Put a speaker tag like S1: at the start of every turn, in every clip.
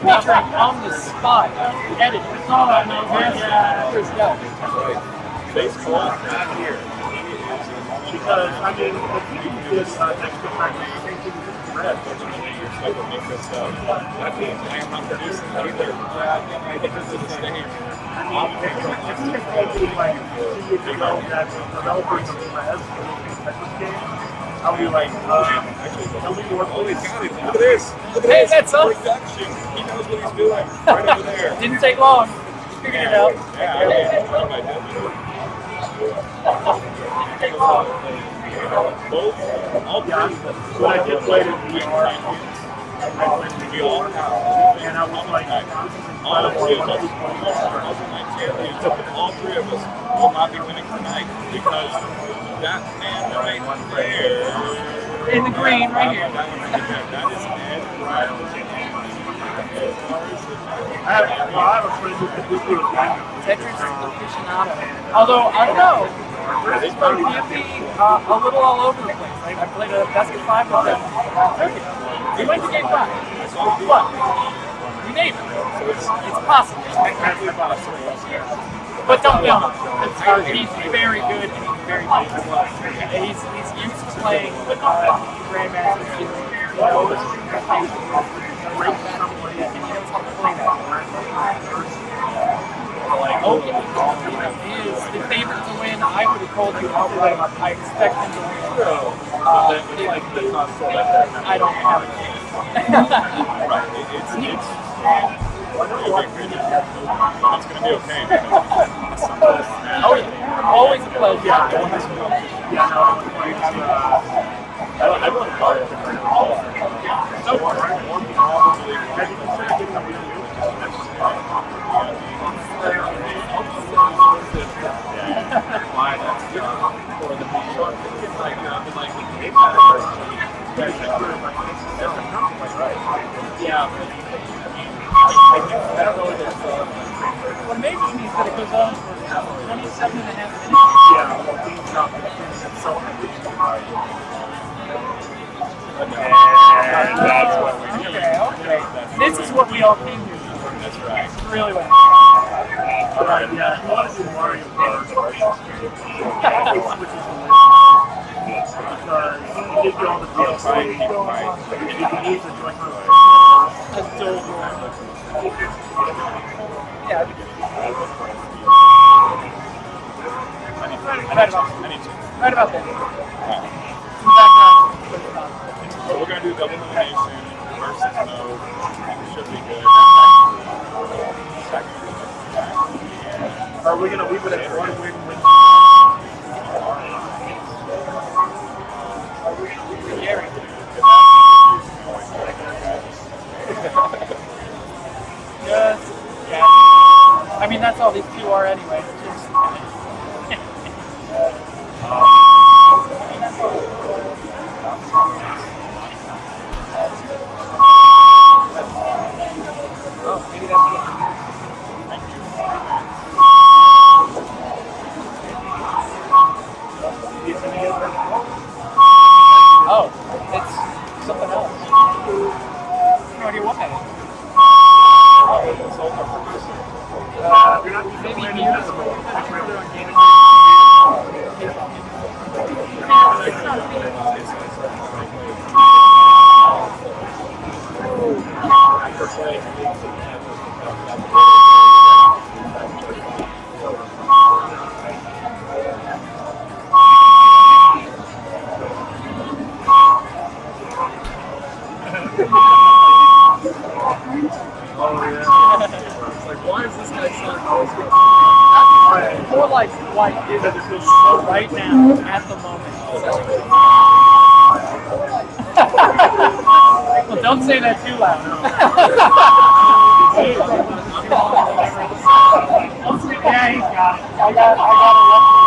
S1: featuring on the spot editing. First go.
S2: Baseball, not here.
S3: Because, I mean, the people who did extra practice, the same thing as red.
S2: Like to make this up. That means I am not producing either. I think this is the same.
S3: If you just told me, like, 2 years ago that developers of Res were making a Tetris game, I'll be like, tell me more,
S2: Holy
S3: please.
S2: cow, look at this. Look at
S1: Hey,
S2: this.
S1: that's us.
S2: Production. He knows what he's doing. Right over there.
S1: Didn't take long. Figured it out.
S2: Yeah, I mean, what am I doing? Both, all three.
S3: When I did play it in VR, I played it in VR, and I was like,
S2: All three of us, all three of us will not be winning tonight because that man right there,
S1: In the green, right here.
S2: that is Ed Riley.
S3: I have a friend who could do it.
S1: Tetris aficionado. Although, I don't know. This might be a little all over the place. I played a basket 5 with them. We went to game 5. But we made it. It's possible. But don't know. He's very good and he's very good. He's used to playing Grandmasters. And he knows how to play that. Oh, he is the favorite to win. I would have told you outright. I expect him to win. I don't have a chance.
S2: It's going to be okay.
S1: Oh, yeah. Always a pleasure.
S3: I want to call it. So far, have you considered getting a video? I don't know what that's
S1: What amazes me is that it goes on for 27 and a half minutes.
S3: yeah, well, things not so and that's what we do.
S1: Okay. This is what we all came here for.
S2: That's right.
S1: Really well.
S3: Alright, yeah, I want to do Mario Kart. Because you did get all the DLC, and you can use the Joy-Con.
S1: Yeah. Right about that. Some background.
S2: So we're going to do double elimination versus mode. Should be good.
S3: Are we going to leave it at one win-win?
S1: Gary. Just, yeah. I mean, that's all these two are anyway. Oh, maybe that's good. Oh, it's something else. I have no idea what that is. Maybe musical.
S2: Why is this guy so
S1: More like white is it right now, at the moment. Well, don't say that too loud. Yeah, he's got it. I got a lucky.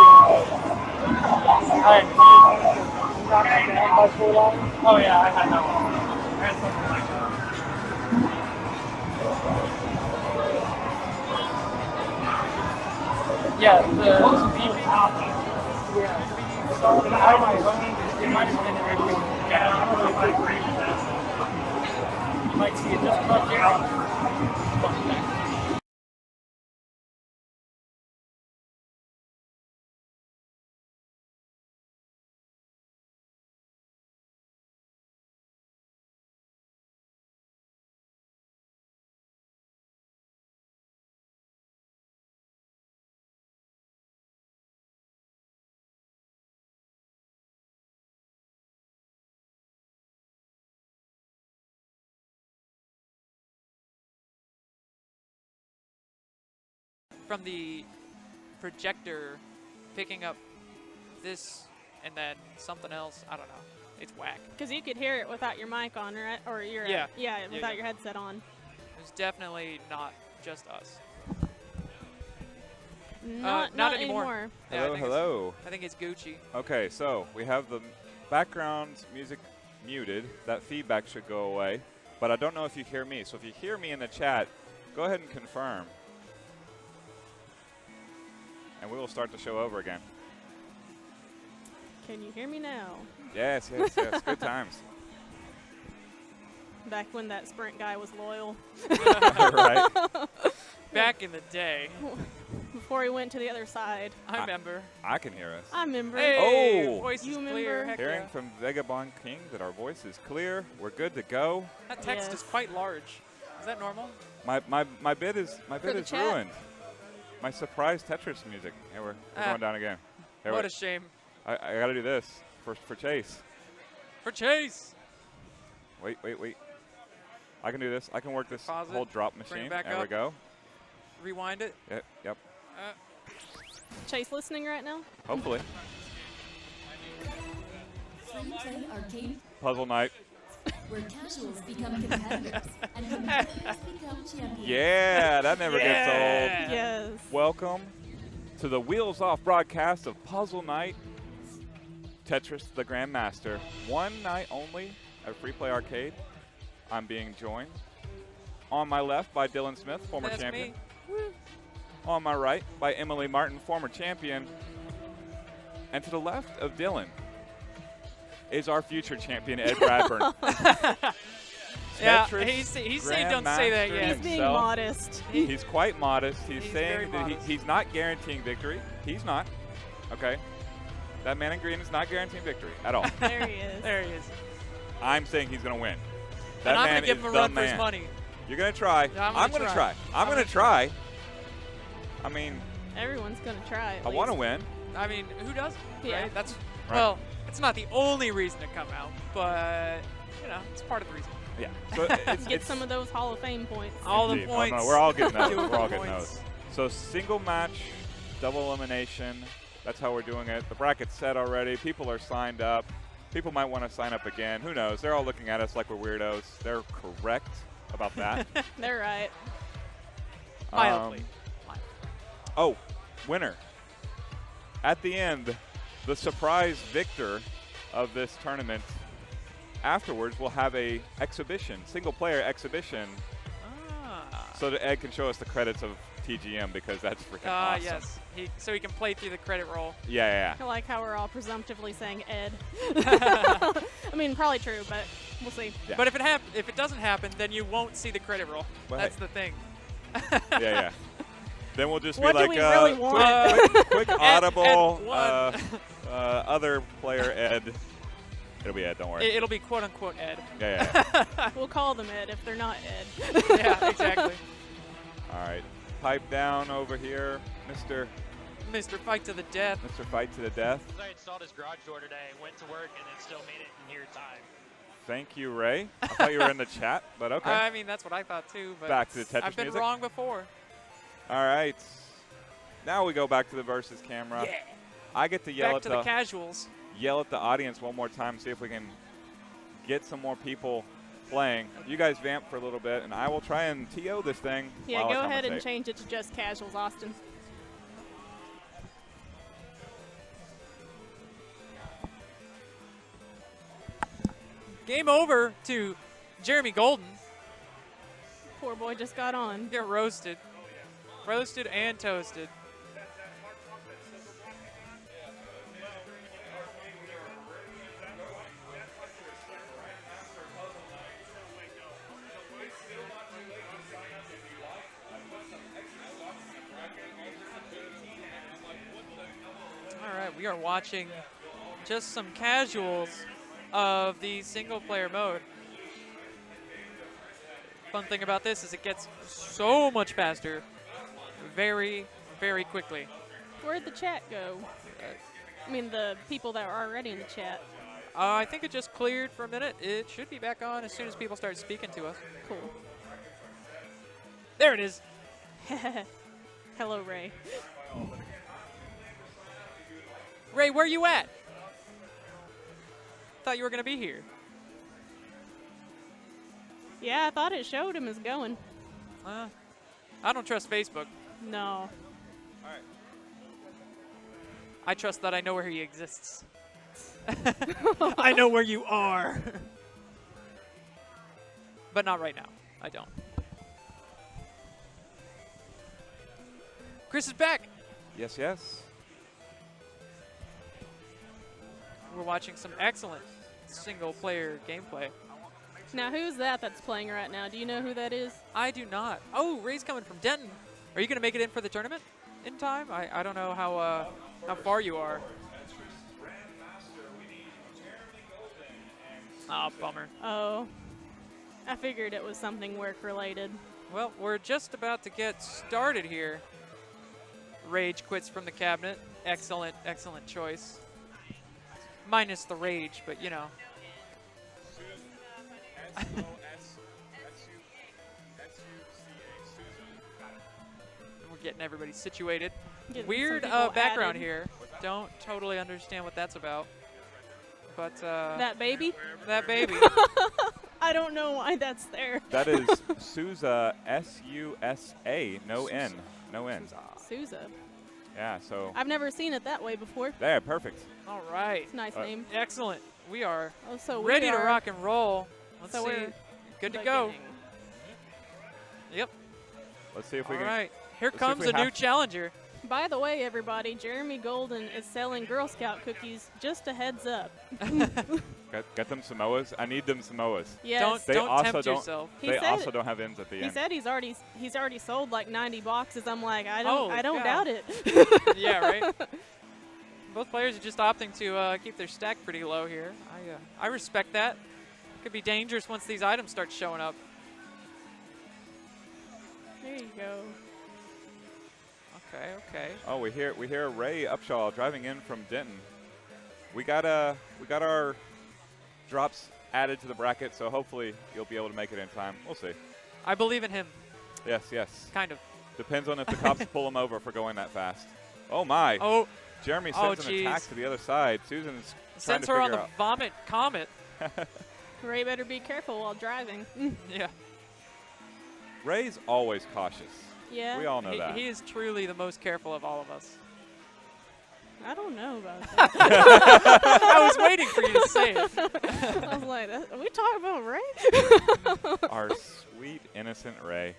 S1: Alright. Oh yeah, I had that one. I had something like that. Yeah, the beeping. Yeah. It might have been everything. Yeah, I don't know if I agree with that. You might see it just above Jeremy.
S4: From the projector picking up this and then something else. I don't know. It's whack.
S5: Because you could hear it without your mic on, right? Or your
S4: Yeah.
S5: without
S4: Yeah.
S5: your headset on.
S4: It's definitely not just us.
S5: Not
S4: anymore. Yeah,
S6: Hello, hello.
S4: I think it's Gucci.
S6: Okay, so we have the background music muted. That feedback should go away. But I don't know if you hear me. So if you hear me in the chat, go ahead and confirm. And we will start the show over again.
S5: Can you hear me now?
S6: Yes, yes, yes. Good times.
S5: Back when that Sprint guy was loyal.
S6: Right.
S4: Back in the day.
S5: Before he went to the other side.
S4: I remember.
S6: I can hear us.
S5: I remember.
S4: Hey,
S6: Oh.
S4: voice
S5: You
S4: is clear.
S5: remember?
S4: Heck
S6: Hearing
S4: yeah.
S6: from Vagabond King that our voice is clear. We're good to go.
S4: That text
S5: Yes.
S4: is quite large. Is that normal?
S6: My bid is
S5: the chat?
S6: ruined. My surprise Tetris music. Hey, we're going down again. Hey,
S4: What
S6: wait.
S4: a shame.
S6: I gotta do this for Chase.
S4: For Chase.
S6: Wait. I can do this. I can work this
S4: Pause it,
S6: whole drop
S4: bring it
S6: machine.
S4: back
S6: There we
S4: up.
S6: go.
S4: Rewind it.
S6: Yep.
S5: Chase listening right now?
S6: Hopefully.
S7: Free play arcade
S6: Puzzle night.
S7: where casuals become competitors and competitors become champions.
S6: Yeah, that never gets old.
S5: Yes.
S6: Welcome to the Wheels Off broadcast of Puzzle Night, Tetris the Grandmaster. One night only at Free Play Arcade. I'm being joined on my left by Dylan Smith, former
S4: That's
S6: champion.
S4: me.
S6: On my right by Emily Martin, former champion. And to the left of Dylan is our future champion, Ed Bradburn.
S4: Yeah,
S6: Tetris
S4: he's saying don't say that
S6: Grandmaster
S4: yet.
S5: He's being
S6: himself.
S5: modest.
S6: He's quite modest. He's
S4: He's very
S6: saying that
S4: modest.
S6: he's not guaranteeing victory. He's not. Okay. That man in green is not guaranteeing victory at all.
S5: There he is.
S4: There he is.
S6: I'm saying he's going to win. That
S4: And I'm
S6: man
S4: going to give
S6: is
S4: him a
S6: the
S4: run for his
S6: man.
S4: money.
S6: You're going to try.
S4: Yeah,
S6: I'm going to try. I'm going to try. I mean,
S5: Everyone's going to try.
S6: I want to win.
S4: I mean, who doesn't?
S5: Yeah.
S4: Right? That's
S6: Right.
S4: well, it's not the only reason to come out, but you know, it's part of the reason.
S6: Yeah. So
S5: Get some of those Hall of Fame points.
S4: All the
S6: Indeed.
S4: points.
S6: No, we're all getting those.
S4: Doing
S6: We're all
S4: the
S6: getting
S4: points.
S6: those. So single match, double elimination. That's how we're doing it. The bracket's set already. People are signed up. People might want to sign up again. Who knows? They're all looking at us like we're weirdos. They're correct about that.
S5: They're right.
S4: Mildly.
S6: Oh, winner. At the end, the surprise victor of this tournament afterwards will have a exhibition, single player exhibition,
S4: Ah.
S6: so that Ed can show us the credits of TGM because that's freaking
S4: Ah,
S6: awesome.
S4: yes. So he can play through the credit roll.
S6: Yeah.
S5: I like how we're all presumptively saying Ed. I mean, probably true, but we'll see.
S6: Yeah.
S4: But if it doesn't happen, then you won't see the credit roll.
S6: Well,
S4: That's
S6: hey.
S4: the thing.
S6: Yeah. Then we'll just
S5: What
S6: be
S5: do
S6: like,
S5: we really want?
S6: quick audible,
S4: won.
S6: other player Ed. It'll be Ed, don't worry.
S4: It'll be quote unquote Ed.
S6: Yeah.
S5: We'll call them Ed if they're not Ed.
S4: Yeah, exactly.
S6: All right. Pipe down over here, Mr.
S4: Mr. Fight to the death.
S6: Mr. Fight to the death.
S8: I installed his garage door today, went to work, and then still made it in here in time.
S6: Thank you, Ray. I thought you were in the chat, but okay.
S4: I mean, that's what I thought too. But
S6: Back to the Tetris
S4: I've been
S6: music.
S4: wrong before.
S6: All right. Now we go back to the versus camera.
S4: Yeah.
S6: I get to yell
S4: Back
S6: at
S4: to the casuals.
S6: yell at the audience one more time, see if we can get some more people playing. You guys vamp for a little bit, and I will try and TO this thing.
S5: Yeah,
S6: while I
S5: go ahead and
S6: commentate.
S5: change it to just casuals, Austin.
S4: Game over to Jeremy Golden.
S5: Poor boy just got on.
S4: Get roasted. Roasted and toasted. we are watching just some casuals of the single-player mode. Fun thing about this is it gets so much faster very, very quickly.
S5: Where'd the chat go? I mean, the people that are already in the chat.
S4: I think it just cleared for a minute. It should be back on as soon as people start speaking to us.
S5: Cool.
S4: There it is.
S5: Hello, Ray.
S4: Ray, where you at? Thought you were going to be here.
S5: Yeah, I thought it showed him as going.
S4: I don't trust Facebook.
S5: No.
S4: I trust that I know where he exists. I know where you are. But not right now. I don't. Chris is back.
S6: Yes, yes.
S4: We're watching some excellent single-player gameplay.
S5: Now, who's that's playing right now? Do you know who that is?
S4: I do not. Oh, Ray's coming from Denton. Are you going to make it in for the tournament in time? I don't know how far you are. Oh, bummer.
S5: Oh. I figured it was something work-related.
S4: Well, we're just about to get started here. Rage quits from the cabinet. Excellent, excellent choice. Minus the rage, but you know. We're getting everybody situated.
S5: Getting
S4: Weird
S5: some people
S4: background
S5: added.
S4: here. Don't totally understand what that's about. But
S5: That baby?
S4: that baby.
S5: I don't know why that's there.
S6: That is Sousa, S-U-S-A, no N, no N.
S5: Sousa.
S6: Yeah, so
S5: I've never seen it that way before.
S6: there, perfect.
S4: All right.
S5: It's a nice name.
S4: Excellent. We are
S5: Oh, so
S4: ready
S5: we
S4: to
S5: are
S4: rock and roll. Let's
S5: So
S4: see.
S5: we're
S4: Good to go.
S5: beginning.
S4: Yep.
S6: Let's see if we
S4: All
S6: can.
S4: right. Here
S6: let's see if
S4: comes
S6: we
S4: a new
S6: have-
S4: challenger.
S5: By the way, everybody, Jeremy Golden is selling Girl Scout cookies. Just a heads up.
S6: Get them Samoas. I need them Samoas.
S5: Yes.
S6: They
S4: Don't
S6: also
S4: tempt
S6: don't.
S4: yourself.
S5: He
S6: They
S5: said
S6: also
S5: it.
S6: don't have ends at the
S5: He
S6: end.
S5: said he's already sold like 90 boxes. I'm like, I
S4: Oh,
S5: don't
S4: God.
S5: doubt it.
S4: Yeah, right. Both players are just opting to keep their stack pretty low here. I respect that. Could be dangerous once these items start showing up.
S5: There you go.
S4: Okay, okay.
S6: Oh, we hear Ray Upshaw driving in from Denton. We got our drops added to the bracket, so hopefully you'll be able to make it in time. We'll see.
S4: I believe in him,
S6: Yes, yes.
S4: kind of.
S6: Depends on if the cops pull him over for going that fast. Oh my!
S4: Oh,
S6: Jeremy
S4: Oh,
S6: sends an attack
S4: jeez.
S6: to the other side. Susan's trying
S4: sends
S6: to
S4: her
S6: figure
S4: on the
S6: out.
S4: vomit comet.
S5: Ray better be careful while driving.
S4: Yeah.
S6: Ray's always cautious.
S5: Yeah.
S6: We all know that.
S4: He is truly the most careful of all of us.
S5: I don't know about that.
S4: I was waiting for you to say it.
S5: I was like, are we talking about Ray?
S6: Our sweet, innocent Ray.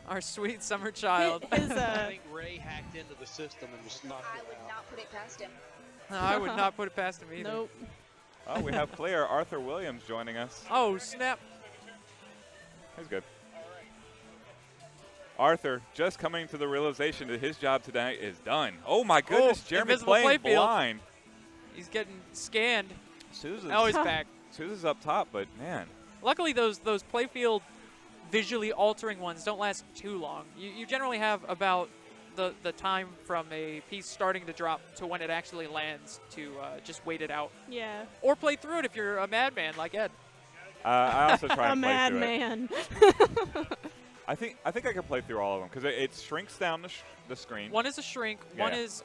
S4: Our sweet summer child.
S5: His,
S8: I think Ray hacked into the system and just knocked
S9: I
S8: it
S9: would
S8: out.
S9: not put it past him.
S4: No, I would not put it past him either.
S5: Nope.
S6: Oh, we have player Arthur Williams joining us.
S4: Oh, snap.
S6: He's good. Arthur just coming to the realization that his job today is done. Oh my goodness, Jeremy
S4: invisible
S6: playing
S4: playfield.
S6: blind.
S4: He's getting scanned.
S6: Susan's,
S4: Oh, he's back.
S6: Susan's up top, but man.
S4: Luckily, those playfield visually altering ones don't last too long. You generally have about the time from a piece starting to drop to when it actually lands to just wait it out.
S5: Yeah.
S4: Or play through it if you're a madman like Ed.
S6: I also try
S5: A
S6: and play through it.
S5: madman.
S6: I think I can play through all of them because it shrinks down the screen.
S4: One is a shrink.
S6: Yeah.
S4: One is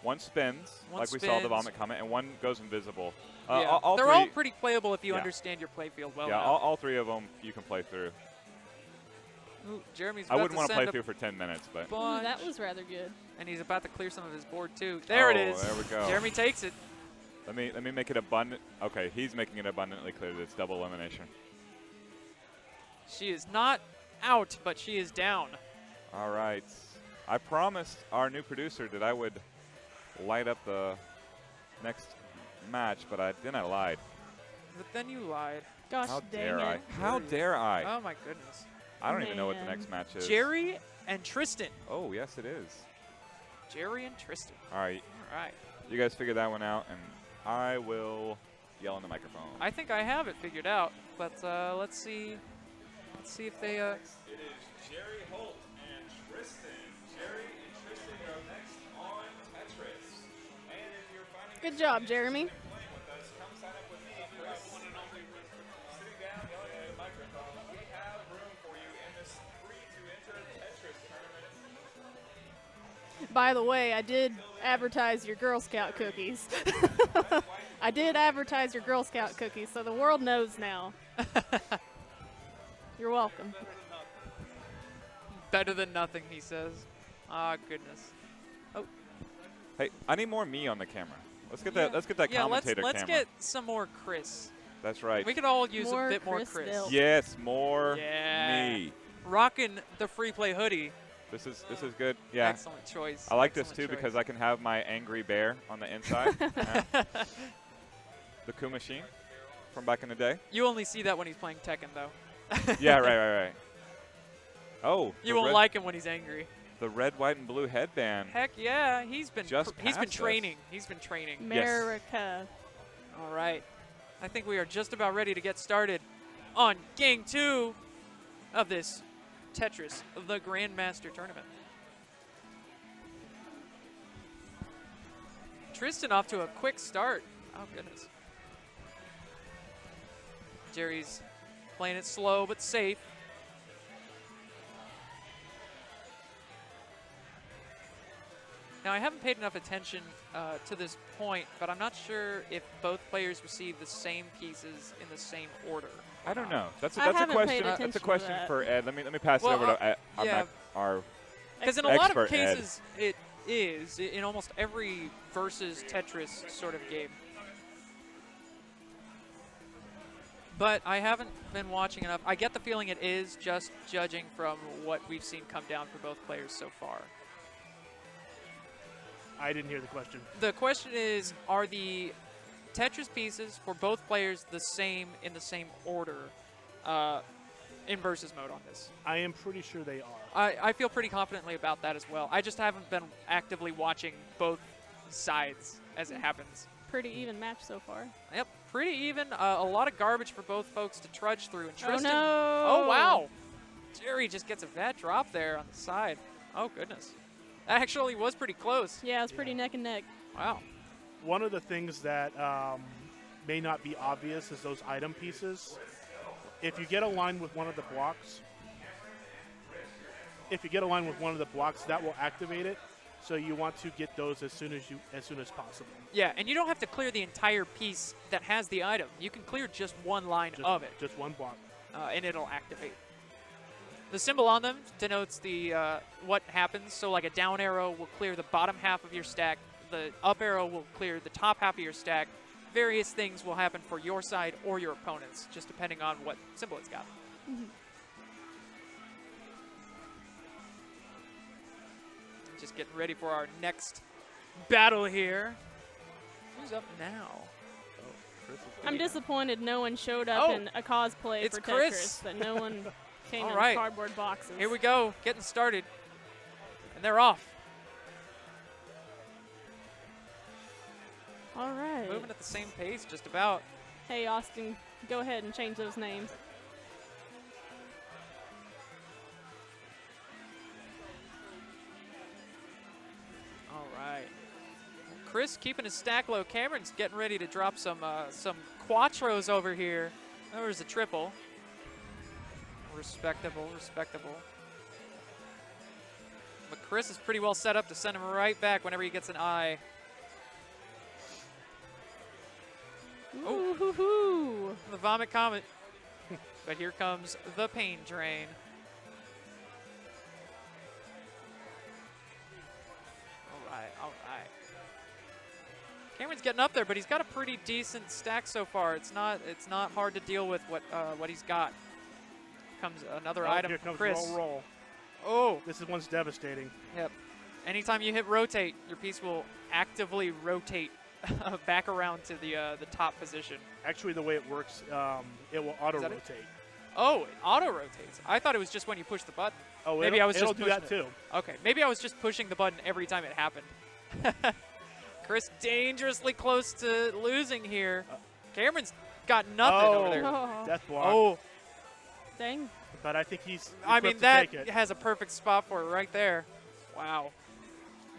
S6: One spins,
S4: One
S6: like we saw the
S4: spins.
S6: vomit comment, and one goes invisible.
S4: yeah.
S6: All
S4: They're
S6: three,
S4: all pretty playable if you
S6: Yeah.
S4: understand your playfield well
S6: yeah,
S4: enough.
S6: all three of them you can play through.
S4: Ooh, Jeremy's
S6: I
S4: about
S6: wouldn't
S4: to
S6: want to
S4: send
S6: play
S4: a
S6: through for 10 minutes, but
S5: Ooh, that
S4: bunch,
S5: was rather good.
S4: and he's about to clear some of his board too. There it
S6: Oh,
S4: is.
S6: there we go.
S4: Jeremy takes it.
S6: let me make it abundant. Okay, he's making it abundantly clear that it's double elimination.
S4: She is not out, but she is down.
S6: All right. I promised our new producer that I would light up the next match, but then I lied.
S4: But then you lied.
S5: Gosh
S6: How
S5: dang
S6: dare
S5: it.
S6: I? How dare I?
S4: Oh my goodness.
S6: I don't even know what the
S5: Man.
S6: next match is.
S4: Jerry and Tristan.
S6: Oh, yes, it is.
S4: Jerry and Tristan.
S6: All right.
S4: All right.
S6: You guys figure that one out, and I will yell in the microphone.
S4: I think I have it figured out, but let's see. Let's see if they.
S6: It is Jerry Holt and Tristan. Jerry and Tristan are next on Tetris. And if you're finding
S5: Good job, Jeremy.
S6: playing with us, come sign up with me, Chris. Sitting down, yelling at the microphone. We have room for you in this free-to-enter Tetris tournament.
S5: By the way, I did advertise your Girl Scout cookies. I did advertise your Girl Scout cookies, so the world knows now. You're welcome.
S4: Better than nothing, he says. Ah, goodness.
S6: Hey, I need more me on the camera. Let's get that. Let's get that
S4: Yeah,
S6: commentator
S4: let's
S6: camera.
S4: get some more Chris.
S6: That's right.
S4: We could all use
S5: More
S4: a bit more
S5: Chris
S4: Chris.
S5: Bill.
S6: Yes, more
S4: Yeah.
S6: me.
S4: Rocking the free play hoodie.
S6: This is good. Yeah.
S4: Excellent choice.
S6: I like this
S4: Excellent
S6: too
S4: choice.
S6: because I can have my angry bear on the inside. The Coup machine from back in the day.
S4: You only see that when he's playing Tekken, though.
S6: Yeah, right. Oh,
S4: You
S6: the
S4: won't
S6: red-
S4: like him when he's angry.
S6: the red, white, and blue headband.
S4: Heck yeah, he's been
S6: Just
S4: he's been
S6: past us.
S4: training. He's been training.
S5: America.
S4: All right. I think we are just about ready to get started on Game 2 of this Tetris, the Grandmaster Tournament. Tristan off to a quick start. Oh, goodness. Jerry's playing it slow but safe. Now, I haven't paid enough attention to this point, but I'm not sure if both players receive the same pieces in the same order.
S6: I don't know. That's a
S5: haven't
S6: question.
S5: paid
S6: That's
S5: attention
S6: a
S5: to
S6: question
S5: that.
S6: for Ed. Let me pass
S4: Well,
S6: it over to
S4: yeah.
S6: our
S4: Because in a lot of
S6: Expert Ed.
S4: cases, it is in almost every versus Tetris sort of game. But I haven't been watching enough. I get the feeling it is, just judging from what we've seen come down for both players so far.
S3: I didn't hear the question.
S4: The question is, are the Tetris pieces for both players the same in the same order in versus mode on this?
S3: I am pretty sure they are.
S4: I feel pretty confidently about that as well. I just haven't been actively watching both sides as it happens.
S5: Pretty even match so far.
S4: Yep, pretty even. A lot of garbage for both folks to trudge through. And Tristan,
S5: no.
S4: Oh, wow. Jerry just gets a bad drop there on the side. Oh, goodness. That actually was pretty close.
S5: Yeah, it's pretty neck and neck.
S4: Wow.
S3: One of the things that may not be obvious is those item pieces. If you get aligned with one of the blocks, that will activate it. So you want to get those as soon as possible.
S4: Yeah, and you don't have to clear the entire piece that has the item. You can clear just one line of it,
S3: Just one block.
S4: and it'll activate. The symbol on them denotes the what happens. So like a down arrow will clear the bottom half of your stack. The up arrow will clear the top half of your stack. Various things will happen for your side or your opponent's, just depending on what symbol it's got. Just getting ready for our next battle here. Who's up now?
S5: I'm disappointed no one showed up
S4: Oh,
S5: in a cosplay
S4: it's
S5: for
S4: Chris.
S5: Tetris, that no one came
S4: All
S5: in
S4: right.
S5: cardboard boxes.
S4: Here we go, getting started. And they're off.
S5: All right.
S4: Moving at the same pace, just about.
S5: Hey, Austin, go ahead and change those names.
S4: All right. Chris keeping his stack low. Cameron's getting ready to drop some quattros over here. There's a triple. Respectable, respectable. But Chris is pretty well set up to send him right back whenever he gets an eye.
S5: Ooh, hoo, hoo.
S4: The Vomit Comet. But here comes the Pain Drain. All right, all right. Cameron's getting up there, but he's got a pretty decent stack so far. It's not hard to deal with what he's got. Comes another item
S3: Here
S4: from
S3: comes
S4: Chris.
S3: roll.
S4: Oh,
S3: This one's devastating.
S4: yep. Anytime you hit rotate, your piece will actively rotate back around to the top position.
S3: Actually, the way it works, it will auto
S4: that it?
S3: rotate.
S4: Oh, it auto rotates. I thought it was just when you push the button.
S3: Oh,
S4: Maybe I was
S3: it'll
S4: just
S3: do
S4: pushing
S3: that
S4: it.
S3: too.
S4: Okay, maybe I was just pushing the button every time it happened. Chris dangerously close to losing here. Cameron's got nothing over there.
S5: Oh,
S3: Death block.
S4: Oh,
S5: dang.
S3: But I think he's
S4: I
S3: equipped
S4: mean,
S3: to
S4: that
S3: take it.
S4: has a perfect spot for it right there. Wow.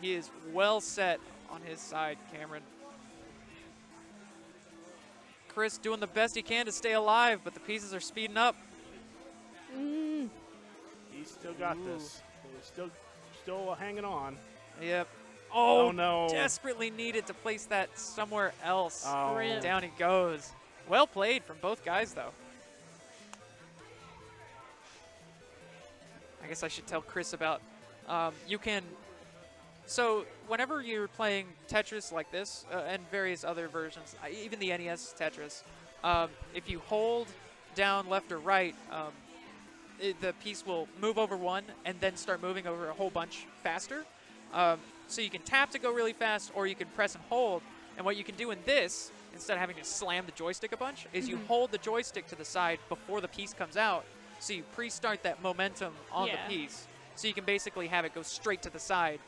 S4: He is well set on his side, Cameron. Chris doing the best he can to stay alive, but the pieces are speeding up.
S5: Mm.
S3: He's still got this. He's still hanging on.
S4: Yep. Oh,
S3: Oh, no.
S4: desperately needed to place that somewhere else.
S3: Oh.
S5: Rip.
S4: Down he goes. Well played from both guys, though. I guess I should tell Chris about, you can, so whenever you're playing Tetris like this, and various other versions, even the NES Tetris, if you hold down left or right, the piece will move over one and then start moving over a whole bunch faster. So you can tap to go really fast, or you can press and hold. And what you can do in this, instead of having to slam the joystick a bunch, is you hold the joystick to the side before the piece comes out. So you pre-start that momentum on the piece. So you can basically have it go straight to the side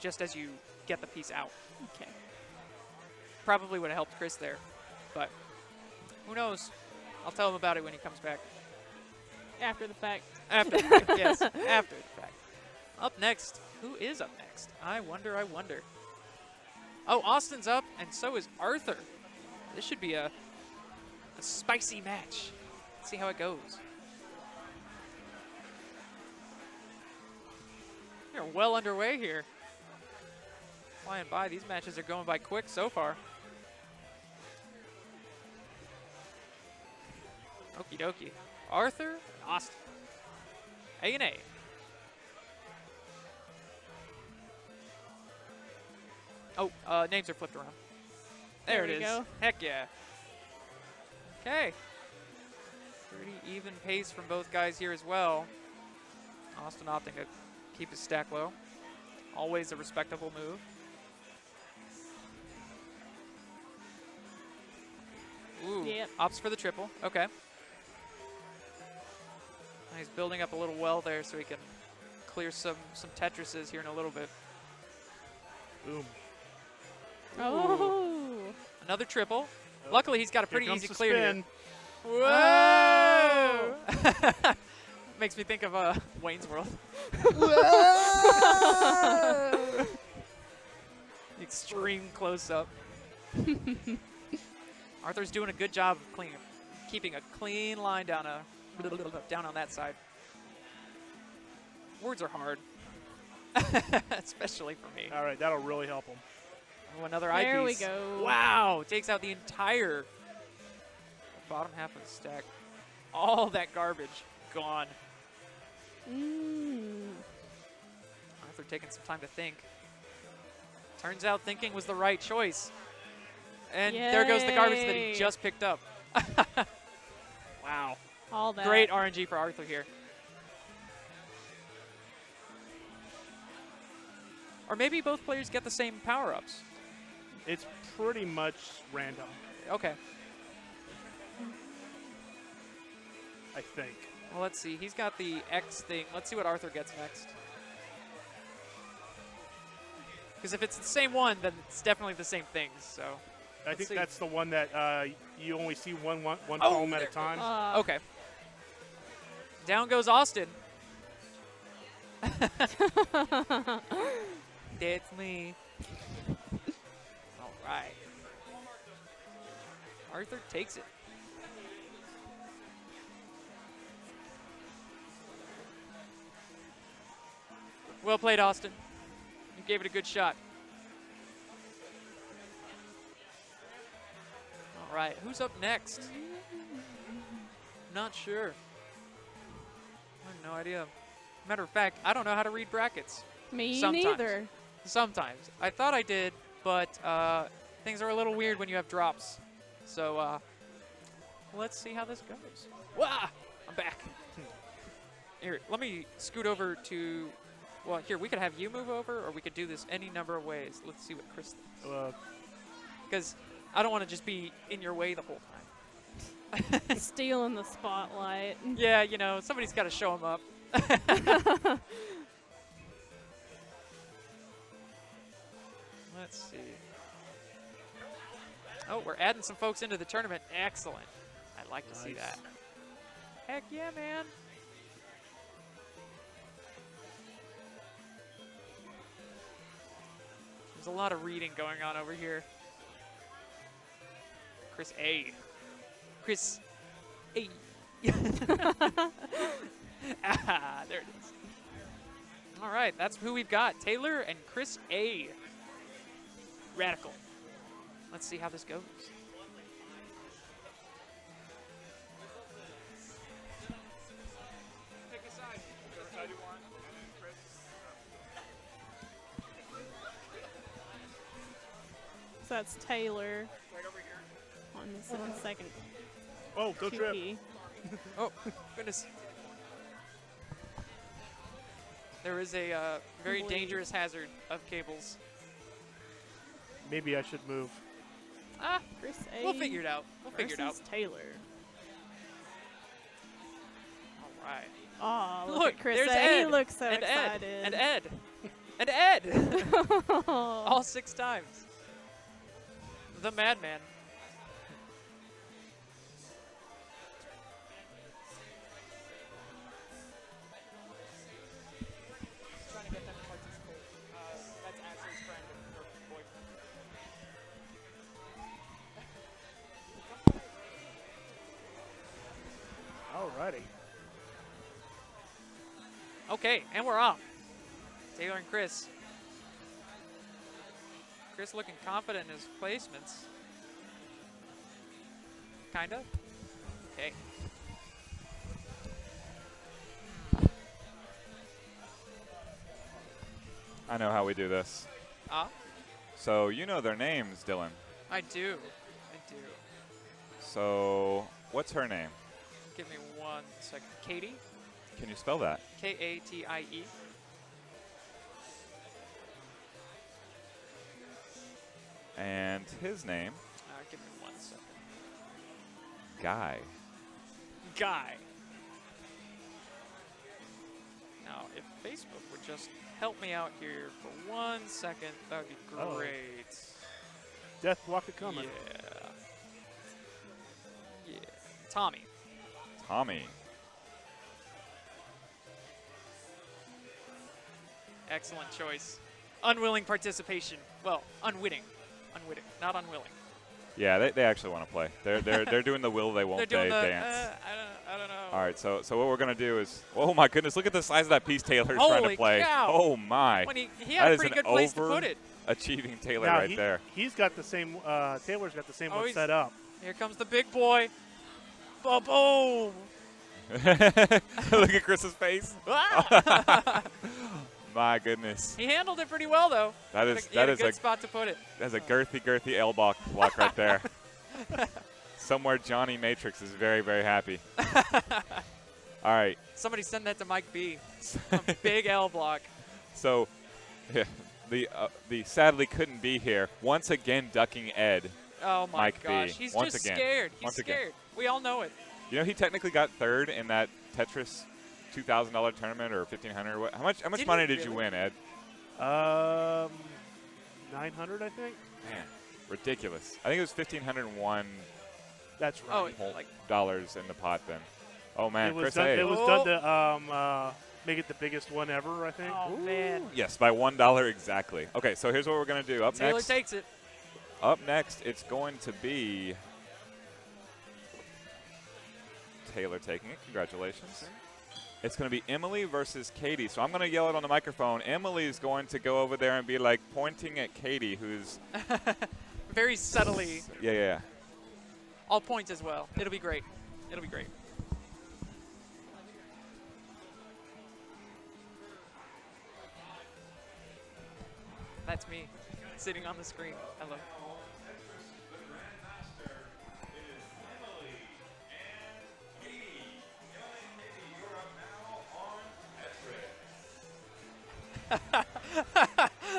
S4: just as you get the piece out.
S5: Okay.
S4: Probably would have helped Chris there. But who knows? I'll tell him about it when he comes back.
S5: After the fact.
S4: After, yes, after the fact. Up next. Who is up next? I wonder, I wonder. Oh, Austin's up, and so is Arthur. This should be a spicy match. Let's see how it goes. They're well underway here. Flying by. These matches are going by quick so far. Okie dokie. Arthur and Austin. A and A. Oh, names are flipped around. There it
S5: we
S4: is.
S5: go.
S4: Heck yeah. Okay. Pretty even pace from both guys here as well. Austin opting to keep his stack low. Always a respectable move. Ooh,
S5: Yep.
S4: opts for the triple. Okay. He's building up a little well there so he can clear some Tetrises here in a little bit.
S3: Boom.
S5: Oh.
S4: Another triple. Luckily, he's got a pretty
S3: Here comes
S4: easy
S3: the
S4: clear here.
S3: spin.
S4: Whoa! Makes me think of Wayne's World. Extreme close-up. Arthur's doing a good job of keeping a clean line down on that side. Words are hard, especially for me.
S3: All right, that'll really help him.
S4: Oh, another
S5: There we
S4: eyepiece.
S5: go.
S4: Wow, takes out the entire bottom half of the stack. All that garbage gone. Arthur taking some time to think. Turns out thinking was the right choice. And there goes the garbage that he
S5: Yay.
S4: just picked up. Wow.
S5: All that.
S4: Great RNG for Arthur here. Or maybe both players get the same power-ups.
S3: It's pretty much random,
S4: Okay.
S3: I think.
S4: Well, let's see. He's got the X thing. Let's see what Arthur gets next. Because if it's the same one, then it's definitely the same things. So
S3: I think
S4: see.
S3: that's the one that you only see one
S4: Oh,
S3: column at a
S4: there-
S3: time.
S4: okay. Down goes Austin. That's me. All right. Arthur takes it. Well played, Austin. You gave it a good shot. All right, who's up next? Not sure. I have no idea. Matter of fact, I don't know how to read brackets.
S5: Me
S4: Sometimes.
S5: neither.
S4: Sometimes. I thought I did, but things are a little weird when you have drops. So let's see how this goes. Wah! I'm back. Here, let me scoot over to, well, here, we could have you move over, or we could do this any number of ways. Let's see what Chris thinks. Because I don't want to just be in your way the whole time.
S5: Stealing the spotlight.
S4: Yeah, you know, somebody's got to show him up. Let's see. Oh, we're adding some folks into the tournament. Excellent. I'd like to see
S3: Nice.
S4: that. Heck yeah, man. There's a lot of reading going on over here. Chris A. Chris A. Ah, there it is. All right, that's who we've got. Taylor and Chris A. Radical. Let's see how this goes. Pick a side. Whichever side you want. And then Chris.
S5: So that's Taylor
S4: Right over here.
S5: on the second
S3: Oh, go trip.
S5: QP.
S4: Oh, goodness. There is a very
S5: Boy.
S4: dangerous hazard of cables.
S3: Maybe I should move.
S4: Ah,
S5: Chris A.
S4: we'll figure it out. We'll figure it out.
S5: versus Taylor.
S4: All right.
S5: Oh, look,
S4: Look,
S5: at Chris
S4: there's
S5: A. He
S4: Ed,
S5: looks so
S4: and
S5: excited.
S4: Ed, and Ed, and Ed. All 6 times. The madman. Trying to get them to participate. That's Ashley's friend and her boyfriend.
S3: Alrighty.
S4: Okay, and we're off. Taylor and Chris. Chris looking confident in his placements. Kinda. Okay.
S6: I know how we do this.
S4: Ah,
S6: So you know their names, Dylan.
S4: I do. I do.
S6: So what's her name?
S4: Give me 1 second. Katie?
S6: Can you spell that?
S4: Katie.
S6: And his name,
S4: Give me 1 second.
S6: Guy.
S4: Guy. Now, if Facebook would just help me out here for 1 second, that would be
S3: Oh.
S4: great.
S3: Death block it coming.
S4: Yeah. Yeah. Tommy.
S6: Tommy.
S4: Excellent choice. Unwilling participation. Well, unwitting. Unwitting, not unwilling.
S6: Yeah, they actually want to play. They're doing the will they won't
S4: They're doing
S6: they
S4: the,
S6: dance.
S4: I don't know.
S6: All right, so what we're gonna do is, oh my goodness, look at the size of that piece Taylor's trying
S4: Holy
S6: to play.
S4: cow.
S6: Oh my.
S4: When he
S6: That
S4: had a
S6: is
S4: pretty
S6: an
S4: good place to put it.
S6: Achieving Taylor
S3: Now
S6: right there.
S3: he's got the same. Taylor's got the same
S4: Oh,
S3: one
S4: he's-
S3: set up.
S4: Here comes the big boy. Boom.
S6: Look at Chris's face.
S4: Ah!
S6: My goodness.
S4: He handled it pretty well, though.
S6: That
S4: He
S6: is
S4: had a good spot to put it.
S6: that's a girthy L block right there. Somewhere Johnny Matrix is very, very happy. All right.
S4: Somebody send that to Mike B. A big L block.
S6: So the sadly couldn't be here. Once again ducking Ed.
S4: Oh my
S6: Mike B.
S4: gosh, he's
S6: Once
S4: just
S6: again.
S4: scared. He's
S6: Once again.
S4: scared. We all know it.
S6: You know he technically got third in that Tetris $2,000 tournament or $1,500. How much
S4: Did
S6: money
S4: he
S6: did you
S4: really?
S6: win, Ed?
S3: 900, I think.
S6: Man, ridiculous. I think it was $1,501
S3: That's right.
S4: Oh,
S6: whole
S4: like
S6: dollars in the pot then. Oh man,
S3: it was
S6: Chris
S3: done,
S6: A.
S3: it was done to make it the biggest one ever, I think.
S4: oh man.
S6: Yes, by $1 exactly. Okay, so here's what we're gonna do. Up
S4: Taylor
S6: next,
S4: takes it.
S6: it's going to be Taylor taking it. Congratulations. It's going to be Emily versus Katie. So I'm going to yell it on the microphone. Emily's going to go over there and be like pointing at Katie, who's
S4: Very subtly.
S6: yeah.
S4: I'll point as well. It'll be great. It'll be great. That's me, sitting on the screen. Hello.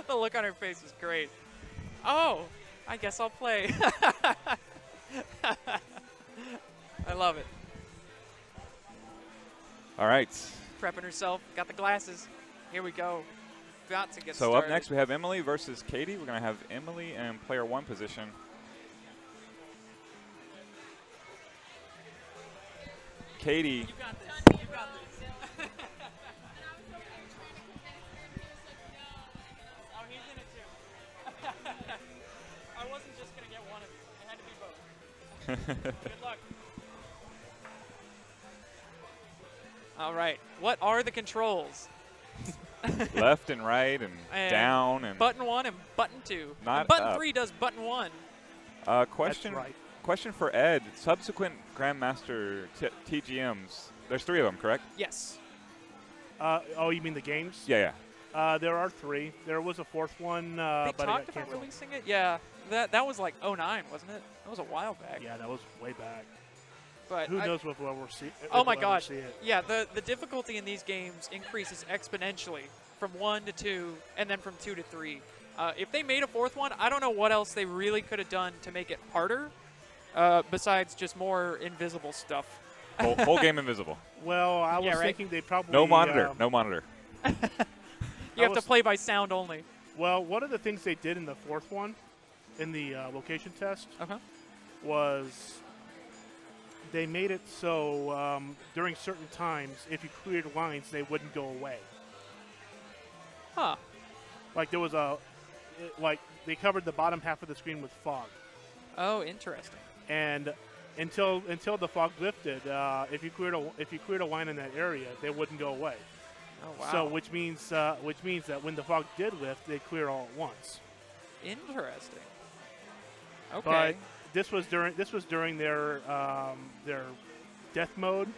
S4: The look on her face was great. Oh, I guess I'll play. I love it.
S6: All right.
S4: Prepping herself, got the glasses. Here we go. About to get
S6: So
S4: started.
S6: up next we have Emily versus Katie. We're going to have Emily in player 1 position. Katie.
S4: You got this. You got this. Oh, he's in it too. I wasn't just going to get one of you. It had to be both. Good luck. All right. What are the controls?
S6: Left and right and down and
S4: button 1 and button 2.
S6: Not
S4: and button
S6: up.
S4: 3 does button 1.
S6: Question.
S3: That's right.
S6: Question for Ed. Subsequent Grandmaster TGMs. There's 3 of them, correct?
S4: Yes.
S3: Oh, you mean the games?
S6: Yeah.
S3: There are 3. There was a 4th one,
S4: They
S3: but it got
S4: talked about
S3: canceled.
S4: releasing it? Yeah. That was like 09, wasn't it? That was a while back.
S3: Yeah, that was way back.
S4: But
S3: Who knows what we'll see?
S4: Oh my gosh. Yeah, the difficulty in these games increases exponentially from 1 to 2 and then from 2 to 3. If they made a 4th one, I don't know what else they really could have done to make it harder besides just more invisible stuff.
S6: Whole game invisible.
S3: Well, I was
S4: Yeah, right?
S3: thinking they probably
S6: No monitor. No monitor.
S4: You have to play by sound only.
S3: Well, one of the things they did in the 4th one, in the location test, was they made it so during certain times, if you cleared lines, they wouldn't go away.
S4: Huh.
S3: Like there was they covered the bottom half of the screen with fog.
S4: Oh, interesting.
S3: And until the fog lifted, if you cleared a line in that area, they wouldn't go away.
S4: Oh wow.
S3: So which means that when the fog did lift, they clear all at once.
S4: Interesting. Okay.
S3: But this was during their death mode.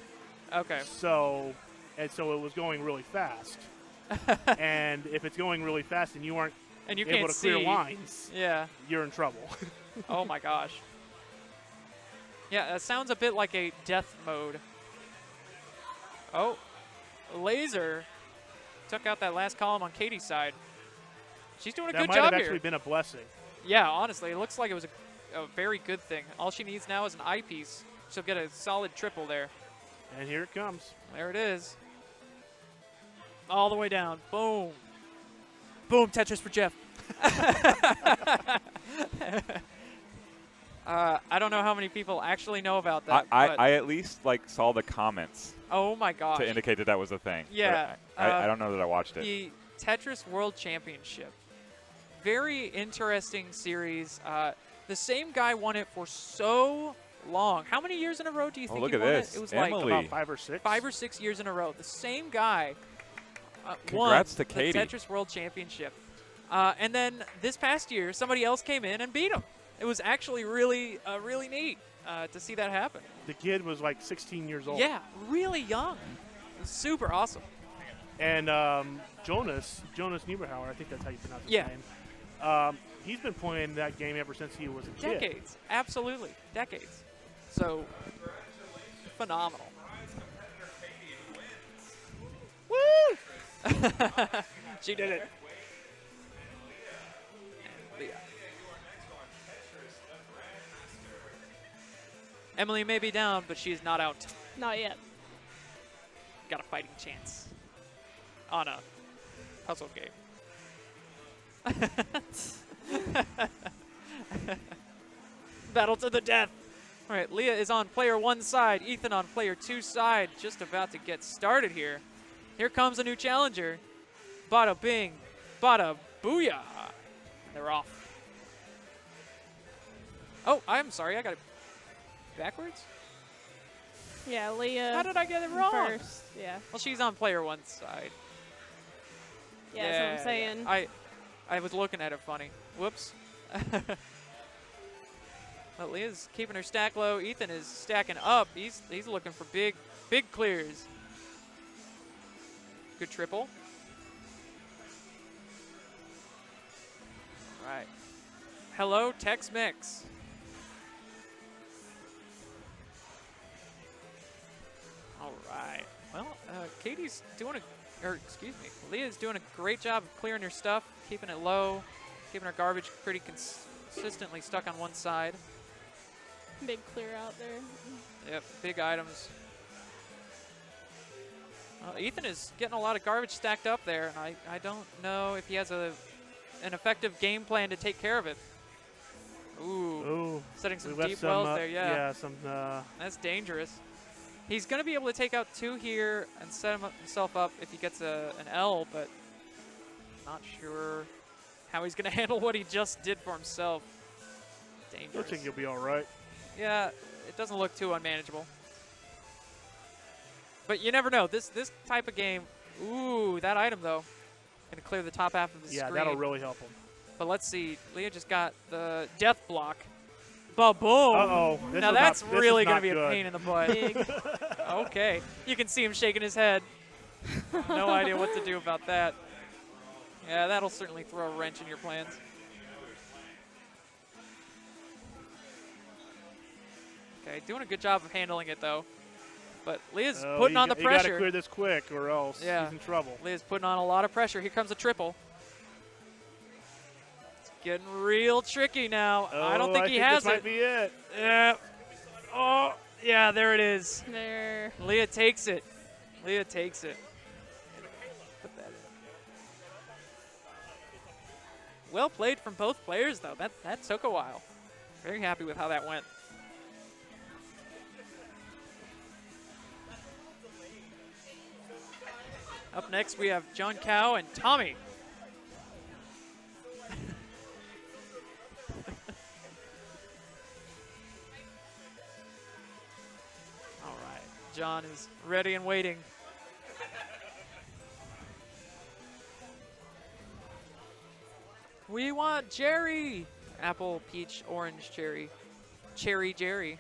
S4: Okay.
S3: So it was going really fast. And if it's going really fast and you aren't
S4: and you
S3: able
S4: can't
S3: to clear
S4: see.
S3: lines,
S4: Yeah.
S3: you're in trouble.
S4: Oh my gosh. Yeah, that sounds a bit like a death mode. Oh, Laser took out that last column on Katie's side. She's doing a
S3: That
S4: good
S3: might
S4: job
S3: have
S4: here.
S3: actually been a blessing.
S4: Yeah, honestly, it looks like it was a very good thing. All she needs now is an eyepiece. She'll get a solid triple there.
S3: And here it comes.
S4: There it is. All the way down. Boom. Boom, Tetris for Jeff. I don't know how many people actually know about that.
S6: I at least saw the comments
S4: Oh my gosh.
S6: to indicate that was a thing. But
S4: Yeah.
S6: I don't know that I watched it.
S4: The Tetris World Championship. Very interesting series. The same guy won it for so long. How many years in a row do you think
S6: look
S4: he
S6: at
S4: won
S6: this.
S4: it? It was
S6: Emily.
S3: About 5 or 6.
S4: 5 or 6 years in a row. The same guy won
S6: Congrats to
S4: the
S6: Katie.
S4: Tetris World Championship. And then this past year, somebody else came in and beat him. It was actually really neat to see that happen.
S3: The kid was like 16 years old.
S4: Yeah, really young. It was super awesome.
S3: And Jonas Nieberhauer, I think that's how you pronounce his
S4: Yeah.
S3: name. He's been playing that game ever since he was a kid.
S4: Decades. Absolutely. Decades. So, phenomenal. Woo! She did it. Leah. Emily may be down, but she's not out.
S5: Not yet.
S4: Got a fighting chance on a puzzle game. Battle to the death. All right, Leah is on player 1 side, Ethan on player 2 side, just about to get started here. Here comes a new challenger. Bada bing, bada booyah. They're off. Oh, I'm sorry, I got it backwards.
S5: Yeah, Leah.
S4: How did I get it wrong?
S5: First, yeah.
S4: Well, she's on player 1 side.
S5: Yeah, that's what I'm saying.
S4: I was looking at it funny. Whoops. Well, Leah's keeping her stack low. Ethan is stacking up. He's looking for big clears. Good triple. All right. Hello, Tex-Mex. All right. Well, Katie's doing Leah's doing a great job of clearing her stuff, keeping it low, keeping her garbage pretty consistently stuck on one side.
S5: Big clear out there.
S4: Yep, big items. Ethan is getting a lot of garbage stacked up there, and I don't know if he has an effective game plan to take care of it. Ooh. Setting some deep wells there, yeah.
S3: Yeah,
S4: That's dangerous. He's going to be able to take out 2 here and set himself up if he gets an L, but not sure how he's going to handle what he just did for himself. Dangerous.
S3: Looks like he'll be all right.
S4: Yeah, it doesn't look too unmanageable. But you never know. This type of game, ooh, that item, though, going to clear the top half of the screen.
S3: Yeah, that'll really help him.
S4: But let's see. Leah just got the death block. Ba-boom.
S3: Uh-oh.
S4: Now that's really going to be
S3: good.
S4: a pain in the butt. Okay. You can see him shaking his head. No idea what to do about that. Yeah, that'll certainly throw a wrench in your plans. Okay, doing a good job of handling it, though. But Leah's putting on the pressure.
S3: You got to clear this quick or else he's in trouble.
S4: Leah's putting on a lot of pressure. Here comes a triple. Getting real tricky now.
S3: Oh,
S4: I don't think he has
S3: this might be it.
S4: Yeah. Oh, yeah, there it is.
S5: There.
S4: Leah takes it. Leah takes it. Put that in. Well played from both players, though. That took a while. Very happy with how that went. Up next, we have John Cow and Tommy. All right, John is ready and waiting. We want Jerry. Apple, peach, orange, cherry. Cherry Jerry.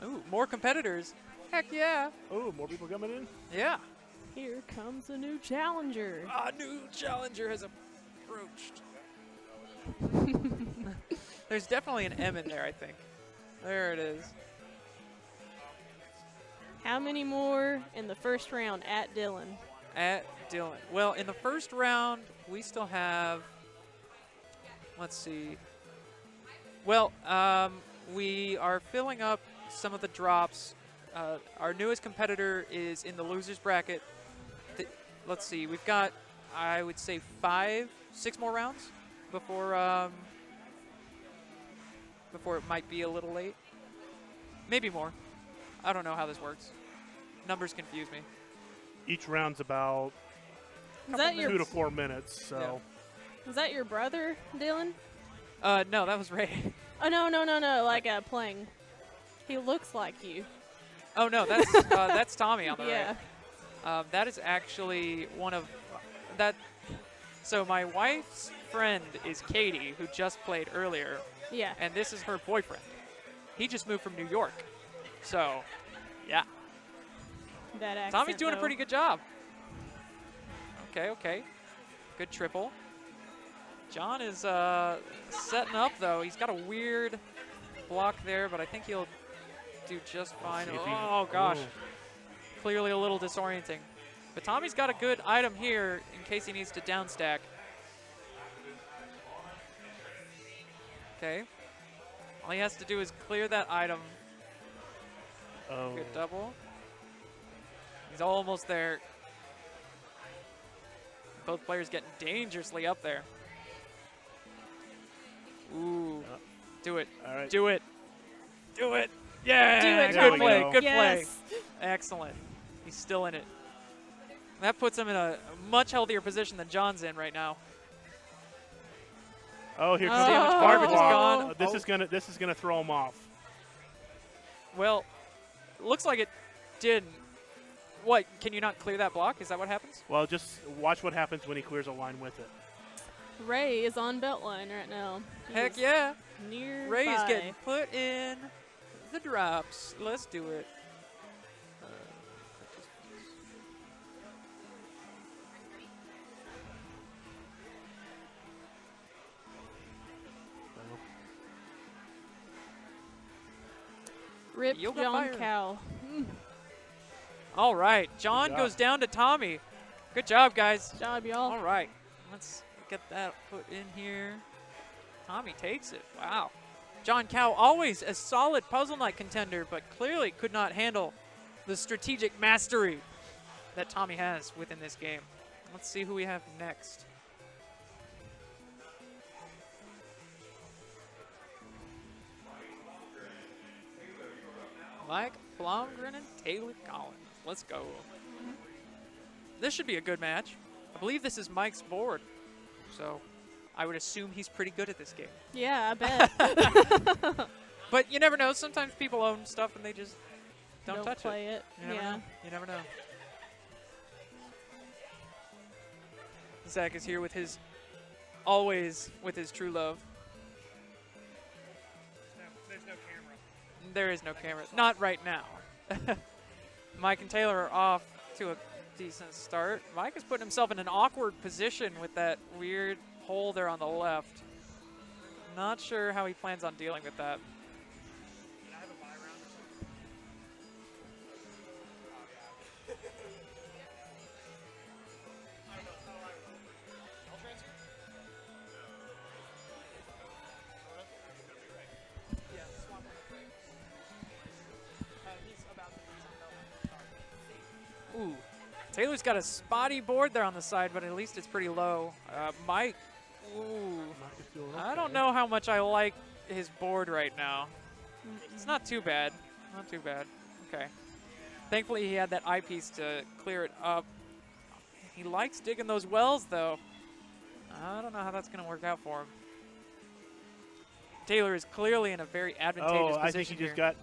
S4: Ooh, more competitors. Heck yeah.
S3: Oh, more people coming in?
S4: Yeah.
S5: Here comes a new challenger.
S4: A new challenger has approached. There's definitely an M in there, I think. There it is.
S5: How many more in the first round at Dylan?
S4: At Dylan. Well, in the first round, we still have, let's see. Well, we are filling up some of the drops. Our newest competitor is in the losers bracket. Let's see. We've got, I would say, 6 more rounds before before it might be a little late. Maybe more. I don't know how this works. Numbers confuse me.
S3: Each round's about
S5: Is that
S3: 2 to 4 minutes. So.
S5: Yeah. Is that your brother, Dylan?
S4: No, that was Ray.
S5: Oh, no. Like playing. He looks like you.
S4: Oh, no, that's that's Tommy on the
S5: right.
S4: That is actually one of that. So my wife's friend is Katie, who just played earlier.
S5: Yeah.
S4: And this is her boyfriend. He just moved from New York. So, yeah.
S5: That accent,
S4: Tommy's doing
S5: though.
S4: a pretty good job. Okay. Good triple. John is setting up, though. He's got a weird block there, but I think he'll do just fine. Oh, gosh. Clearly a little disorienting. But Tommy's got a good item here in case he needs to downstack. Okay. All he has to do is clear that item.
S3: Oh.
S4: Good double. He's almost there. Both players getting dangerously up there. Ooh. Do it.
S3: All right.
S4: Do it. Do it. Yeah.
S5: Do it,
S4: Good
S5: Tommy.
S4: play. Good
S5: Yes.
S4: play. Excellent. He's still in it. That puts him in a much healthier position than John's in right now.
S3: Oh, here comes
S4: See how much
S3: the
S4: garbage is
S3: block.
S4: gone?
S3: This is gonna throw him off.
S4: Well, looks like it didn't. What? Can you not clear that block? Is that what happens?
S3: Well, just watch what happens when he clears a line with it.
S5: Ray is on Beltline right now.
S4: Heck
S5: He's
S4: yeah.
S5: nearby.
S4: Ray is getting put in the drops. Let's do it.
S5: Rip
S4: Yoga
S5: John
S4: fire.
S5: Cow.
S4: All right. John
S3: Good
S4: goes
S3: job.
S4: down to Tommy. Good job, guys.
S5: Good job, y'all.
S4: All right. Let's get that put in here. Tommy takes it. Wow. John Cow, always a solid puzzle night contender, but clearly could not handle the strategic mastery that Tommy has within this game. Let's see who we have next. Mike Blomgren and Taylor Collins. Let's go. This should be a good match. I believe this is Mike's board, so I would assume he's pretty good at this game.
S5: Yeah, I bet.
S4: But you never know. Sometimes people own stuff and they just don't touch
S5: play it.
S4: You never
S5: Yeah.
S4: know. You never know. Zach is here with his, always with his true love.
S3: There's no camera.
S4: There is no camera. Not right now. Mike and Taylor are off to a decent start. Mike is putting himself in an awkward position with that weird hole there on the left. Not sure how he plans on dealing with that. Ooh, Taylor's got a spotty board there on the side, but at least it's pretty low. Mike, ooh, I don't know how much I like his board right now. It's not too bad, not too bad. Okay. Thankfully, he had that eyepiece to clear it up. He likes digging those wells, though. I don't know how that's going to work out for him. Taylor is clearly in a very advantageous position
S3: I think he just got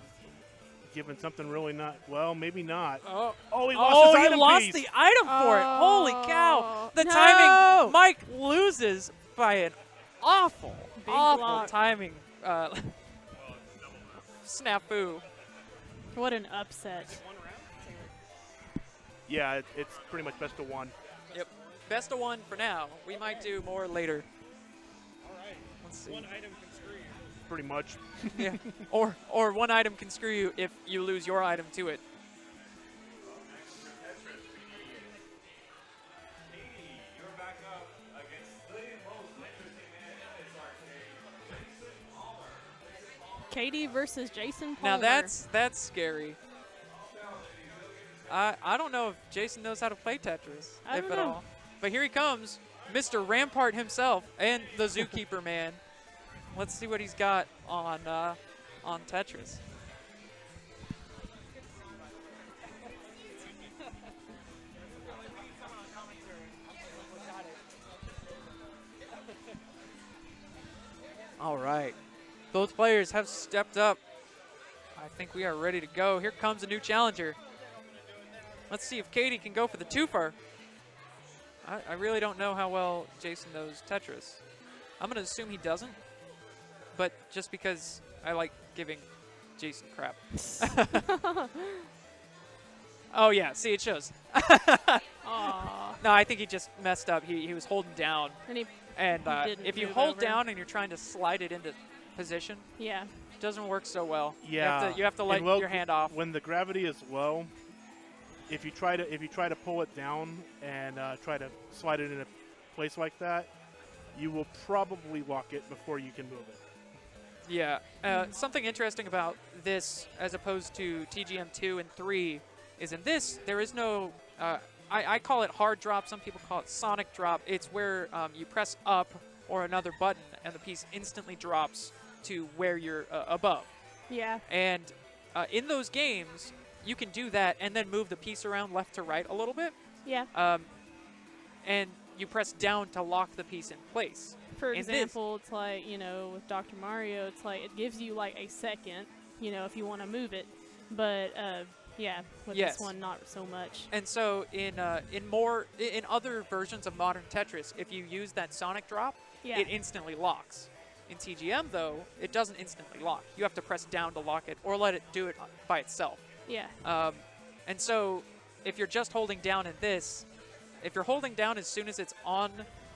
S3: given something really not, well, maybe not. He lost his item piece.
S4: The item for it. Holy cow. The
S5: No.
S4: timing. Mike loses by an awful
S5: block.
S4: timing snafu.
S5: What an upset.
S3: Yeah, it's pretty much best of one.
S4: Yep. Best of one for now. We might do more later.
S8: All right.
S4: Let's see.
S8: One item can screw you.
S3: Pretty much.
S4: Yeah. Or one item can screw you if you lose your item to it.
S5: Katie versus Jason Palmer.
S4: Now that's scary. I don't know if Jason knows how to play Tetris,
S5: I
S4: if
S5: don't
S4: at
S5: know.
S4: all. But here he comes, Mr. Rampart himself and the Zookeeper man. Let's see what he's got on Tetris. All right. Both players have stepped up. I think we are ready to go. Here comes a new challenger. Let's see if Katie can go for the twofer. I really don't know how well Jason knows Tetris. I'm going to assume he doesn't, but just because I like giving Jason crap. Oh, yeah. See, it shows.
S5: Aw.
S4: No, I think he just messed up. He was holding down.
S5: And he didn't
S4: If you
S5: move
S4: hold
S5: over.
S4: down and you're trying to slide it into position,
S5: Yeah.
S4: it doesn't work so well.
S3: Yeah.
S4: You have to let
S3: And low
S4: your hand off.
S3: When the gravity is low, if you try to pull it down and try to slide it in a place like that, you will probably lock it before you can move it.
S4: Yeah. Something interesting about this as opposed to TGM 2 and 3 is in this, there is no, I call it hard drop. Some people call it sonic drop. It's where you press up or another button and the piece instantly drops to where you're above.
S5: Yeah.
S4: And in those games, you can do that and then move the piece around left to right a little bit.
S5: Yeah.
S4: And you press down to lock the piece in place.
S5: For
S4: In this-
S5: example, it's like, with Dr. Mario, it's like it gives you like a second, if you want to move it. But yeah, with
S4: Yes.
S5: this one, not so much.
S4: And so in other versions of modern Tetris, if you use that sonic drop,
S5: Yeah.
S4: it instantly locks. In TGM though, it doesn't instantly lock. You have to press down to lock it or let it do it by itself.
S5: Yeah.
S4: And so if you're just holding down in this, if you're holding down as soon as it's on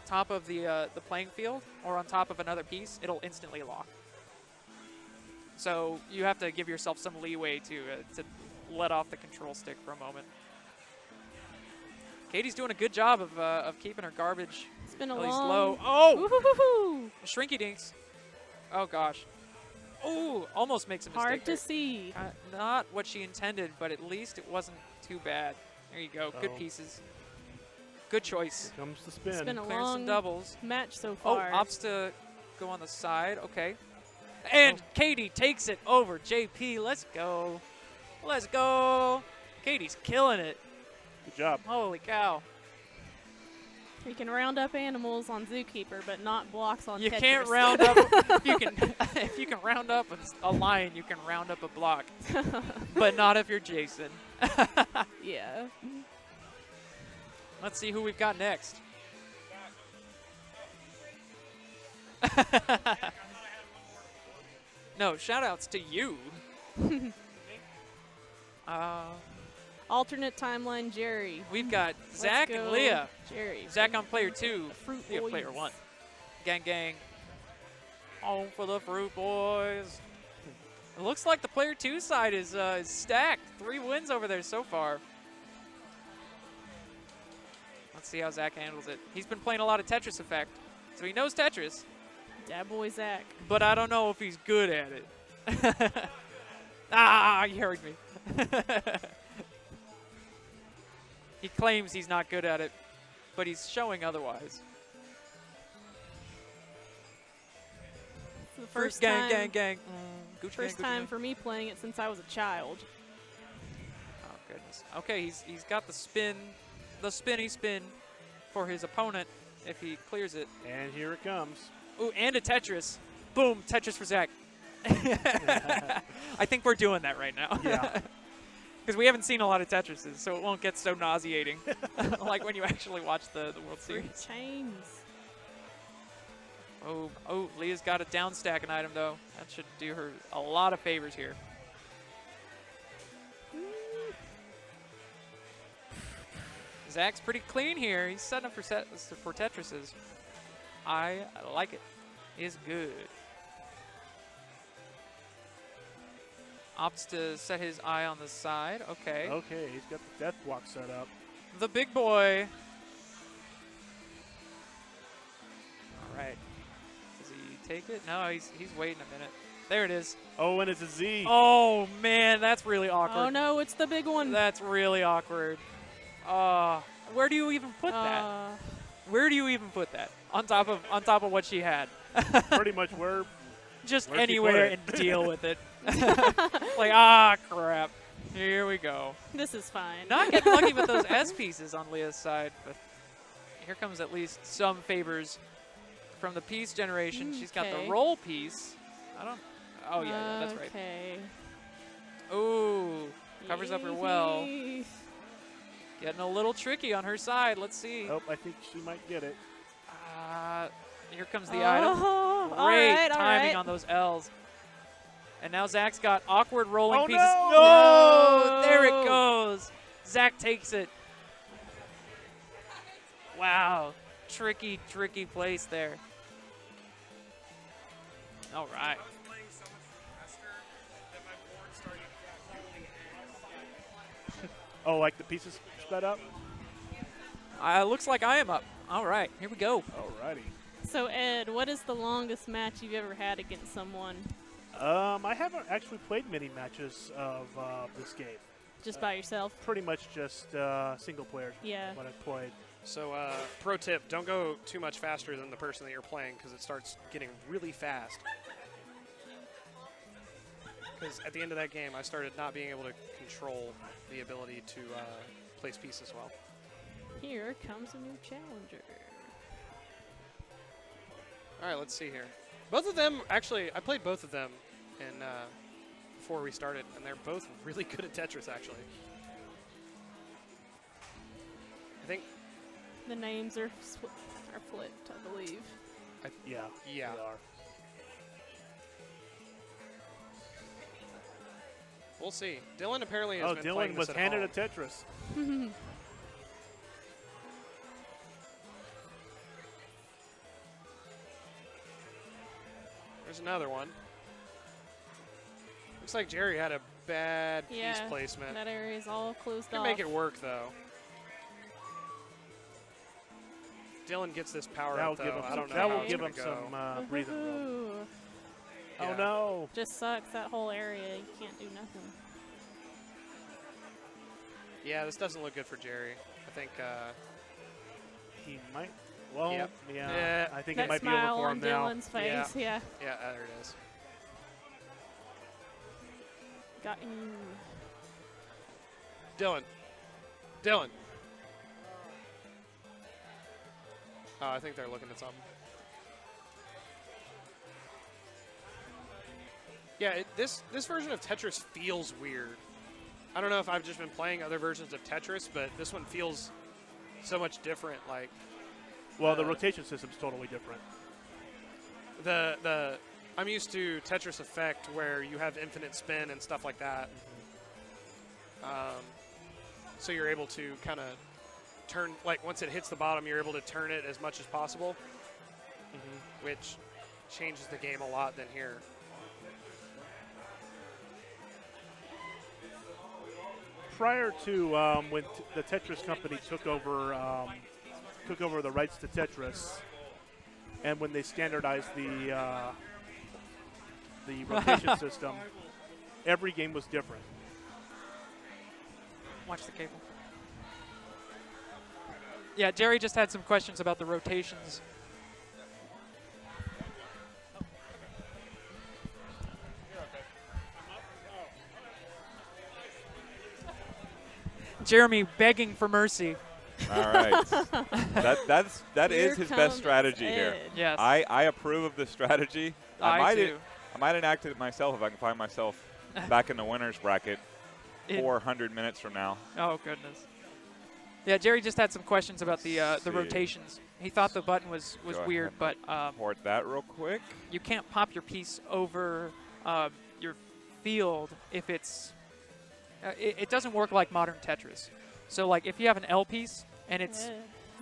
S4: top of the playing field or on top of another piece, it'll instantly lock. So you have to give yourself some leeway to let off the control stick for a moment. Katie's doing a good job of keeping her garbage
S5: It's been a
S4: at least
S5: long.
S4: low. Oh,
S5: Woo-hoo-hoo-hoo.
S4: Shrinky Dinks. Oh gosh. Oh, almost makes a mistake.
S5: Hard to
S4: there.
S5: see.
S4: Not what she intended, but at least it wasn't too bad. There you go. Good
S3: Uh-oh.
S4: pieces. Good choice.
S3: Here comes the spin.
S5: It's been a
S4: Clearing some
S5: long
S4: doubles.
S5: match so
S4: Oh,
S5: far.
S4: opts to go on the side. Okay. And Katie takes it over JP. Let's go. Let's go. Katie's killing it.
S3: Good job.
S4: Holy cow.
S5: You can round up animals on Zookeeper, but not blocks on
S4: You
S5: Tetris.
S4: can't round up. If you can round up a lion, you can round up a block. But not if you're Jason.
S5: Yeah.
S4: Let's see who we've got next. No, shout outs to you.
S5: Alternate timeline Jerry.
S4: We've got
S5: Let's
S4: Zach
S5: go,
S4: and Leah.
S5: Jerry.
S4: Zach on player 2,
S5: Fruit
S4: Leah
S5: Boys.
S4: player 1. Gang, gang. Home for the Fruit Boys. It looks like the player 2 side is stacked. 3 wins over there so far. Let's see how Zach handles it. He's been playing a lot of Tetris Effect, so he knows Tetris,
S5: Dad boy Zach.
S4: but I don't know if he's good at it. Ah, you heard me. He claims he's not good at it, but he's showing otherwise.
S5: It's the first
S4: gang,
S5: time,
S4: gang. Gucci
S5: first
S4: gang, Gucci
S5: time
S4: gang.
S5: for me playing it since I was a child.
S4: Oh goodness. Okay, he's got the spinny spin for his opponent if he clears it.
S3: And here it comes.
S4: Ooh, and a Tetris. Boom, Tetris for Zach. I think we're doing that right now.
S3: Yeah.
S4: Because we haven't seen a lot of Tetrises, so it won't get so nauseating like when you actually watch the World
S5: Free
S4: Series.
S5: chains.
S4: Oh, Leah's got a down stack an item, though. That should do her a lot of favors here. Zach's pretty clean here. He's setting up for Tetrises. I like it. Is good. Opts to set his eye on the side. Okay.
S3: Okay, he's got the death block set up.
S4: The big boy. All right. Does he take it? No, he's waiting a minute. There it is.
S3: Oh, and it's a Z.
S4: Oh, man, that's really awkward.
S5: Oh no, it's the big one.
S4: That's really awkward. Where do you even put that? Where do you even put that? On top of what she had.
S3: Pretty much where.
S4: Just
S3: Where'd she
S4: anywhere
S3: put
S4: and deal with it. Like, crap. Here we go.
S5: This is fine.
S4: Not getting lucky with those S pieces on Leah's side, but here comes at least some favors from the piece generation. She's got the
S5: Okay.
S4: roll piece. Oh, yeah, that's right.
S5: Okay.
S4: Ooh, covers up her well. Getting a little tricky on her side. Let's see.
S3: Oh, I think she might get it.
S4: Here comes the item.
S5: all
S4: Great
S5: right, all
S4: timing
S5: right.
S4: on those L's. And now Zach's got awkward rolling
S3: Oh,
S4: pieces.
S3: no!
S4: No! There it goes. Zach takes it. Wow. Tricky, tricky place there. All right.
S3: Oh, like the pieces sped up?
S4: Looks like I am up. All right, here we go.
S3: Alrighty.
S5: So Ed, what is the longest match you've ever had against someone?
S3: I haven't actually played many matches of this game.
S5: Just by yourself?
S3: Pretty much just single player.
S5: Yeah.
S3: What I've played.
S9: So, pro tip, don't go too much faster than the person that you're playing because it starts getting really fast. Because at the end of that game, I started not being able to control the ability to place pieces well.
S5: Here comes a new challenger.
S9: All right, let's see here. Both of them, actually, I played both of them in, before we started, and they're both really good at Tetris, actually. I think...
S5: The names are flipped, I believe.
S3: Yeah.
S9: Yeah.
S3: They are.
S9: We'll see. Dylan apparently has been playing
S3: Dylan was
S9: this at
S3: handed
S9: home.
S3: a Tetris.
S9: There's another one. Looks like Jerry had a bad piece
S5: Yeah,
S9: placement.
S5: that area is all closed
S9: Can
S5: off.
S9: make it work, though. Dylan gets this power
S3: That will
S9: up, though.
S3: give him
S9: I don't know
S3: that
S9: how
S3: will
S9: it's
S3: give
S9: gonna
S3: him
S9: go.
S3: some breathing room.
S5: Ooh.
S3: Oh
S9: Yeah.
S3: no.
S5: Just sucks, that whole area. You can't do nothing.
S9: Yeah, this doesn't look good for Jerry. I think
S3: He might. Well,
S9: Yep.
S3: yeah. I think
S5: That
S3: it might be over
S5: smile
S3: for
S5: on
S3: him now.
S5: Dylan's face, yeah.
S9: yeah, there it is.
S5: Got you.
S9: Dylan. Dylan. Oh, I think they're looking at something. Yeah, this version of Tetris feels weird. I don't know if I've just been playing other versions of Tetris, but this one feels so much different. Like,
S3: Well, the rotation system's totally different.
S9: I'm used to Tetris Effect where you have infinite spin and stuff like that. So you're able to kind of turn, like once it hits the bottom, you're able to turn it as much as possible, which changes the game a lot than here.
S3: Prior to when the Tetris company took over the rights to Tetris, and when they standardized the rotation system, every game was different.
S4: Watch the cable. Yeah, Jerry just had some questions about the rotations. Jeremy begging for mercy.
S6: All right. that
S5: Here
S6: is his
S5: comes
S6: best strategy here.
S5: Ed.
S4: Yes.
S6: I approve of this strategy.
S4: I do.
S6: I might enact it myself if I can find myself back in the winners bracket 400 minutes from now.
S4: Oh, goodness. Yeah, Jerry just had some questions about the
S6: See.
S4: rotations. He thought the button was
S6: Go
S4: weird,
S6: ahead.
S4: but
S6: Port that real quick.
S4: you can't pop your piece over your field if it's it doesn't work like modern Tetris. So like if you have an L piece and it's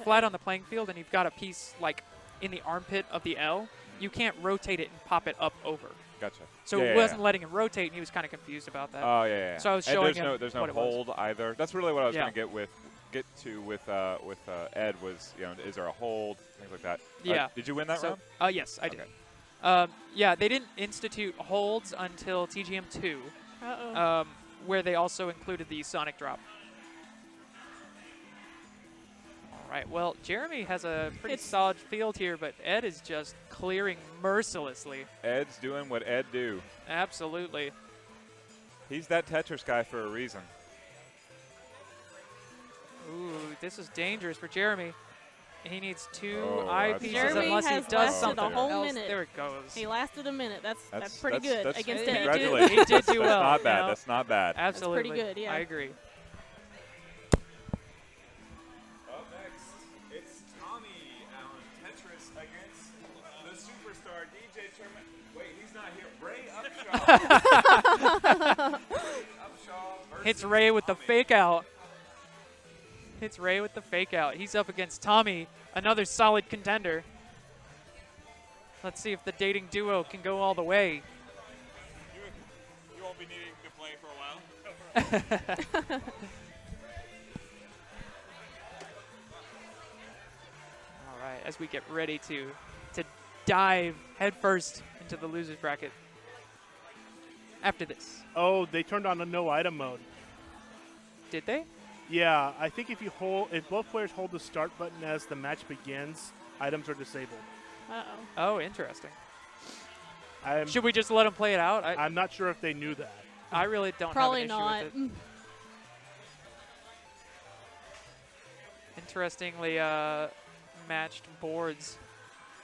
S4: flat on the playing field and you've got a piece like in the armpit of the L, you can't rotate it and pop it up over.
S6: Gotcha.
S4: So it wasn't letting him rotate, and he was kind of confused about that.
S6: Oh yeah.
S4: So I was
S6: and
S4: showing
S6: there's
S4: him
S6: there's no
S4: what it was.
S6: hold either. That's really what I was
S4: Yeah.
S6: going to get to with Ed was, is there a hold, things like that.
S4: Yeah.
S6: Did you win that
S4: So,
S6: round?
S4: yes, I did.
S6: Okay.
S4: Yeah, they didn't institute holds until TGM 2, where they also included the Sonic Drop. All right, well, Jeremy has a pretty solid field here, but Ed is just clearing mercilessly.
S6: Ed's doing what Ed do.
S4: Absolutely.
S6: He's that Tetris guy for a reason.
S4: Ooh, this is dangerous for Jeremy. He needs two
S6: Oh,
S4: eyepieces
S5: Jeremy
S4: unless he
S5: has
S4: does
S5: lasted
S4: something
S5: a whole
S4: else.
S5: minute.
S4: There it goes.
S5: He lasted a minute. That's
S6: That's
S5: pretty good
S6: that's
S5: against
S4: He
S5: Ed.
S4: did-
S6: Congratulations.
S4: He did do well.
S6: That's not
S4: you
S6: bad.
S4: know?
S6: That's not bad.
S4: Absolutely.
S5: pretty good, yeah.
S4: I agree.
S6: Up next, it's Tommy Allen Tetris against the superstar DJ tournament. Wait, he's not here. Ray Upshaw.
S4: Hits Ray with the fake out. Hits Ray with the fake out. He's up against Tommy, another solid contender. Let's see if the dating duo can go all the way.
S2: You won't be needing to play for a while.
S4: All right, as we get ready to dive headfirst into the losers bracket. After this,
S3: Oh, they turned on a no item mode.
S4: did they?
S3: Yeah, I think if both players hold the start button as the match begins, items are disabled.
S4: Oh, interesting.
S3: I'm
S4: Should we just let them play it out?
S3: I'm not sure if they knew that.
S4: I really don't
S5: Probably
S4: have an
S5: not.
S4: issue with it. Interestingly matched boards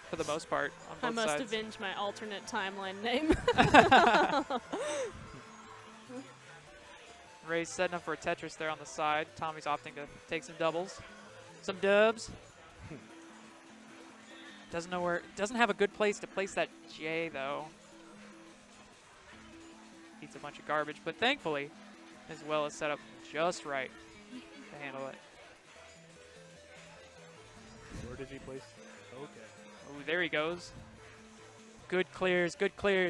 S4: for the most part on both
S5: I must
S4: sides.
S5: avenge my alternate timeline name.
S4: Ray's setting up for a Tetris there on the side. Tommy's opting to take some doubles, some dubs. Doesn't have a good place to place that J though. Eats a bunch of garbage, but thankfully, as well as set up just right to handle it.
S3: Where did he place? Okay.
S4: Ooh, there he goes. Good clears,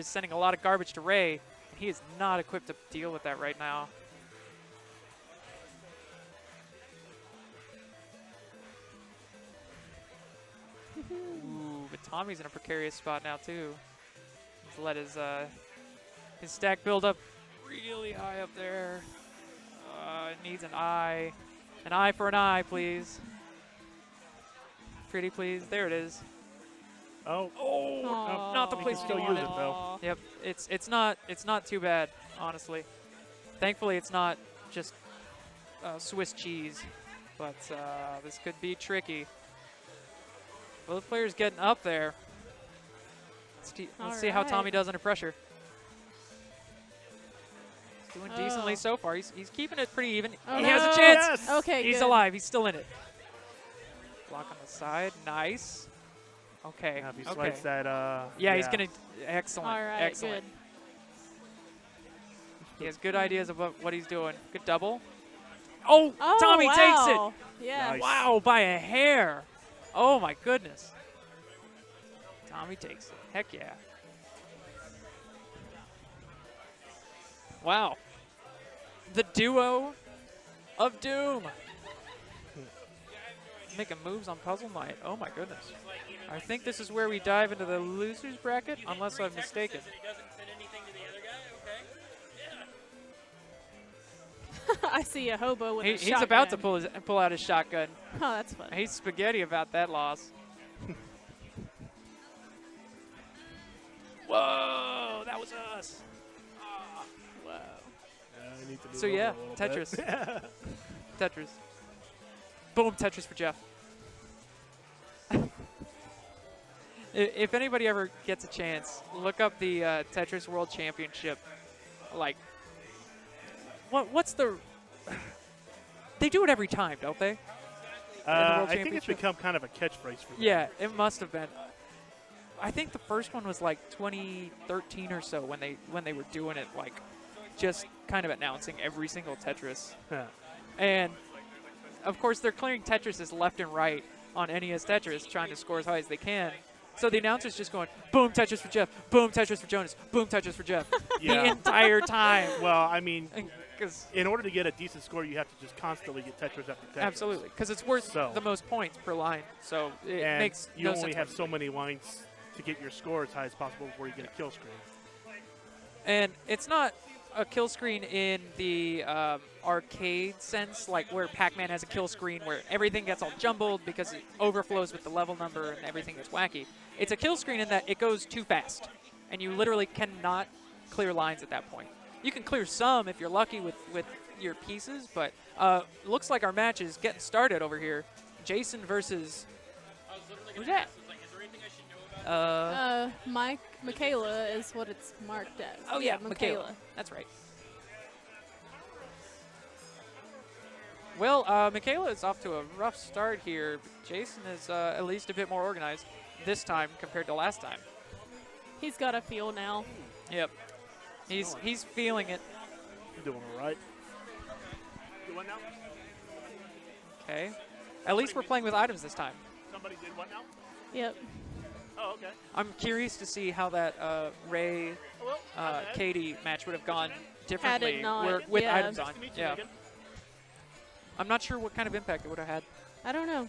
S4: sending a lot of garbage to Ray. He is not equipped to deal with that right now. Ooh, but Tommy's in a precarious spot now too. He's let his stack build up really high up there. It needs an eye. An eye for an eye, please. Pretty please. There it is.
S3: Oh.
S5: Aw.
S4: Not the
S3: You
S4: place
S3: can
S4: you
S3: still
S4: wanted.
S3: use it though.
S4: Yep, it's not too bad, honestly. Thankfully, it's not just Swiss cheese, but this could be tricky. Both players getting up there. Let's see how Tommy does under pressure. He's doing decently so far. He's keeping it pretty even. He has a chance.
S3: Yes.
S5: Okay,
S4: He's
S5: good.
S4: alive. He's still in it. Block on the side. Nice. Okay.
S3: Now if he
S4: okay.
S3: swipes that,
S4: Yeah, he's going to. Excellent.
S5: All right,
S4: Excellent.
S5: good.
S4: He has good ideas about what he's doing. Good double. Oh,
S5: Oh,
S4: Tommy takes
S5: wow.
S4: it.
S5: Yeah.
S3: Nice.
S4: Wow, by a hair. Oh, my goodness. Tommy takes it. Heck yeah. Wow. The duo of doom. Making moves on Puzzle Night. Oh, my goodness. I think this is where we dive into the losers bracket, unless I'm mistaken.
S5: I see a hobo with a shotgun.
S4: He's about to pull out his shotgun.
S5: Oh, that's fun.
S4: He's spaghetti about that loss. Whoa, that was us.
S5: Whoa.
S3: I need to
S4: So
S3: move
S4: yeah,
S3: over a little bit.
S4: Tetris. Tetris. Boom, Tetris for Jeff. If anybody ever gets a chance, look up the Tetris World Championship. Like, what's the... They do it every time, don't they?
S3: I think it's become kind of a catchphrase for them.
S4: Yeah, it must have been. I think the first one was like 2013 or so when they were doing it, like just kind of announcing every single Tetris.
S3: Yeah.
S4: And of course they're clearing Tetrises left and right on NES Tetris, trying to score as high as they can. So the announcer's just going, boom, Tetris for Jeff, boom, Tetris for Jonas, boom, Tetris for Jeff, the entire time.
S3: Well, I mean,
S4: Cause
S3: in order to get a decent score, you have to just constantly get Tetris after Tetris.
S4: absolutely, because it's worth the most points per line. So it
S3: And
S4: makes
S3: you
S4: no
S3: only
S4: sense.
S3: have so many lines to get your score as high as possible before you get a kill screen.
S4: And it's not a kill screen in the arcade sense, like where Pac-Man has a kill screen where everything gets all jumbled because it overflows with the level number and everything gets wacky. It's a kill screen in that it goes too fast, and you literally cannot clear lines at that point. You can clear some if you're lucky with your pieces, but looks like our match is getting started over here. Jason versus... Who's that?
S5: Michaela is what it's marked as.
S4: Oh, yeah, Michaela. That's right. Well, Michaela is off to a rough start here. Jason is at least a bit more organized this time compared to last time.
S5: He's got a feel now.
S4: Yep. He's feeling it.
S3: You're doing all right. You won now?
S4: Okay. At least we're playing with items this time.
S3: Somebody did what now?
S5: Yep.
S3: Oh, okay.
S4: I'm curious to see how that Ray Katie match would have gone differently
S5: Had it not,
S4: with
S5: yeah.
S4: items on.
S3: Nice to meet you,
S4: Yeah.
S3: Megan.
S4: I'm not sure what kind of impact it would have had.
S5: I don't know.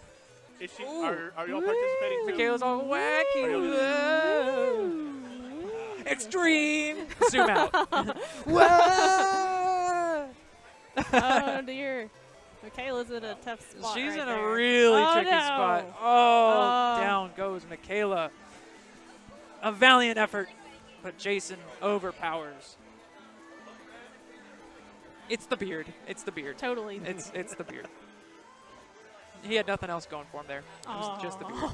S3: Is she, are y'all participating too?
S4: Michaela's all wacky. Whoa. Extreme. Zoom out. Whoa.
S5: Oh, dear. Michaela's in a tough spot.
S4: She's
S5: right
S4: in
S5: there.
S4: a really
S5: Oh,
S4: tricky
S5: no.
S4: spot. Oh, down goes Michaela. A valiant effort, but Jason overpowers. It's the beard. It's the beard.
S5: Totally.
S4: It's the beard. He had nothing else going for him there. It was just the beard.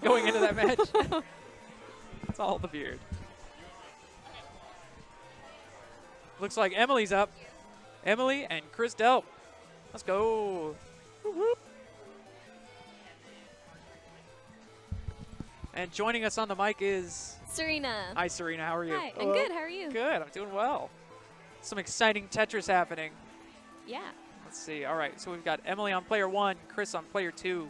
S4: Going into that match, it's all the beard. Looks like Emily's up. Emily and Chris Delp. Let's go. Whoop, whoop. And joining us on the mic is
S10: Serena.
S4: Hi, Serena. How are you?
S10: Hi, I'm good. How are you?
S4: Good. I'm doing well. Some exciting Tetris happening.
S10: Yeah.
S4: Let's see. All right. So we've got Emily on player 1, Chris on player 2.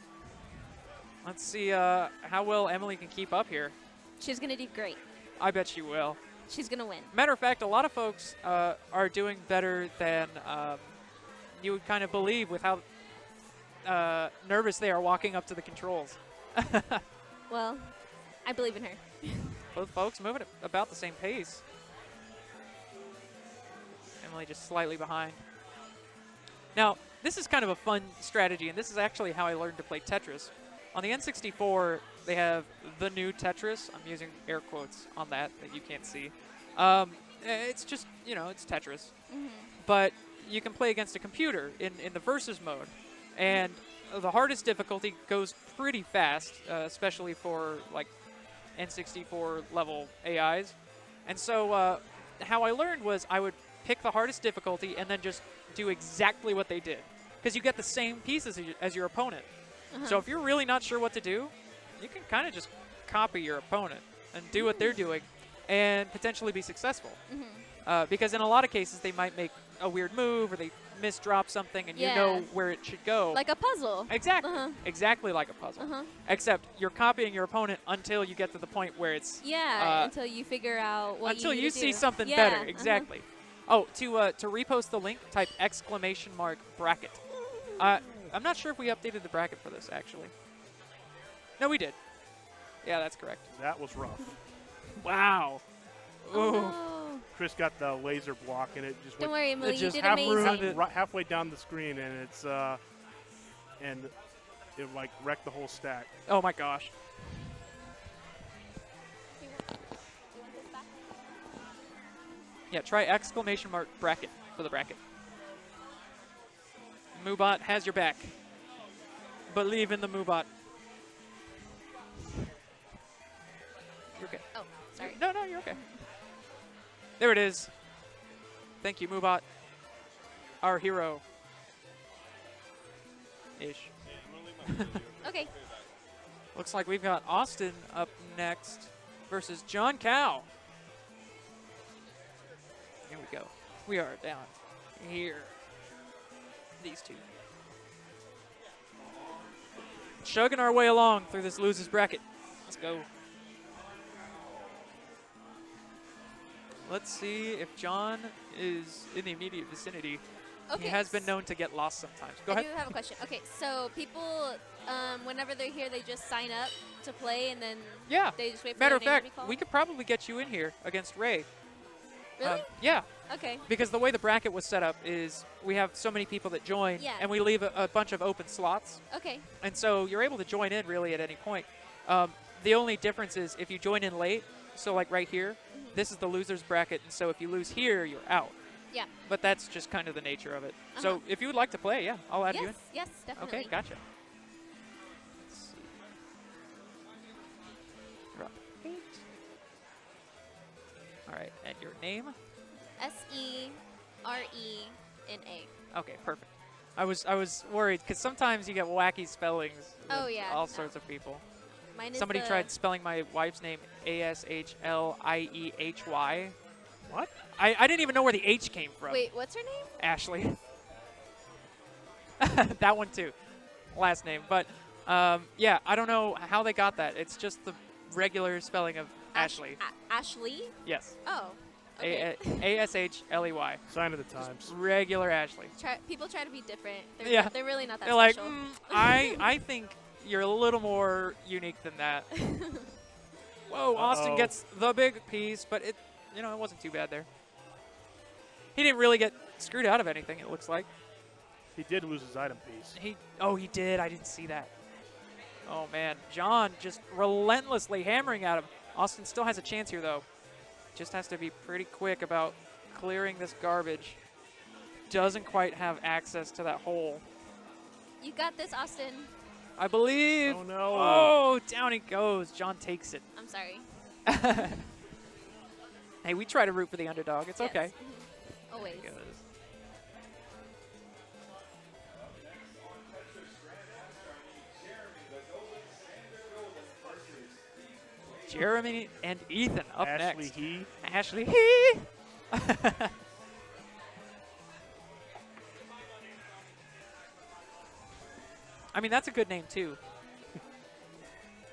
S4: Let's see how well Emily can keep up here.
S10: She's going to do great.
S4: I bet she will.
S10: She's going to win.
S4: Matter of fact, a lot of folks are doing better than you would kind of believe with how nervous they are walking up to the controls.
S10: Well, I believe in her.
S4: Both folks moving at about the same pace. Emily just slightly behind. Now, this is kind of a fun strategy, and this is actually how I learned to play Tetris. On the N64, they have the new Tetris. I'm using air quotes on that you can't see. It's just, it's Tetris.
S10: Mm-hmm.
S4: But you can play against a computer in the versus mode, and the hardest difficulty goes pretty fast, especially for like N64 level AIs. And so how I learned was I would pick the hardest difficulty and then just do exactly what they did, because you get the same pieces as your opponent. So if you're really not sure what to do, you can kind of just copy your opponent and do what they're doing and potentially be successful. Because in a lot of cases, they might make a weird move or they misdrop something and you know where it should go.
S10: Like a puzzle.
S4: Exactly. Exactly like a puzzle. Except you're copying your opponent until you get to the point where it's...
S10: until you figure out what
S4: until
S10: you
S4: you see something better. Exactly. Oh, to repost the link, type !bracket. I'm not sure if we updated the bracket for this, actually. No, we did. Yeah, that's correct.
S3: That was rough.
S4: Wow.
S10: Oh, no.
S3: Chris got the laser block, and it just
S10: Don't
S3: went
S10: worry, Emily, you did
S3: amazing. Halfway down the screen, and it's and it like wrecked the whole stack.
S4: Oh my gosh. Yeah, try !bracket for the bracket. Moobot has your back. Believe in the Moobot. You're okay.
S10: Oh, sorry.
S4: No, you're okay. There it is. Thank you, Moobot. Our hero. Ish.
S10: Okay.
S4: Looks like we've got Austin up next versus John Cow. Here we go. We are down here. These two. Chugging our way along through this losers bracket. Let's go. Let's see if John is in the immediate vicinity.
S10: Okay.
S4: He has been known to get lost sometimes. Go
S10: I
S4: ahead.
S10: do have a question. Okay, so people, whenever they're here, they just sign up to play and then they just wait for
S4: Matter of
S10: their name
S4: fact,
S10: to be called?
S4: we could probably get you in here against Ray.
S10: Really?
S4: Yeah.
S10: Okay.
S4: Because the way the bracket was set up is we have so many people that join, and we leave a bunch of open slots.
S10: Okay.
S4: And so you're able to join in really at any point. The only difference is if you join in late, so like right here, this is the losers bracket, and so if you lose here, you're out.
S10: Yeah.
S4: But that's just kind of the nature of it. So if you would like to play, yeah, I'll add you in.
S10: Yes, definitely.
S4: Okay, gotcha. Let's see. Drop 8. All right, and your name?
S10: SERENA.
S4: Okay, perfect. I was worried because sometimes you get wacky spellings.
S10: Oh,
S4: with
S10: yeah,
S4: all
S10: no.
S4: sorts of people.
S10: Mine is
S4: Somebody tried spelling my wife's name ASHLIEHY.
S3: What?
S4: I didn't even know where the H came from.
S10: Wait, what's her name?
S4: Ashley. That one too. Last name. But yeah, I don't know how they got that. It's just the regular spelling of Ashley.
S10: Ashley?
S4: Yes.
S10: Oh. Okay.
S4: ASHLEY.
S3: Sign of the times.
S4: Just regular Ashley.
S10: People try to be different. They're really not that
S4: They're
S10: special.
S4: like, I think you're a little more unique than that. Whoa, Austin gets the big piece, but it wasn't too bad there. He didn't really get screwed out of anything, it looks like.
S3: He did lose his item piece.
S4: He did. I didn't see that. Oh, man. John just relentlessly hammering at him. Austin still has a chance here, though. Just has to be pretty quick about clearing this garbage. Doesn't quite have access to that hole.
S10: You got this, Austin.
S4: I believe.
S3: Oh, no.
S4: Oh, down he goes. John takes it.
S10: I'm sorry.
S4: Hey, we try to root for the underdog. It's
S10: Yes.
S4: okay.
S10: Always.
S4: There he goes. Jeremy and Ethan up next. Ashley He. I mean, that's a good name, too.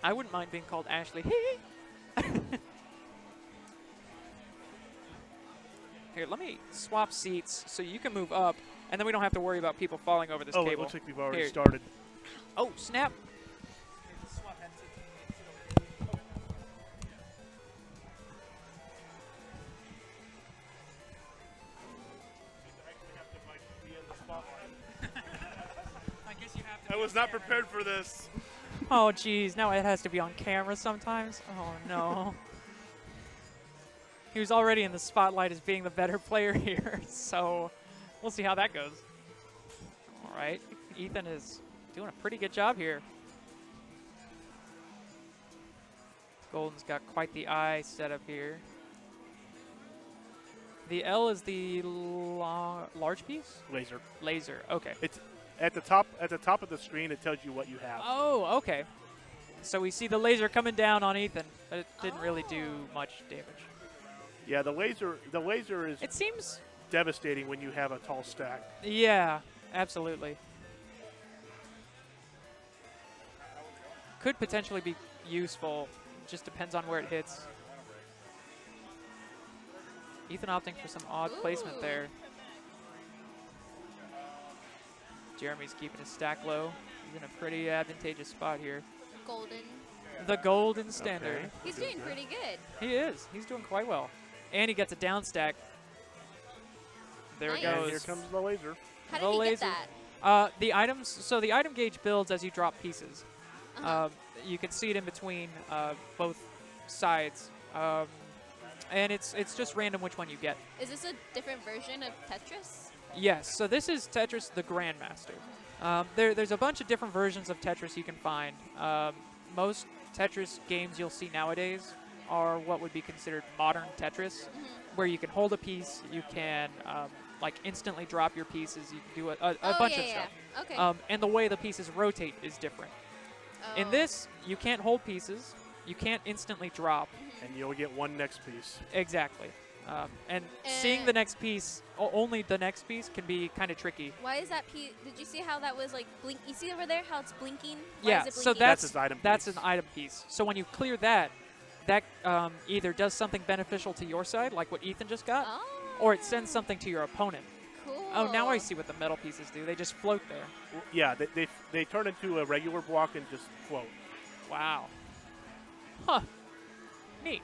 S4: I wouldn't mind being called Ashley He. Here, let me swap seats so you can move up, and then we don't have to worry about people falling over this cable.
S3: Oh, it looks like we've already
S4: Here.
S3: started.
S4: Oh, snap.
S3: I was not prepared for this.
S4: Oh, geez. Now it has to be on camera sometimes. Oh, no. He was already in the spotlight as being the better player here, so We'll see how that goes. All right. Ethan is doing a pretty good job here. Golden's got quite the eye set up here. The L is the large piece?
S3: Laser.
S4: Laser, okay.
S3: It's at the top of the screen. It tells you what you have.
S4: Oh, okay. So we see the laser coming down on Ethan, but it didn't really do much damage.
S3: Yeah, the laser is.
S4: It seems
S3: devastating when you have a tall stack.
S4: Yeah, absolutely. Could potentially be useful. Just depends on where it hits. Ethan opting for some odd placement there. Jeremy's keeping his stack low. He's in a pretty advantageous spot here.
S10: Golden.
S4: The golden standard.
S10: Okay. He's doing pretty good.
S4: He is. He's doing quite well. And he gets a down stack. There it goes.
S3: And here comes the laser.
S10: How did he get that?
S4: The items. So the item gauge builds as you drop pieces. You can see it in between both sides, and it's just random which one you get.
S10: Is this a different version of Tetris?
S4: Yes. So this is Tetris the Grandmaster. There's a bunch of different versions of Tetris you can find. Most Tetris games you'll see nowadays are what would be considered modern Tetris, where you can hold a piece, you can like instantly drop your pieces, you can do a bunch of stuff.
S10: Okay.
S4: And the way the pieces rotate is different. In this, you can't hold pieces, you can't instantly drop.
S3: And you'll get one next piece.
S4: Exactly. And seeing the next piece, only the next piece, can be kind of tricky.
S10: Why is that piece? Did you see how that was like blink? You see over there how it's blinking? Why
S4: Yeah,
S10: is it
S4: so
S10: blinking?
S3: that's his item
S4: that's
S3: piece.
S4: an item piece. So when you clear that either does something beneficial to your side, like what Ethan just got, or it sends something to your opponent.
S10: Cool.
S4: Oh, now I see what the metal pieces do. They just float there.
S3: Yeah, they turn into a regular block and just float.
S4: Wow. Huh. Neat.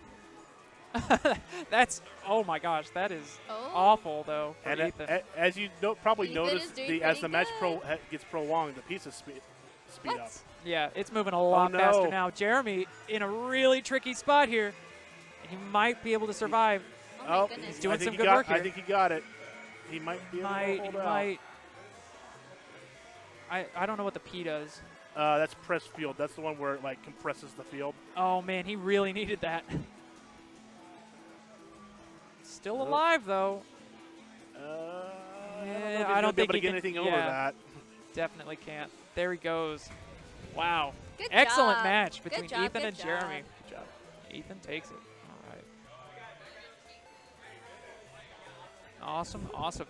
S4: That's, oh my gosh, that is awful though for
S3: And
S4: Ethan.
S3: as you probably
S10: Ethan
S3: noticed,
S10: is doing
S3: as the match
S10: pretty
S3: gets prolonged, the pieces speed up.
S4: Yeah, it's moving a lot faster now. Jeremy in a really tricky spot here. He might be able to survive.
S10: Oh, my goodness.
S4: He's doing some good
S3: work
S4: work here.
S3: I think he got it. He might be able to hold out.
S4: I don't know what the P does.
S3: That's press field. That's the one where it like compresses the field.
S4: Oh man, he really needed that. Still alive though.
S3: Yeah,
S4: I don't think
S3: able to
S4: he
S3: get
S4: can,
S3: anything over that.
S4: Definitely can't. There he goes. Wow.
S10: Good
S4: Excellent
S10: job.
S4: match
S10: Good
S4: between
S10: job,
S4: Ethan
S10: good
S4: and Jeremy.
S10: job.
S3: Good job.
S4: Ethan takes it. All right. Awesome, awesome.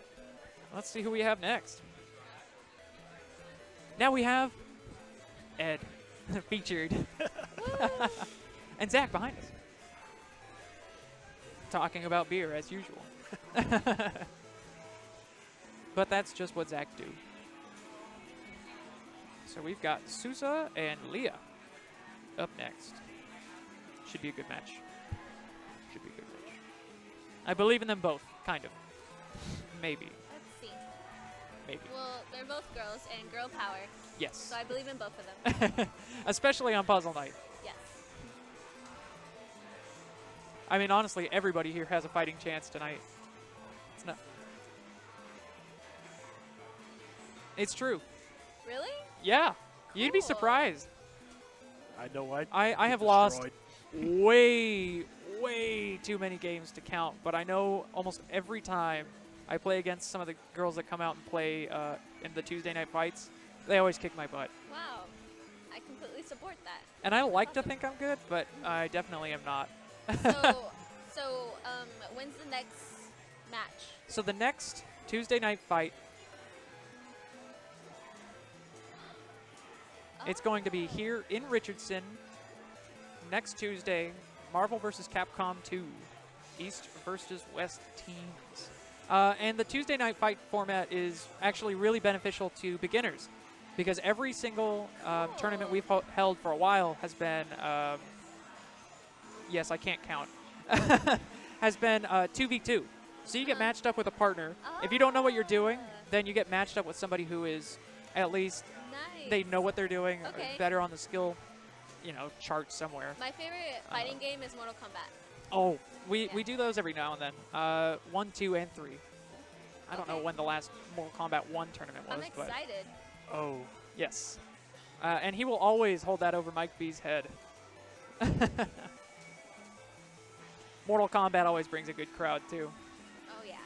S4: Let's see who we have next. Now we have Ed, featured, and Zach behind us, talking about beer as usual. But that's just what Zach do. So we've got Sousa and Leah up next. Should be a good match. Should be a good match. I believe in them both, kind of. Maybe.
S10: Let's see.
S4: Maybe.
S10: Well, they're both girls and girl power.
S4: Yes.
S10: So I believe in both of them.
S4: Especially on Puzzle Night.
S10: Yes.
S4: I mean, honestly, everybody here has a fighting chance tonight. It's not. It's true.
S10: Really?
S4: Yeah. You'd be
S10: Cool.
S4: surprised.
S3: I know
S4: I have lost way too many games to count, but I know almost every time I play against some of the girls that come out and play in the Tuesday night fights, they always kick my butt.
S10: Wow. I completely support that.
S4: And I like to think I'm good, but I definitely am not.
S10: So, when's the next match?
S4: So the next Tuesday night fight, it's going to be here in Richardson next Tuesday, Marvel vs. Capcom 2, East versus West teams. And the Tuesday night fight format is actually really beneficial to beginners because every single tournament we've held for a while has been, yes, I can't count, has been 2v2. So you get matched up with a partner. If you don't know what you're doing, then you get matched up with somebody who is at least they know what they're doing, better on the skill, chart somewhere.
S10: My favorite fighting game is Mortal Kombat.
S4: Oh, we do those every now and then. 1, 2, and 3. I don't know when the last Mortal Kombat 1 tournament was.
S10: I'm excited.
S3: But oh.
S4: Yes. And he will always hold that over Mike B's head. Mortal Kombat always brings a good crowd, too.
S10: Oh, yeah.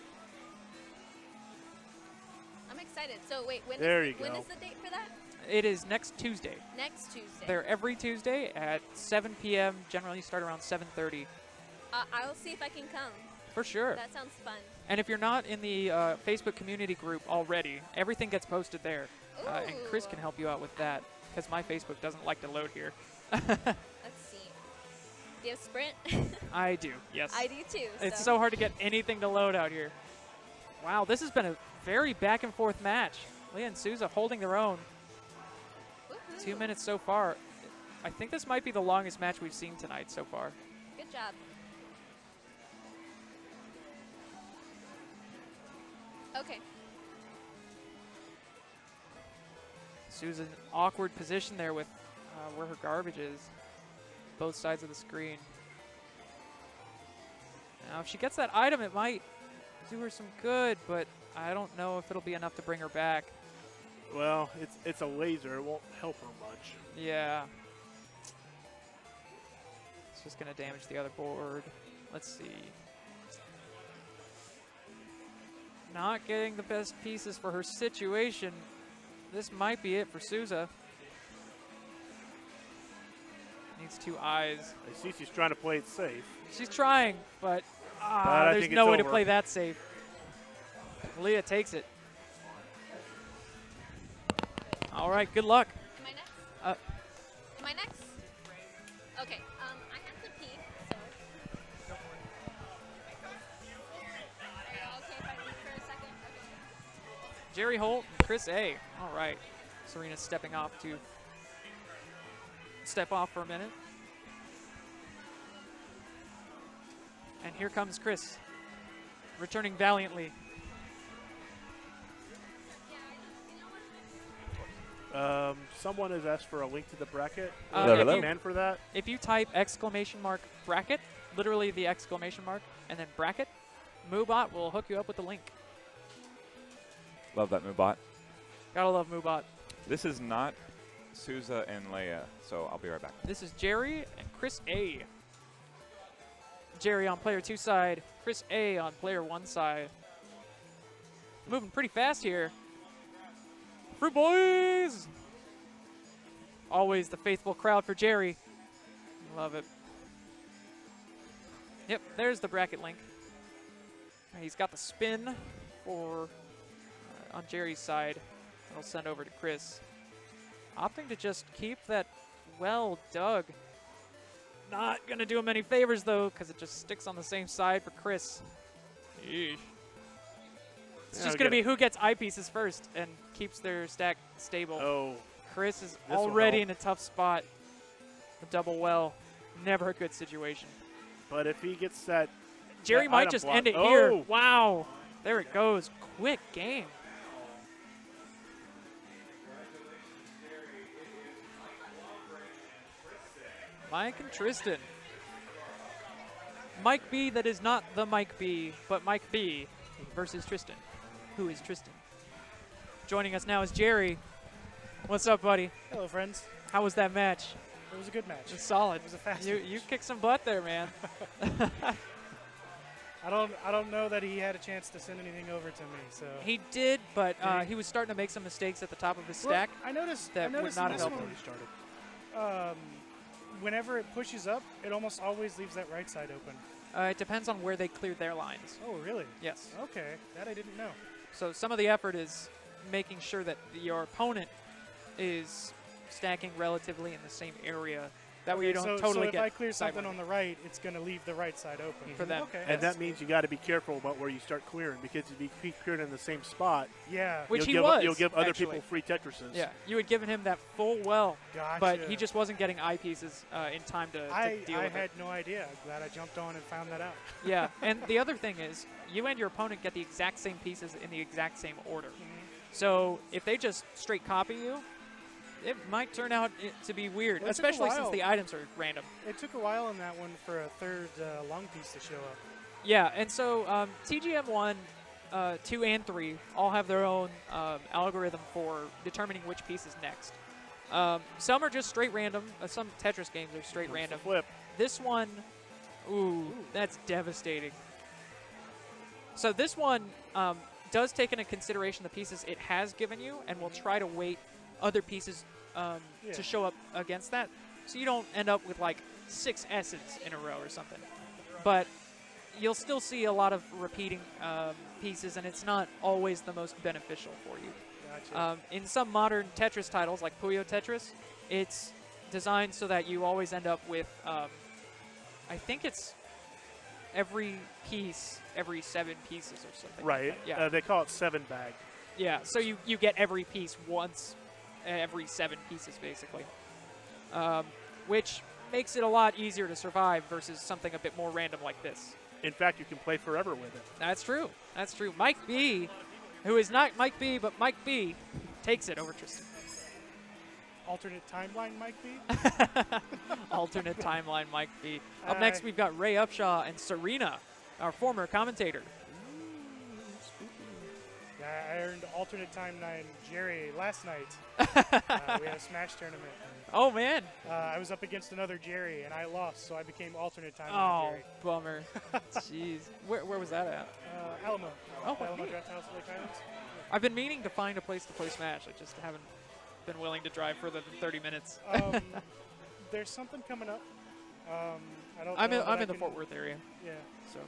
S10: I'm excited. So, wait, when is the date for that?
S4: It is next Tuesday.
S10: Next Tuesday.
S4: They're every Tuesday at 7 p.m. Generally start around 7:30.
S10: I'll see if I can come.
S4: For sure.
S10: That sounds fun.
S4: And if you're not in the Facebook community group already, everything gets posted there. And Chris can help you out with that, because my Facebook doesn't like to load here.
S10: Let's see. Do you have Sprint?
S4: I do, yes.
S10: I do too.
S4: It's so hard to get anything to load out here. Wow, this has been a very back and forth match. Leah and Souza holding their own. 2 minutes so far. I think this might be the longest match we've seen tonight so far.
S10: Good job. Okay.
S4: Souza's in an awkward position there with where her garbage is. Both sides of the screen. Now, if she gets that item, it might do her some good, but I don't know if it'll be enough to bring her back.
S3: Well, it's a laser. It won't help her much.
S4: Yeah. It's just going to damage the other board. Let's see. Not getting the best pieces for her situation. This might be it for Souza. Needs 2 eyes.
S3: I see she's trying to play it safe.
S4: She's trying, but there's no way to play that safe. Leah takes it. All right, good luck.
S10: Am I next? Am I next? Okay. I have to pee, so. Okay, if I pee for a second. Okay.
S4: Jerry Holt and Chris A. All right. Serena's stepping off to step off for a minute. And here comes Chris, returning valiantly.
S3: Someone has asked for a link to the bracket.
S4: If
S3: for that?
S4: If you type !bracket, literally the exclamation mark, and then bracket, Moobot will hook you up with the link.
S6: Love that Moobot.
S4: Gotta love Moobot.
S6: This is not Souza and Leia, so I'll be right back.
S4: This is Jerry and Chris A. Jerry on player 2 side, Chris A on player 1 side. Moving pretty fast here. Fruit Boys! Always the faithful crowd for Jerry. Love it. Yep, there's the bracket link. He's got the spin for on Jerry's side. I'll send over to Chris. Opting to just keep that well dug. Not going to do him any favors, though, because it just sticks on the same side for Chris. Yeesh. It's just going to be who gets eyepieces first and keeps their stack stable.
S3: Oh.
S4: Chris is already in a tough spot. A double well. Never a good situation.
S3: But if he gets that...
S4: Jerry might just end it here. Wow. There it goes. Quick game. Mike and Tristan. Mike B that is not the Mike B, but Mike B versus Tristan. Who is Tristan? Joining us now is Jerry. What's up, buddy?
S11: Hello, friends.
S4: How was that match?
S11: It was a good match.
S4: It was solid.
S11: It was a fast
S4: match. You kicked some butt there, man.
S11: I don't know that he had a chance to send anything over to me. So
S4: he did, but he was starting to make some mistakes at the top of his stack.
S11: I noticed
S4: that would not have helped him.
S11: Whenever it pushes up, it almost always leaves that right side open.
S4: It depends on where they cleared their lines.
S11: Oh, really?
S4: Yes.
S11: Okay, that I didn't know.
S4: So some of the effort is making sure that your opponent is stacking relatively in the same area. That way you don't totally
S11: get. So if I clear something
S4: sideways
S11: on the right, it's going to leave the right side open
S4: for them.
S11: Okay.
S3: And that means you got to be careful about where you start clearing, because if you keep clearing in the same spot,
S4: which
S3: you'll give other people free Tetrises.
S4: Yeah, you had given him that full well,
S11: gotcha.
S4: But he just wasn't getting eyepieces in time to deal with it.
S11: I had no idea. I'm glad I jumped on and found that out.
S4: Yeah, and the other thing is, you and your opponent get the exact same pieces in the exact same order. So if they just straight copy you, it might turn out to be weird, especially since the items are random.
S11: It took a while in that one for a third long piece to show up.
S4: Yeah, and so TGM1 2 and 3 all have their own algorithm for determining which piece is next. Some are just straight random. Some Tetris games are straight random.
S3: Flip.
S4: This one, ooh, that's devastating. So this one does take into consideration the pieces it has given you, and will try to weight other pieces to show up against that, so you don't end up with like 6 S's in a row or something. But you'll still see a lot of repeating pieces, and it's not always the most beneficial for you.
S11: Gotcha.
S4: In some modern Tetris titles, like Puyo Tetris, it's designed so that you always end up with, I think it's every piece, every 7 pieces or something.
S3: Right.
S4: Like that. Yeah.
S3: They call it 7 bag.
S4: Yeah, so you get every piece once every 7 pieces, basically. Which makes it a lot easier to survive versus something a bit more random like this.
S3: In fact, you can play forever with it.
S4: That's true. That's true. Mike B, who is not Mike B, but Mike B, takes it over Tristan.
S11: Alternate timeline, Mike B?
S4: Alternate timeline, Mike B. Up next, we've got Ray Upshaw and Serena, our former commentator.
S11: Yeah, I earned alternate timeline Jerry last night. We had a Smash tournament.
S4: Oh, man.
S11: I was up against another Jerry, and I lost, so I became alternate timeline Jerry.
S4: Oh, bummer. Jeez. Where was that at?
S11: Alamo.
S4: Oh,
S11: Alamo
S4: neat.
S11: Draft House, Lake Highlands.
S4: I've been meaning to find a place to play Smash. I just haven't been willing to drive further than 30 minutes.
S11: There's something coming up. I don't
S4: I'm
S11: know
S4: in,
S11: that
S4: I'm
S11: I
S4: in the
S11: can-
S4: Fort Worth area.
S11: Yeah.
S4: So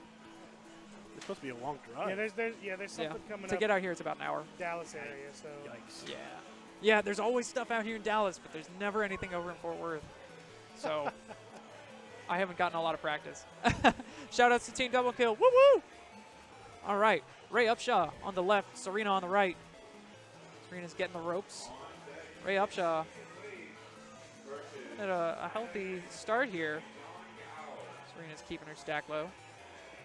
S3: It's supposed to be a long drive.
S11: Yeah, there's something coming
S4: to
S11: up.
S4: get out here, it's about an hour.
S11: Dallas area, so.
S3: Yikes.
S4: Yeah, there's always stuff out here in Dallas, but there's never anything over in Fort Worth. So I haven't gotten a lot of practice. Shout outs to Team Double Kill. Woo woo! All right, Ray Upshaw on the left, Serena on the right. Serena's getting the ropes. Ray Upshaw at a healthy start here. Serena's keeping her stack low.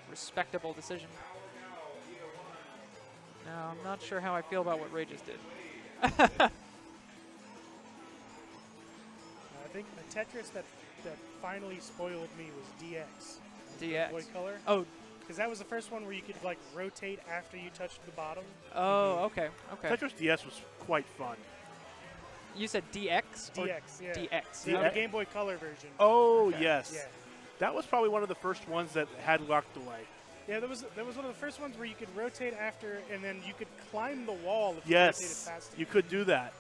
S4: Respectable decision. Now, I'm not sure how I feel about what Ray just did.
S11: I think the Tetris that finally spoiled me was DX.
S4: DX.
S11: Boy Color.
S4: Oh.
S11: Because that was the first one where you could like rotate after you touched the bottom.
S4: Oh, okay, okay.
S3: Tetris DS was quite fun.
S4: You said DX? or
S11: DX, yeah.
S4: DX.
S11: The Game Boy Color version.
S3: Oh,
S4: Okay.
S3: yes.
S11: Yeah.
S3: That was probably one of the first ones that had lock delay.
S11: Yeah, that was one of the first ones where you could rotate after, and then you could climb the wall if
S3: Yes,
S11: you rotated fast enough.
S3: you could do that.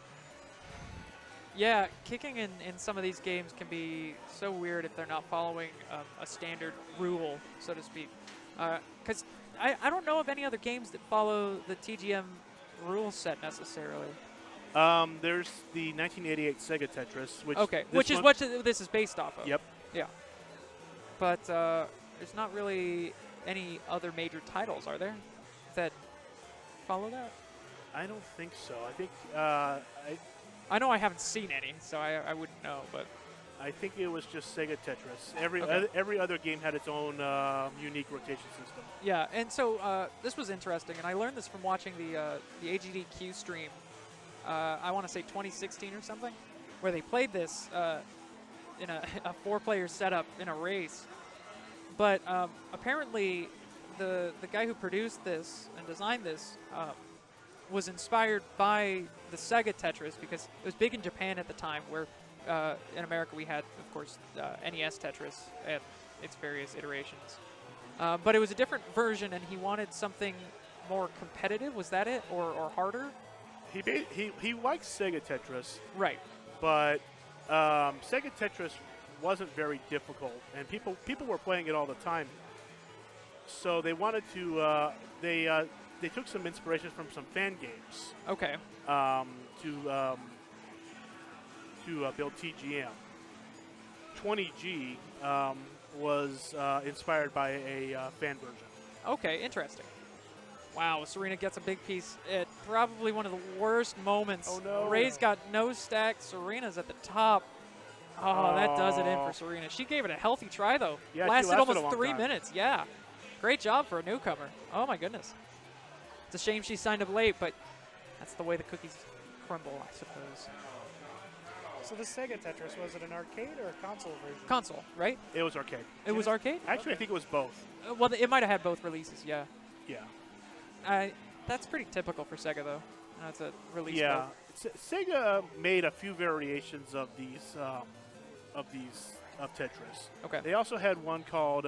S4: Yeah, kicking in some of these games can be so weird if they're not following a standard rule, so to speak. Because I don't know of any other games that follow the TGM rule set necessarily.
S3: There's the 1988 Sega Tetris,
S4: which is what this is based off of.
S3: Yep.
S4: Yeah. But there's not really any other major titles, are there, that follow that?
S3: I don't think so. I think
S4: I know I haven't seen any, so I wouldn't know, but
S3: I think it was just Sega Tetris. Every
S4: Okay.
S3: every other game had its own unique rotation system.
S4: yeah. And so this was interesting, and I learned this from watching the AGDQ stream. I want to say 2016 or something, where they played this in a 4-player setup in a race. But apparently, the guy who produced this and designed this was inspired by the Sega Tetris because it was big in Japan at the time, where in America we had, of course, NES Tetris at its various iterations. But it was a different version, and he wanted something more competitive. Was that it, or harder?
S3: He likes Sega Tetris,
S4: right?
S3: But Sega Tetris wasn't very difficult, and people were playing it all the time. So they wanted to they took some inspiration from some fan games.
S4: Okay.
S3: To build TGM. 20G was inspired by a fan version.
S4: Okay, interesting. Wow, Serena gets a big piece at probably one of the worst moments.
S3: Oh, no.
S4: Ray's got no stack. Serena's at the top. Oh, that does it in for Serena. She gave it a healthy try, though.
S3: Yeah, she
S4: lasted
S3: lasted a
S4: almost
S3: long
S4: 3
S3: time.
S4: minutes. Yeah. Great job for a newcomer. Oh, my goodness. It's a shame she signed up late, but that's the way the cookies crumble, I suppose.
S11: So the Sega Tetris, was it an arcade or a console version?
S4: Console, right?
S3: It was arcade.
S4: It was arcade?
S3: Actually, I think it was both.
S4: Well, it might have had both releases, yeah.
S3: Yeah.
S4: That's pretty typical for Sega, though. That's a release.
S3: Yeah, Sega made a few variations of Tetris.
S4: Okay.
S3: They also had one called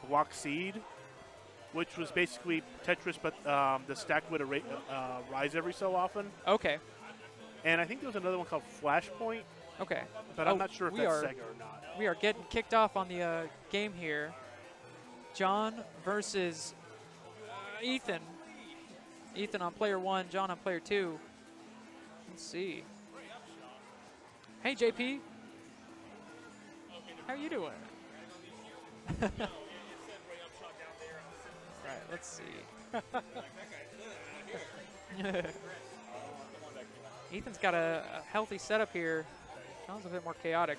S3: Block Seed, which was basically Tetris, but the stack would rise every so often.
S4: Okay.
S3: And I think there was another one called Flashpoint.
S4: Okay.
S3: But I'm not sure if that's Sega or not.
S4: We are getting kicked off on the game here. John versus Ethan. Ethan on player 1, John on player 2. Let's see. Hey, JP. How you doing? Right, let's see. Ethan's got a healthy setup here. John's a bit more chaotic.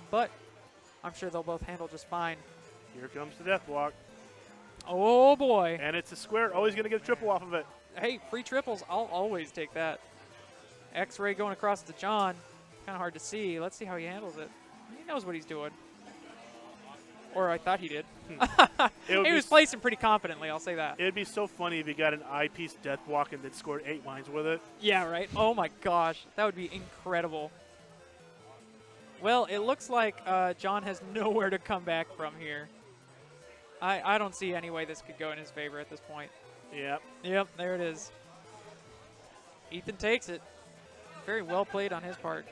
S4: But I'm sure they'll both handle just fine.
S3: Here comes the death block.
S4: Oh, boy.
S3: And it's a square. Always going to get a triple off of it.
S4: Hey, free triples. I'll always take that. X-ray going across to John. Kind of hard to see. Let's see how he handles it. He knows what he's doing. Or I thought he did. He was placing pretty confidently, I'll say that.
S3: It'd be so funny if he got an eyepiece death block and then scored 8 lines with it.
S4: Yeah, right? Oh, my gosh. That would be incredible. Well, it looks like John has nowhere to come back from here. I don't see any way this could go in his favor at this point.
S3: Yep.
S4: Yep, there it is. Ethan takes it. Very well played on his part.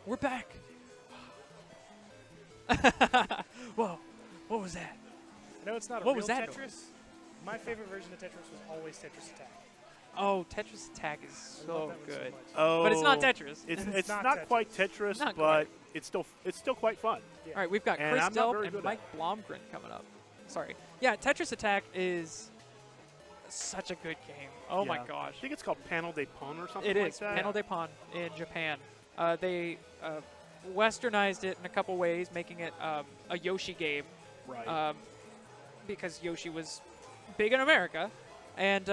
S4: We're back. Whoa, what was that?
S11: I know it's not a
S4: What
S11: real
S4: was that
S11: Tetris.
S4: noise?
S11: My favorite version of Tetris was always Tetris Attack.
S4: Oh, Tetris Attack is so good.
S3: Oh,
S4: but it's not Tetris.
S3: It's not quite Tetris,
S4: Not
S3: but
S4: quite.
S3: it's still quite fun.
S11: Yeah.
S4: All right, we've got
S3: And
S4: Chris
S3: I'm not
S4: Delp
S3: very
S4: and
S3: good
S4: Mike
S3: at
S4: Blomgren coming up. Sorry. Yeah, Tetris Attack is such a good game. Oh, my
S3: Yeah.
S4: gosh.
S3: I think it's called Panel de Pon or something
S4: It
S3: like
S4: is.
S3: that.
S4: Panel de Pon in Japan. They westernized it in a couple ways, making it a Yoshi game.
S3: Right.
S4: Because Yoshi was big in America. And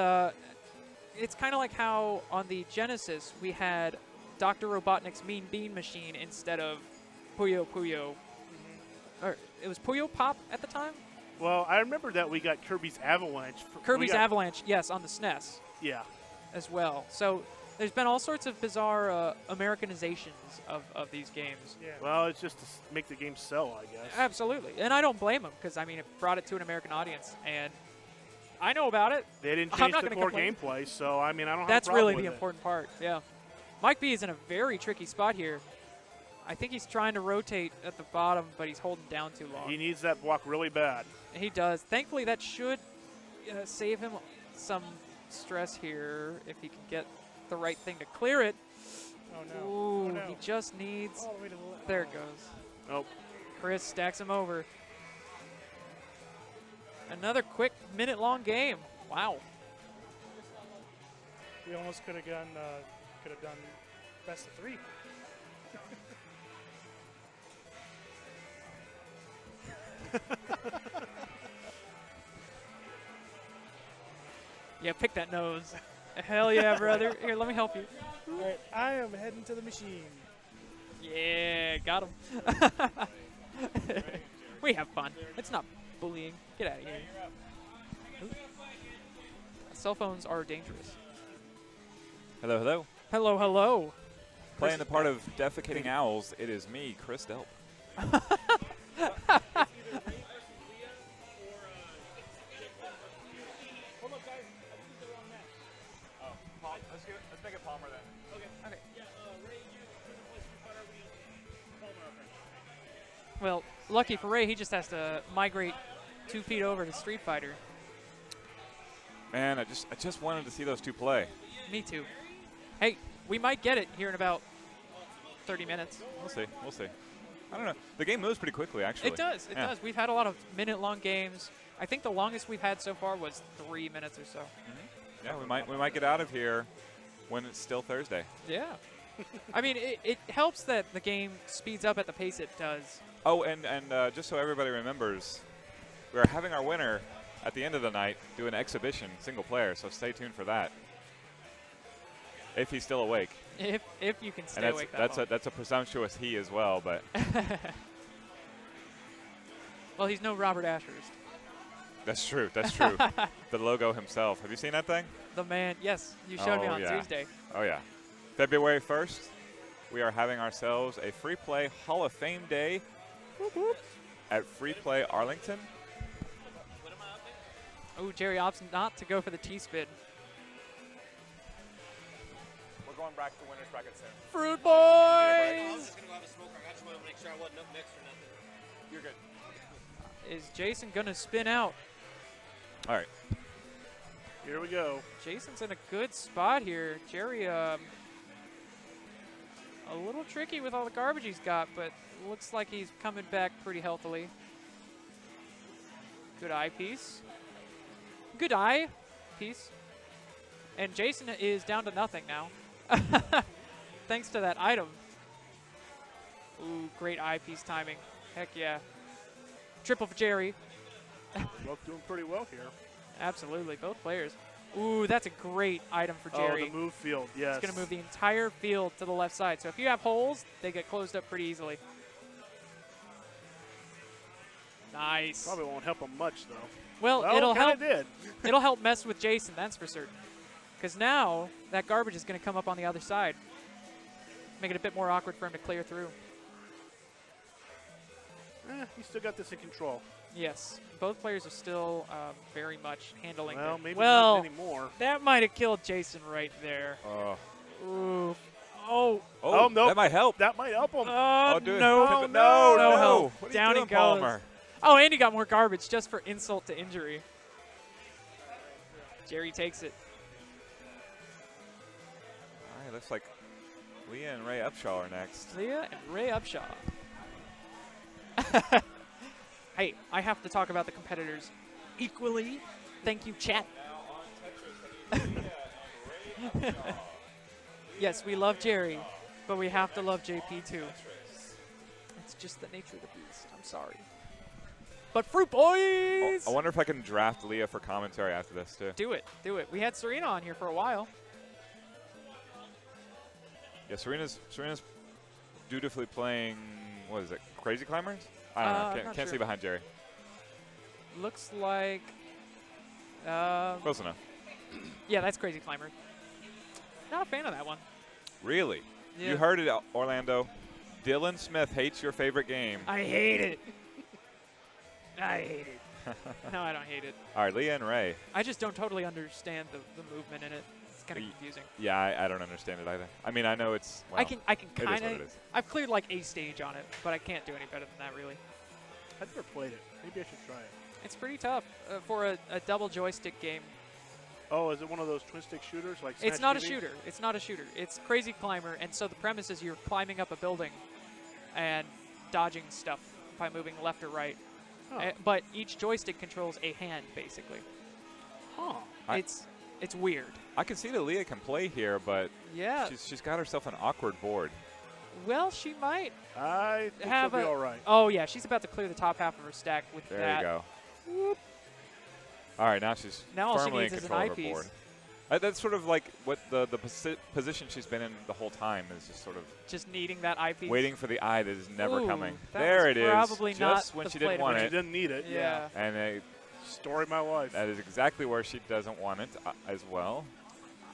S4: it's kind of like how on the Genesis we had Dr. Robotnik's Mean Bean Machine instead of Puyo Puyo. Or it was Puyo Pop at the time?
S3: Well, I remember that we got Kirby's Avalanche.
S4: Kirby's Avalanche, yes, on the SNES.
S3: Yeah.
S4: As well. So there's been all sorts of bizarre Americanizations of these games.
S11: Yeah.
S3: Well, it's just to make the game sell, I guess.
S4: Absolutely. And I don't blame them because, I mean, it brought it to an American audience. And I know about it.
S3: They didn't
S4: I'm
S3: change
S4: not
S3: the
S4: gonna
S3: core
S4: complain.
S3: gameplay, so, I mean, I don't have
S4: That's
S3: a problem
S4: really
S3: with
S4: the
S3: it.
S4: important part, yeah. Mike B is in a very tricky spot here. I think he's trying to rotate at the bottom, but he's holding down too long.
S3: He needs that block really bad.
S4: He does. Thankfully, that should save him some stress here if he can get the right thing to clear it.
S11: Oh, no.
S4: Ooh,
S11: Oh, no.
S4: he just needs...
S11: All the way to the left.
S4: There it goes.
S3: Oh.
S4: Chris stacks him over. Another quick minute-long game. Wow.
S11: We almost could have done best of 3.
S4: Yeah, pick that nose. Hell yeah, brother. Here, let me help you.
S11: All right, I am heading to the machine.
S4: Yeah, got him. We have fun. It's not bullying. Get out of here. Ooh. Cell phones are dangerous.
S6: Hello, hello.
S4: Hello, hello.
S6: Playing the part of defecating owls, it is me, Chris Delp.
S2: Let's make it Palmer then.
S4: Okay. Well, lucky for Ray, he just has to migrate 2 feet over to Street Fighter.
S6: Man, I just wanted to see those two play.
S4: Me too. Hey, we might get it here in about 30 minutes.
S6: We'll see. We'll see. I don't know. The game moves pretty quickly, actually.
S4: It does. It does. We've had a lot of minute-long games. I think the longest we've had so far was 3 minutes or so.
S6: Mm-hmm. Yeah, we might get out of here when it's still Thursday.
S4: Yeah. I mean, it helps that the game speeds up at the pace it does.
S6: Oh, and just so everybody remembers, we are having our winner at the end of the night do an exhibition single player, so stay tuned for that. If he's still awake.
S4: If you can stay
S6: And
S4: awake
S6: that's a presumptuous he as well, but.
S4: Well, he's no Robert Ashurst.
S6: That's true. That's true. The logo himself. Have you seen that thing?
S4: The man. Yes, you showed me on Tuesday.
S6: Oh yeah. February 1st, we are having ourselves a Free Play Hall of Fame Day at Free Play Arlington.
S4: Oh, Jerry opts not to go for the T-spin.
S1: We're going back to winner's bracket soon.
S4: Fruit
S12: I was
S4: boys!
S12: just going to go have a smoke. I just wanted to make sure I wasn't up next or nothing.
S1: You're good.
S4: Is Jason gonna spin out?
S6: All right.
S3: Here we go.
S4: Jason's in a good spot here. Jerry, a little tricky with all the garbage he's got, but looks like he's coming back pretty healthily. Good eye piece. Good eye piece. And Jason is down to nothing now. Thanks to that item. Ooh, great eyepiece timing. Heck yeah. Triple for Jerry.
S3: Both doing pretty well here.
S4: Absolutely, both players. Ooh, that's a great item for Jerry.
S3: Oh, the move field, yes.
S4: It's going to move the entire field to the left side. So if you have holes, they get closed up pretty easily. Nice.
S3: Probably won't help him much, though.
S4: Well, it'll help.
S3: Did.
S4: It'll help mess with Jason, that's for certain. Because now that garbage is going to come up on the other side, make it a bit more awkward for him to clear through.
S3: He still got this in control.
S4: Yes, both players are still very much handling
S3: well,
S4: it.
S3: Maybe
S4: well,
S3: not anymore.
S4: That might have killed Jason right there. Ooh. Oh.
S3: Oh, no.
S6: That might help.
S3: That might help him.
S4: No,
S3: no,
S4: no help.
S6: What are
S4: Down
S6: you doing,
S4: he goes.
S6: Palmer?
S4: Oh, and he got more garbage just for insult to injury. Jerry takes it.
S6: All right, looks like Leah and Ray Upshaw are next.
S4: Leah and Ray Upshaw. Hey, I have to talk about the competitors equally. Thank you, chat. Yes, we love Jerry, but we have to love JP too. It's just the nature of the beast. I'm sorry. But Fruit Boys!
S6: I wonder if I can draft Leah for commentary after this, too.
S4: Do it. Do it. We had Serena on here for a while.
S6: Yeah, Serena's dutifully playing, what is it, Crazy Climbers? I don't know. Can't see behind Jerry.
S4: Looks like...
S6: Close enough.
S4: Yeah, that's Crazy Climber. Not a fan of that one.
S6: Really?
S4: Yeah.
S6: You heard it, Orlando. Dylan Smith hates your favorite game.
S4: I hate it. I hate it. No, I don't hate it.
S6: All right, Leah and Ray.
S4: I just don't totally understand the movement in it. It's kind of confusing.
S6: Yeah, I don't understand it either. I mean, I know it's. Well,
S4: I can kind of.
S6: it is.
S4: I've cleared like a stage on it, but I can't do any better than that really.
S3: I've never played it. Maybe I should try it.
S4: It's pretty tough for a double joystick game.
S3: Oh, is it one of those twin stick shooters like?
S4: It's not a shooter. It's not a shooter. It's Crazy Climber, and so the premise is you're climbing up a building and dodging stuff by moving left or right.
S3: Huh.
S4: But each joystick controls a hand, basically.
S3: Huh.
S4: It's weird.
S6: I can see that Leah can play here, but
S4: yeah,
S6: she's got herself an awkward board.
S4: Well, she might.
S3: I think
S4: have
S3: she'll be all right.
S4: Oh yeah, she's about to clear the top half of her stack with that.
S6: There you go.
S4: Whoop.
S6: All right, now she's
S4: now
S6: firmly
S4: all she needs
S6: in
S4: is
S6: control
S4: an
S6: of her
S4: eyepiece.
S6: board. That's sort of like what the position she's been in the whole time is, just sort of
S4: just needing that eyepiece,
S6: waiting for the eye that is never
S4: Ooh,
S6: coming.
S4: that
S6: There
S4: was
S6: it is.
S4: probably
S6: Just
S4: not
S6: when
S4: the
S6: she didn't
S4: play
S6: want
S4: to
S6: it.
S3: She didn't need it.
S4: Yeah.
S6: And
S3: story of my life.
S6: that is exactly where she doesn't want it as well.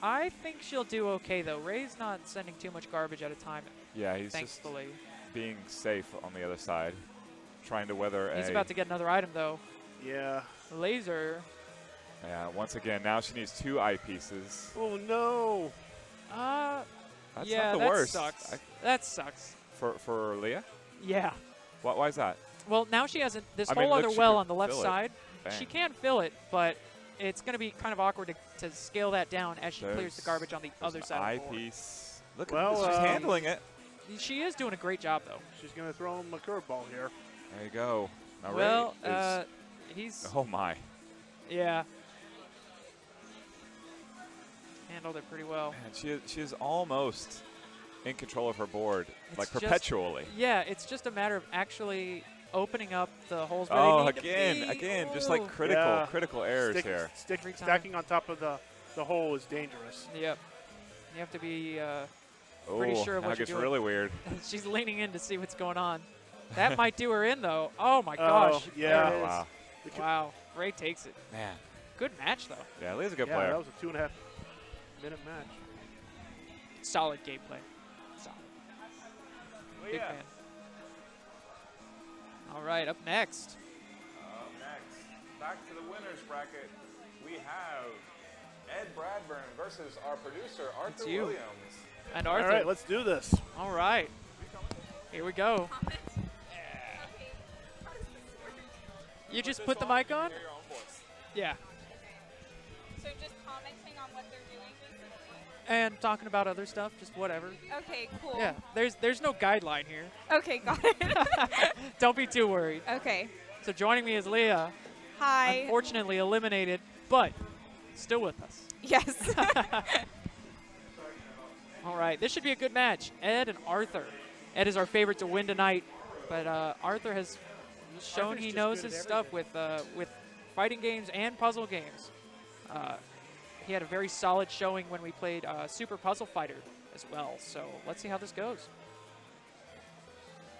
S4: I think she'll do okay though. Ray's not sending too much garbage at a time.
S6: Yeah, he's
S4: thankfully
S6: just being safe on the other side, trying to weather
S4: He's about to get another item though.
S3: Yeah.
S4: Laser.
S6: Yeah, once again, now she needs 2 eyepieces.
S3: Oh no.
S6: That's
S4: yeah,
S6: not the
S4: that
S6: worst.
S4: sucks. That sucks.
S6: For Leah?
S4: Yeah.
S6: Why is that?
S4: Well, now she has this
S6: I mean,
S4: whole
S6: look,
S4: other
S6: she
S4: well
S6: could
S4: on the left
S6: fill it.
S4: side.
S6: Bang.
S4: She can fill it, but it's going to be kind of awkward to scale that down as she clears the garbage on the other side of the board.
S6: Eyepiece. Look
S3: Well,
S6: at this. She's handling it.
S4: She is doing a great job, though.
S3: She's going to throw him a curveball here.
S6: There you go. Now
S4: Well,
S6: Ray is,
S4: he's...
S6: oh, my.
S4: Yeah. Handled it pretty well.
S6: Man, she is almost in control of her board,
S4: It's
S6: like
S4: just-
S6: perpetually.
S4: Yeah, it's just a matter of actually opening up the holes where
S6: Oh,
S4: they need to be.
S6: again, just like
S4: Ooh.
S6: critical errors here.
S4: Every time.
S3: Stacking on top of the hole is dangerous.
S4: Yep. You have to be pretty
S6: Oh,
S4: sure of
S6: now
S4: what
S6: it
S4: you're
S6: gets
S4: doing.
S6: really weird.
S4: She's leaning in to see what's going on. That might do her in, though. Oh, my
S3: Oh,
S4: gosh.
S3: yeah.
S4: There it is.
S6: Wow.
S4: Wow. Ray takes it.
S6: Man.
S4: Good match, though.
S6: Yeah, Lee's a good
S3: Yeah,
S6: player.
S3: that was a 2.5 minute match.
S4: Solid gameplay. Solid.
S6: Well,
S4: Big
S6: yeah.
S4: fan. All right, up next.
S6: Up next, back to the winners bracket, we have Ed Bradburn versus our producer, Arthur
S4: you.
S6: Williams.
S4: And Arthur.
S3: All right, let's do this.
S4: All right. Here we go. You just put the mic on? Yeah.
S13: So just commenting on what they're doing, basically?
S4: And talking about other stuff, just whatever.
S13: Okay, cool.
S4: Yeah, there's no guideline here.
S13: Okay, got it.
S4: Don't be too worried.
S13: Okay.
S4: So joining me is Leah.
S13: Hi.
S4: Unfortunately eliminated, but still with us.
S13: Yes.
S4: All right, this should be a good match. Ed and Arthur. Ed is our favorite to win tonight, but Arthur has shown
S11: Arthur's
S4: he
S11: just
S4: knows
S11: good
S4: his
S11: at
S4: stuff with fighting games and puzzle games. He had a very solid showing when we played Super Puzzle Fighter as well. So let's see how this goes.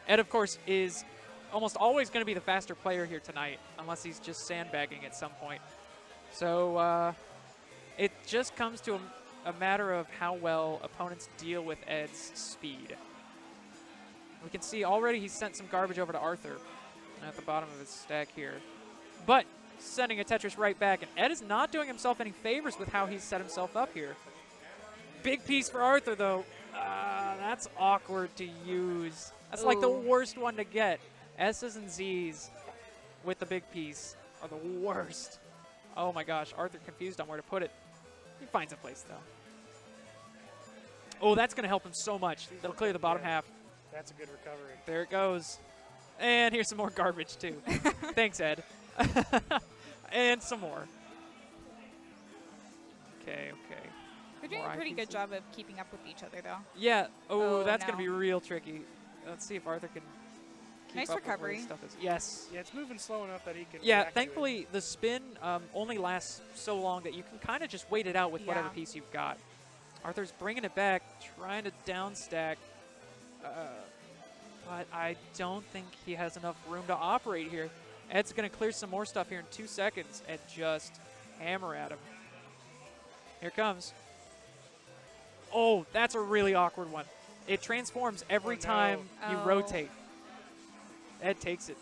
S4: Ed, of course, is almost always going to be the faster player here tonight, unless he's just sandbagging at some point. So it just comes to a matter of how well opponents deal with Ed's speed. We can see already he's sent some garbage over to Arthur at the bottom of his stack here. But sending a Tetris right back, and Ed is not doing himself any favors with how he's set himself up here. Big piece for Arthur, though. That's awkward to use. That's like the worst one to get. S's and Z's with the big piece are the worst. Oh my gosh, Arthur confused on where to put it. He finds a place, though. Oh, that's going to help him so much. That'll clear the bottom half.
S11: That's a good recovery.
S4: There it goes. And here's some more garbage, too. Thanks, Ed. And some more. Okay.
S13: We're doing a pretty good job of keeping up with each other, though.
S4: Yeah. Oh, that's
S13: no.
S4: going to be real tricky. Let's see if Arthur can keep
S13: Nice
S4: up with where
S13: recovery.
S4: his stuff is. Yes.
S11: Yeah, it's moving slow enough that he can.
S4: Yeah,
S11: react to it.
S4: thankfully, the spin only lasts so long that you can kind of just wait it out with whatever piece you've got. Arthur's bringing it back, trying to downstack. But I don't think he has enough room to operate here. Ed's going to clear some more stuff here in 2 seconds and just hammer at him. Here it comes. Oh, that's a really awkward one. It transforms every time you rotate. Ed takes it.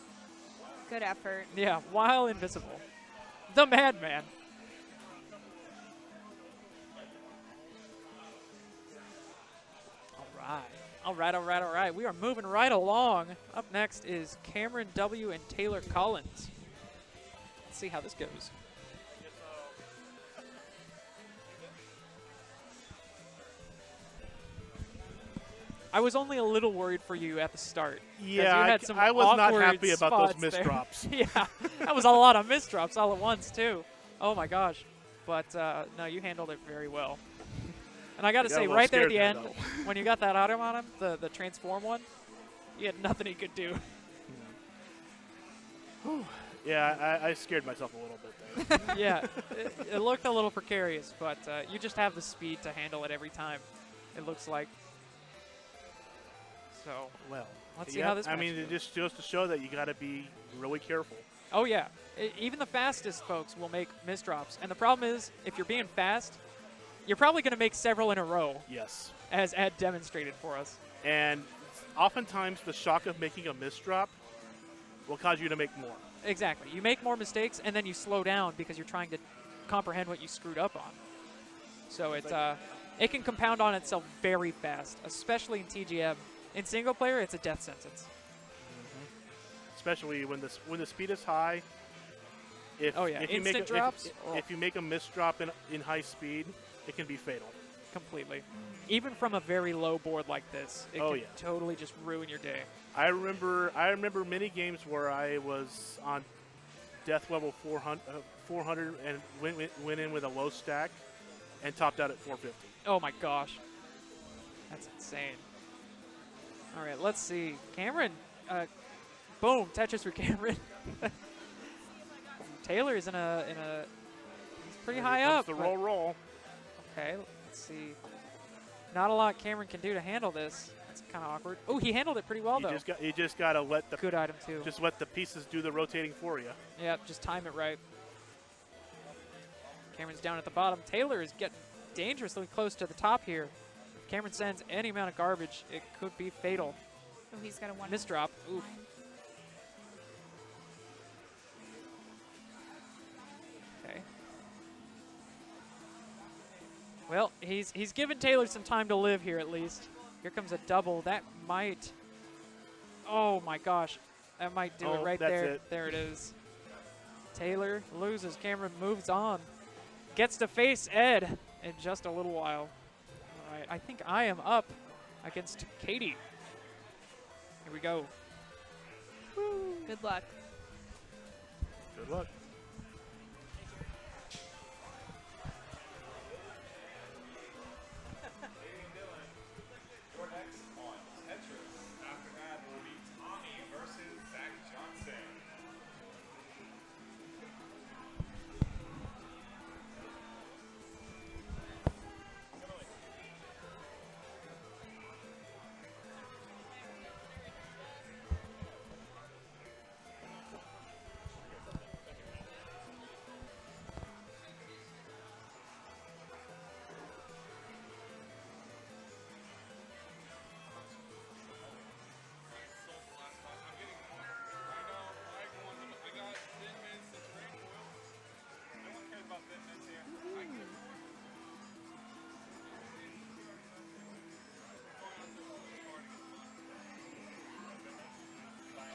S13: Good effort.
S4: Yeah, while invisible. The madman. All right. We are moving right along. Up next is Cameron W. and Taylor Collins. Let's see how this goes. I was only a little worried for you at the start.
S3: Yeah,
S4: you had some
S3: I was not
S4: awkward
S3: happy about those
S4: spots there.
S3: misdrops.
S4: Yeah, that was a lot of misdrops all at once, too. Oh, my gosh. But, no, you handled it very well. And I got to say, right there at the end, when you got that item on him, the transform one, you had nothing he could do.
S3: Yeah, I scared myself a little bit there.
S4: Yeah, it looked a little precarious, but you just have the speed to handle it every time, it looks like. So,
S3: well,
S4: let's see how this
S3: I
S4: match
S3: mean, it
S4: goes.
S3: just goes to show that you got to be really careful.
S4: Oh, yeah. Even the fastest folks will make misdrops. And the problem is, if you're being fast, you're probably going to make several in a row.
S3: Yes.
S4: As Ed demonstrated for us.
S3: And oftentimes the shock of making a misdrop will cause you to make more.
S4: Exactly. You make more mistakes, and then you slow down because you're trying to comprehend what you screwed up on. So it can compound on itself very fast, especially in TGM. In single player, it's a death sentence.
S3: Mm-hmm. Especially when the speed is high. If you make a misdrop in high speed, it can be fatal.
S4: Completely. Even from a very low board like this, it can totally just ruin your day.
S3: I remember many games where I was on death level 400 and went in with a low stack and topped out at 450.
S4: Oh my gosh. That's insane. All right, let's see. Cameron, boom, Tetris for Cameron. Taylor is in a he's pretty high up.
S3: The roll.
S4: Okay, let's see. Not a lot Cameron can do to handle this. That's kind of awkward. Oh, he handled it pretty well, though.
S3: You just got to let the
S4: good item, too.
S3: Just let the pieces do the rotating for you.
S4: Yep, just time it right. Cameron's down at the bottom. Taylor is getting dangerously close to the top here. If Cameron sends any amount of garbage, it could be fatal.
S13: Oh, he's got a one.
S4: Misdrop. Oof. Okay. Well, he's given Taylor some time to live here at least. Here comes a double. That might. Oh my gosh. That might do it right there.
S3: It.
S4: There it is. Taylor loses. Cameron moves on. Gets to face Ed in just a little while. All right. I think I am up against Katie. Here we go.
S13: Woo. Good luck.
S3: Good luck.
S6: Your next on Tetris. After that will be Tommy versus Zach Johnson.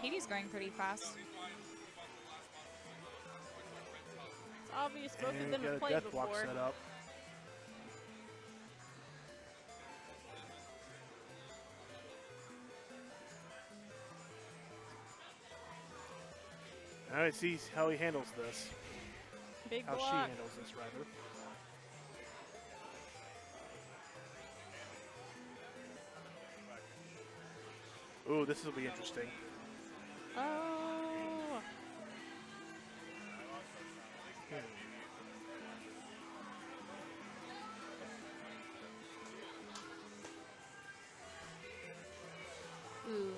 S13: Katie's going pretty fast.
S5: It's obvious both of them
S3: got
S5: have
S3: a
S5: played
S3: death
S5: before.
S3: block set up. All right, see how he handles this.
S5: Big
S3: how
S5: block.
S3: she handles this, rather. Ooh, this will be interesting.
S5: Oh.
S13: Ooh,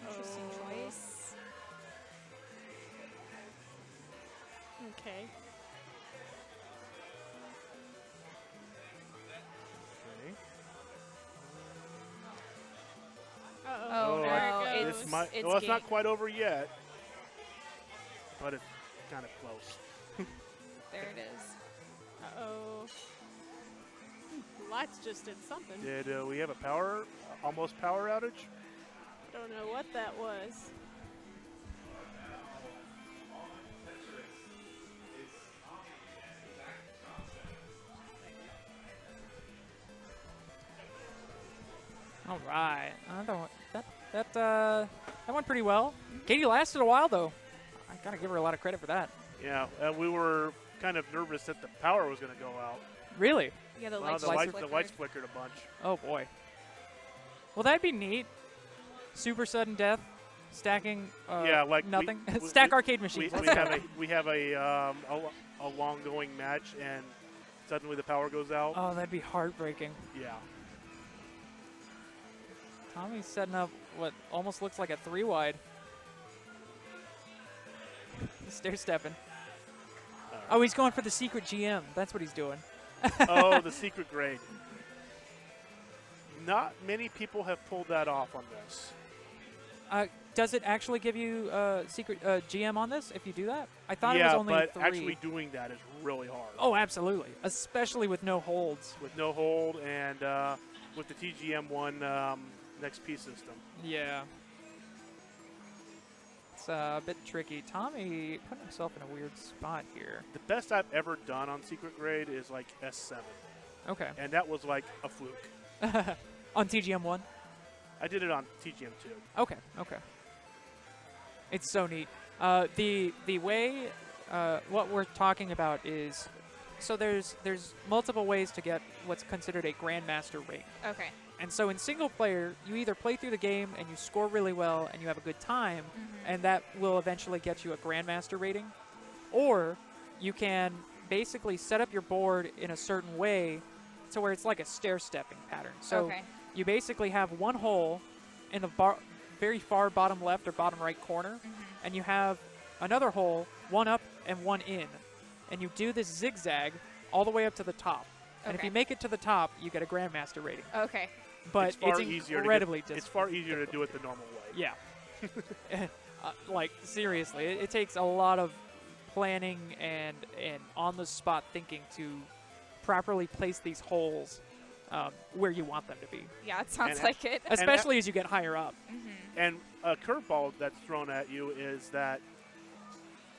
S13: interesting choice.
S5: Okay.
S13: Oh, no,
S3: it's well, it's not quite over yet, but it's kind of close.
S13: There it is.
S5: Uh-oh. Lights just did something.
S3: Did we have a almost power outage?
S5: Don't know what that was.
S4: All right. That went pretty well. Katie lasted a while, though. I got to give her a lot of credit for that.
S3: Yeah, we were kind of nervous that the power was going to go out.
S4: Really?
S13: Yeah, the
S3: lights flickered a bunch.
S4: Oh, boy. Well, that'd be neat. Super sudden death, stacking
S3: like
S4: nothing. Stack arcade machines.
S3: We have a long going match, and suddenly the power goes out.
S4: Oh, that'd be heartbreaking.
S3: Yeah.
S4: Tommy's setting up what almost looks like a 3-wide. Stair stepping. Oh, he's going for the secret GM. That's what he's doing.
S3: Oh, the secret grade. Not many people have pulled that off on this.
S4: Does it actually give you secret GM on this if you do that? I thought it was only 3.
S3: Yeah, but actually doing that is really hard.
S4: Oh, absolutely. Especially with no holds.
S3: With no hold and with the TGM1 XP system.
S4: Yeah. It's a bit tricky. Tommy put himself in a weird spot here.
S3: The best I've ever done on secret grade is like S7.
S4: Okay.
S3: And that was like a fluke.
S4: On TGM1?
S3: I did it on TGM2.
S4: Okay, okay. It's so neat. The way what we're talking about is, so there's multiple ways to get what's considered a Grandmaster ring.
S13: Okay.
S4: And so in single player, you either play through the game and you score really well and you have a good time, and that will eventually get you a Grandmaster rating, or you can basically set up your board in a certain way to where it's like a stair-stepping pattern. So
S13: Okay.
S4: you basically have one hole in the very far bottom left or bottom right corner, and you have another hole, one up and one in. And you do this zigzag all the way up to the top. And if
S13: Okay.
S4: you make it to the top, you get a Grandmaster rating.
S13: Okay.
S4: But
S3: it's, far
S4: it's
S3: easier
S4: incredibly
S3: to get, It's far easier to do it the normal way.
S4: Yeah. Like, seriously, it takes a lot of planning and on-the-spot thinking to properly place these holes where you want them to be.
S13: Yeah, it sounds
S3: And-
S13: like it.
S4: Especially as you get higher up.
S3: And a curveball that's thrown at you is that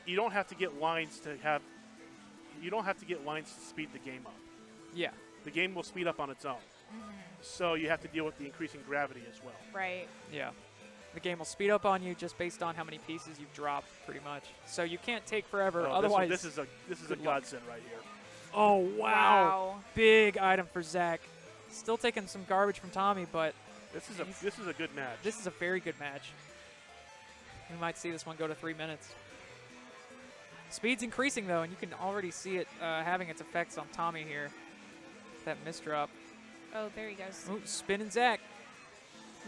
S3: you don't have to get lines to have. You don't have to get lines to speed the game up.
S4: Yeah.
S3: The game will speed up on its own. So you have to deal with the increasing gravity as well.
S13: Right.
S4: Yeah. The game will speed up on you just based on how many pieces you've dropped, pretty much. So you can't take forever.
S3: Oh,
S4: Otherwise,
S3: this is a
S4: good luck.
S3: godsend right here.
S4: Oh, wow. Big item for Zach. Still taking some garbage from Tommy, but
S3: this is a good match.
S4: This is a very good match. We might see this one go to 3 minutes. Speed's increasing, though, and you can already see it having its effects on Tommy here. That misdrop.
S13: Oh, there he goes.
S4: Ooh, spinning Zach.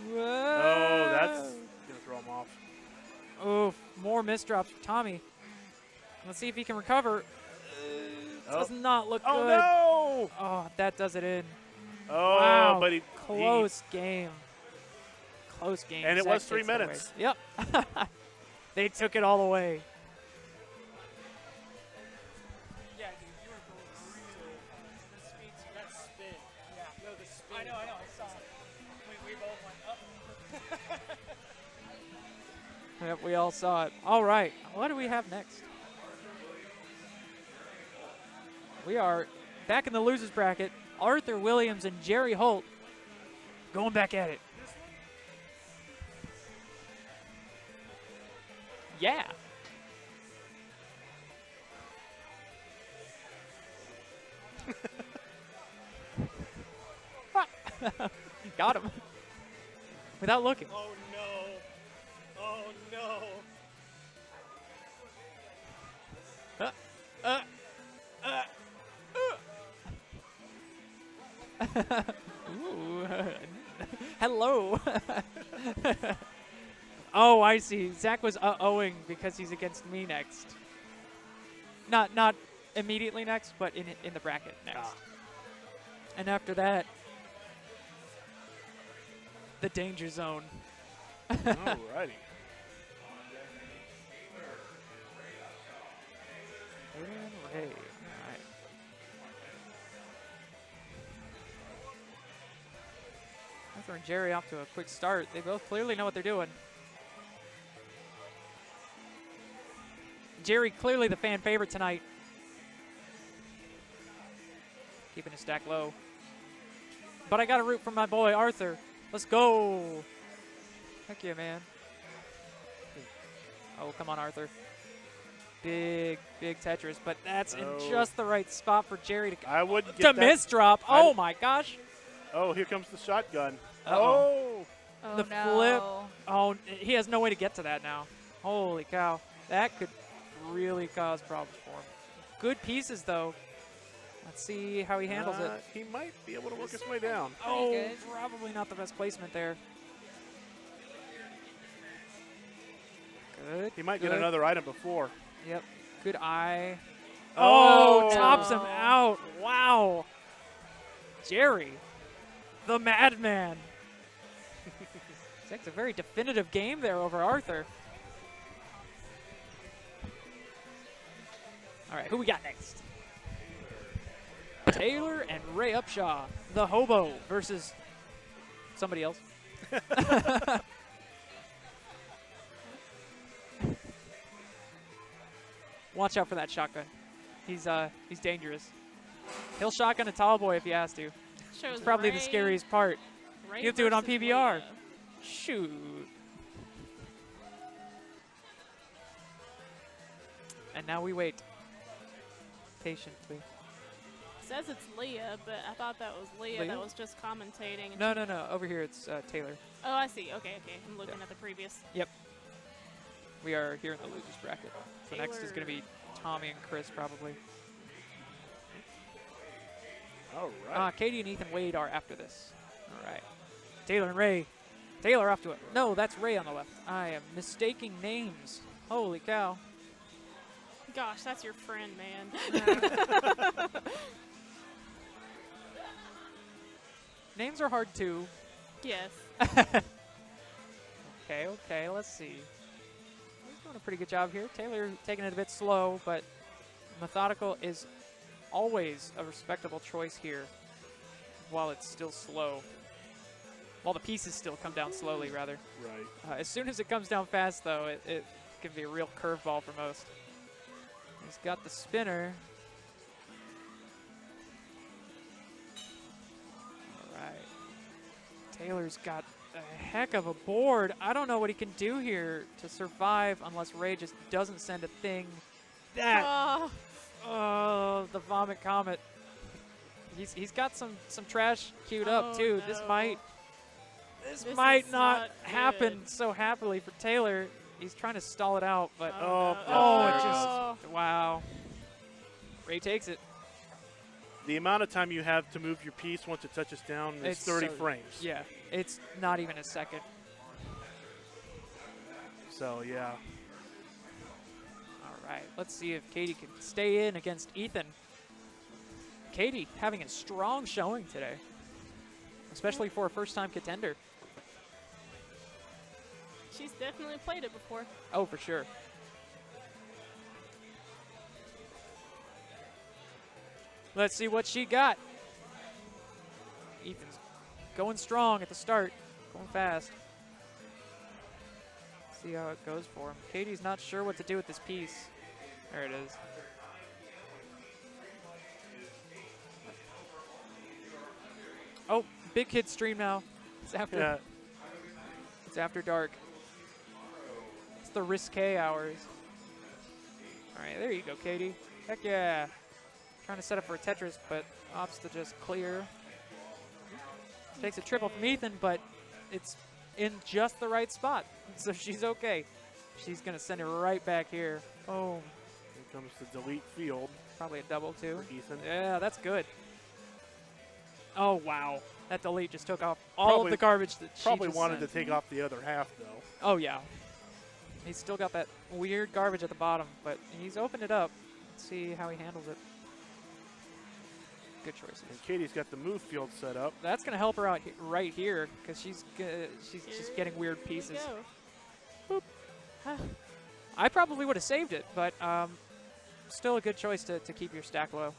S4: Whoa.
S3: Oh, that's going to throw him off.
S4: Oh, more misdrops for Tommy. Let's see if he can recover. Does not look good.
S3: Oh, no!
S4: Oh, that does it in.
S3: Oh,
S4: wow.
S3: but he...
S4: Close game. Close game.
S3: And it
S4: Zach
S3: was 3
S4: takes it away.
S3: minutes.
S4: Yep. They took it all away.
S9: Yeah, dude, you were going the speed, that spin. Yeah. No, the spin. I know, I saw it. We both went up.
S4: Yep, we all saw it. All right, what do we have next? We are back in the losers bracket. Arthur Williams and Jerry Holt going back at it. Yeah. Got him. Without looking.
S9: Oh, no. Oh, no.
S4: Ooh. Hello. Oh, I see. Zach was owing because he's against me next. Not immediately next, but in the bracket next. And after that, the danger zone.
S3: Alrighty.
S4: Ray. All right. Arthur and Jerry off to a quick start. They both clearly know what they're doing. Jerry clearly the fan favorite tonight. Keeping his stack low. But I got to root for my boy Arthur. Let's go. Heck yeah, man. Oh, come on, Arthur. Big Tetris, but that's in just the right spot for Jerry to.
S3: I wouldn't
S4: to
S3: get that.
S4: misdrop. Oh my gosh.
S3: Oh, here comes the shotgun.
S4: Uh-oh.
S13: Oh,
S4: The
S13: no.
S4: flip. Oh, he has no way to get to that now. Holy cow. That could really cause problems for him. Good pieces, though. Let's see how he handles it.
S3: He might be able to work his way down.
S4: Oh,
S13: good.
S4: probably not the best placement there. Good.
S3: He might get
S4: good.
S3: another item before.
S4: Yep. Good eye.
S3: Oh,
S4: Oh, tops him out. Wow. Jerry, the madman. That's a very definitive game there over Arthur. All right, who we got next? Taylor and Ray Upshaw, the hobo versus somebody else. Watch out for that shotgun. He's dangerous. He'll shotgun a tall boy if he has to.
S5: Shows
S4: It's probably the
S5: Ray-
S4: scariest part.
S5: Ray
S4: He'll do it on
S5: versus
S4: PBR.
S5: Leah.
S4: Shoot. And now we wait patiently.
S5: Says it's Leah, but I thought that was Leah,
S4: Leah?
S5: that was just commentating. and
S4: No,
S5: she-
S4: no, no. Over here it's Taylor.
S5: Oh, I see. Okay. I'm looking at the previous.
S4: Yep. We are here in the losers bracket. So next is going to be Tommy and Chris probably.
S3: All right.
S4: Katie and Ethan Wade are after this. All right. Taylor and Ray. Taylor off to it. No, that's Ray on the left. I am mistaking names. Holy cow.
S5: Gosh, that's your friend, man.
S4: Names are hard too.
S5: Yes.
S4: Okay, let's see. He's doing a pretty good job here. Taylor taking it a bit slow, but methodical is always a respectable choice here while it's still slow. While the pieces still come down slowly, rather.
S3: Right.
S4: As soon as it comes down fast, though, it can be a real curveball for most. He's got the spinner. All right. Taylor's got a heck of a board. I don't know what he can do here to survive unless Ray just doesn't send a thing. That. Oh, the Vomit Comet. He's got some trash queued up, too.
S5: No.
S4: This might not happen so happily for Taylor. He's trying to stall it out, but it just, wow. Ray takes it.
S3: The amount of time you have to move your piece once it touches down is 30 frames.
S4: Yeah, it's not even a second.
S3: So, yeah.
S4: All right, let's see if Katie can stay in against Ethan. Katie having a strong showing today, especially for a first-time contender.
S5: She's definitely played it before.
S4: Oh, for sure. Let's see what she got. Ethan's going strong at the start, going fast. See how it goes for him. Katie's not sure what to do with this piece. There it is. Oh, big kid stream now. It's after. It's after dark. It's the risque hours. All right, there you go, Katie. Heck yeah. Trying to set up for a Tetris, but opts to just clear. Takes a triple from Ethan, but it's in just the right spot, so she's okay. She's gonna send it right back here. Oh.
S3: Here comes the delete field.
S4: Probably a double too.
S3: For Ethan.
S4: Yeah, that's good. Oh wow, that delete just took off all of the garbage that she
S3: probably
S4: just
S3: wanted
S4: sent.
S3: to take off the other half though.
S4: Oh yeah. He's still got that weird garbage at the bottom, but he's opened it up. Let's see how he handles it. Good choices.
S3: And Katie's got the move field set up.
S4: That's going to help her out right here because she's just getting weird pieces. Boop. I probably would have saved it, but still a good choice to keep your stack low.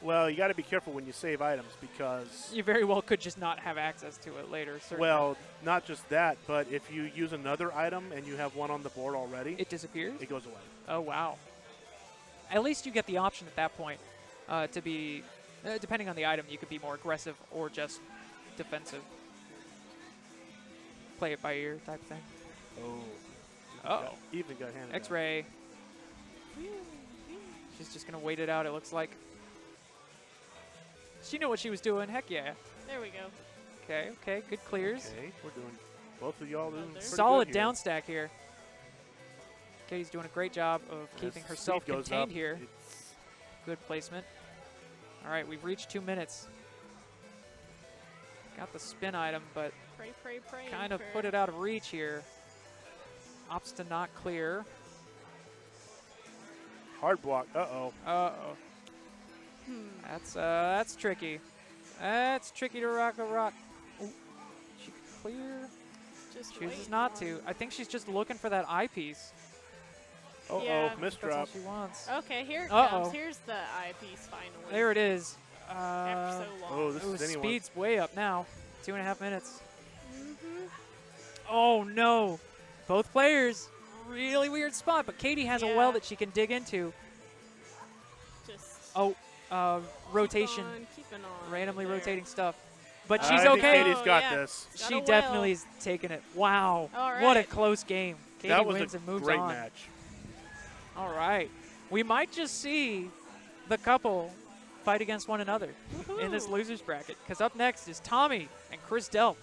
S3: Well, you got to be careful when you save items because
S4: you very well could just not have access to it later. Certainly.
S3: Well, not just that, but if you use another item and you have one on the board already,
S4: it disappears.
S3: It goes away.
S4: Oh wow! At least you get the option at that point to be, depending on the item, you could be more aggressive or just defensive. Play it by ear type thing.
S3: Oh. Even got handed.
S4: X-ray. She's just gonna wait it out. It looks like. She knew what she was doing. Heck yeah.
S5: There we go.
S4: Okay, good clears.
S3: Okay, we're doing, both of y'all doing pretty
S4: solid
S3: good here.
S4: down stack here. Katie's doing a great job of keeping herself contained here. Good placement. All right, we've reached 2 minutes. Got the spin item, but
S5: pray,
S4: kind of put it out of reach here. Opts to not clear.
S3: Hard block. Uh-oh.
S4: Uh-oh. That's tricky. That's tricky to rock a rock. Ooh. She can clear.
S5: Just
S4: chooses not to. I think she's just looking for that eyepiece.
S3: Uh-oh,
S5: yeah.
S3: misdrop.
S4: That's all she wants.
S5: Okay, here it comes. Here's the eyepiece finally.
S4: There it is.
S5: After so long.
S3: Oh, this is anyone.
S4: Speed's way up now. 2.5 minutes. Oh no. Both players. Really weird spot, but Katie has a well that she can dig into.
S5: Just
S4: rotation.
S5: Keeping on.
S4: Randomly
S5: there.
S4: rotating stuff. But she's
S3: I
S4: okay.
S3: think Katie's got this.
S4: She definitely is taking it. Wow.
S5: All right.
S4: What a close game. Katie
S3: that was
S4: wins
S3: a
S4: and moves
S3: great
S4: on.
S3: match.
S4: All right. We might just see the couple fight against one another in this losers bracket, because up next is Tommy and Chris Delp.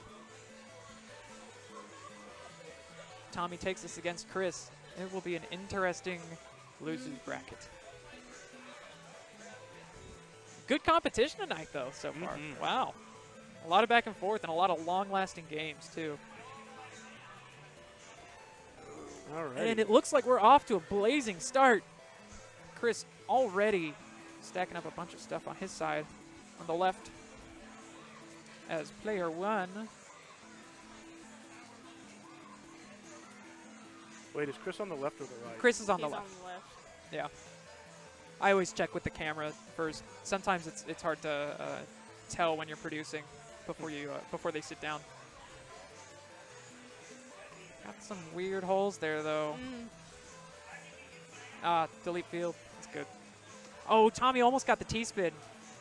S4: Tommy takes us against Chris. It will be an interesting losers bracket. Good competition tonight, though, so far. Wow. A lot of back and forth and a lot of long-lasting games, too.
S3: All right.
S4: And it looks like we're off to a blazing start. Chris already stacking up a bunch of stuff on his side. On the left, as player 1.
S3: Wait, is Chris on the left or the right?
S4: Chris is on the
S5: He's
S4: left.
S5: on the left.
S4: Yeah. I always check with the camera first. Sometimes it's hard to tell when you're producing before they sit down. Got some weird holes there, though. Delete field. That's good. Oh, Tommy almost got the T-spin.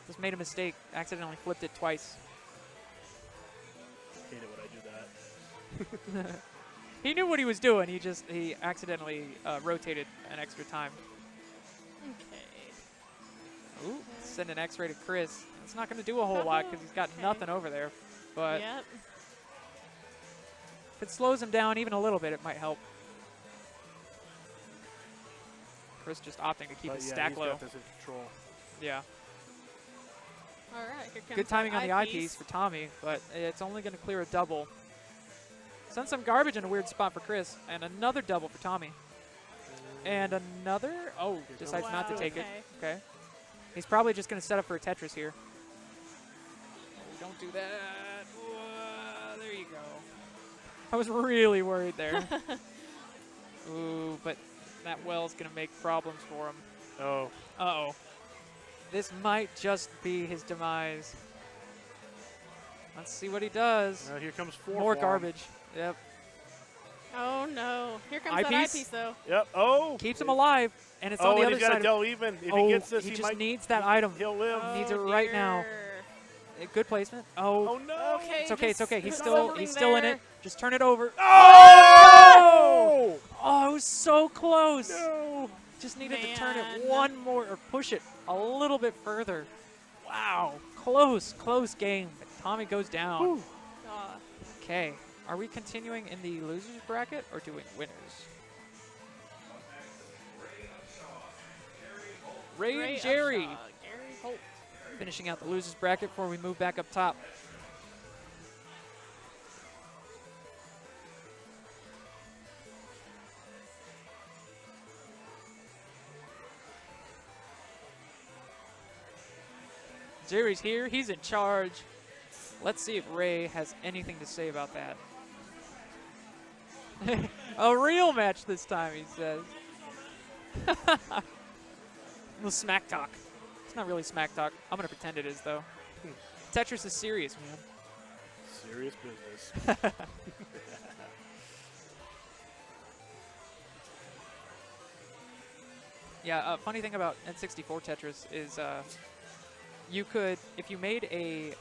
S4: Just made a mistake. Accidentally flipped it twice.
S3: Hate it when I do that.
S4: He knew what he was doing. He accidentally rotated an extra time.
S5: Okay.
S4: Ooh, send an X-ray to Chris. It's not going to do a whole lot because he's got nothing over there. But
S5: Yep.
S4: if it slows him down even a little bit, it might help. Chris just opting to keep his stack low.
S3: Got this in control.
S4: Yeah.
S5: All right. Here comes
S4: Good timing on the eyepiece for Tommy, but it's only going to clear a double. Send some garbage in a weird spot for Chris, and another double for Tommy. And another, decides not to take it. Okay. He's probably just going to set up for a Tetris here. Oh, don't do that. There you go. I was really worried there. Ooh, but that well's going to make problems for him.
S3: Oh.
S4: Uh-oh. This might just be his demise. Let's see what he does.
S3: Now here comes 4
S4: More
S3: for him.
S4: garbage. Yep.
S5: Oh no! Here comes that
S4: Eyepiece.
S5: eyepiece, though.
S3: Yep. Oh.
S4: Keeps him alive, and it's on the
S3: and
S4: other
S3: he's got
S4: side.
S3: to del even. If
S4: Oh,
S3: he gets this,
S4: he
S3: he
S4: just
S3: might,
S4: needs that item.
S3: He'll live.
S4: Needs it right now. Good placement. Oh.
S3: Oh no!
S5: Okay.
S4: It's okay. It's
S5: just
S4: okay. He's
S5: put
S4: still
S5: something
S4: in
S5: there.
S4: it. Just turn it over.
S3: Oh!
S4: Oh, it was so close.
S3: No.
S4: Just needed to turn
S5: Man.
S4: it one more or push it a little bit further. Wow. Close game. But Tommy goes down. Okay. Are we continuing in the losers bracket or doing winners? Ray and Jerry.
S5: Gary Holt.
S4: Finishing out the losers bracket before we move back up top. Jerry's here. He's in charge. Let's see if Ray has anything to say about that. A real match this time, he says. Little smack talk. It's not really smack talk. I'm going to pretend it is, though. Tetris is serious, man.
S3: Serious business.
S4: Yeah, funny thing about N64 Tetris is you could, if you made a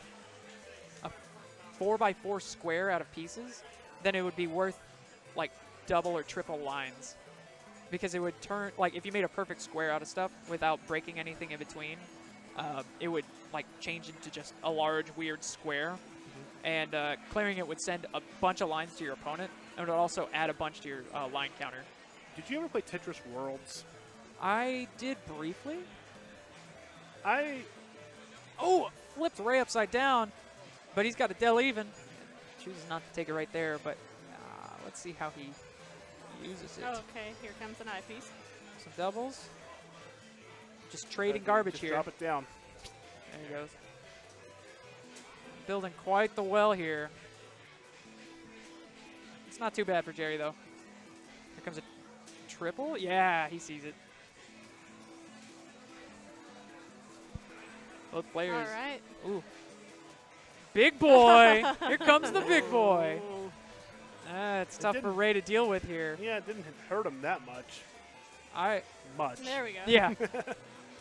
S4: 4x4 square out of pieces, then it would be worth like double or triple lines. Because it would turn, like if you made a perfect square out of stuff without breaking anything in between, it would like change into just a large weird square. And clearing it would send a bunch of lines to your opponent, and it would also add a bunch to your line counter.
S3: Did you ever play Tetris Worlds?
S4: I did briefly.
S3: Oh,
S4: flipped Ray upside down, but he's got a del even. Chooses not to take it right there, but let's see how he uses it.
S5: Okay, here comes an eyepiece.
S4: Some doubles. Just trading garbage
S3: just
S4: here.
S3: Drop it down.
S4: There he goes. Building quite the well here. It's not too bad for Jerry, though. Here comes a triple. Yeah, he sees it. Both players.
S5: All right.
S4: Ooh. Big boy. Here comes the big boy. It's tough for Ray to deal with here.
S3: Yeah, it didn't hurt him that much.
S5: There we go.
S4: Yeah.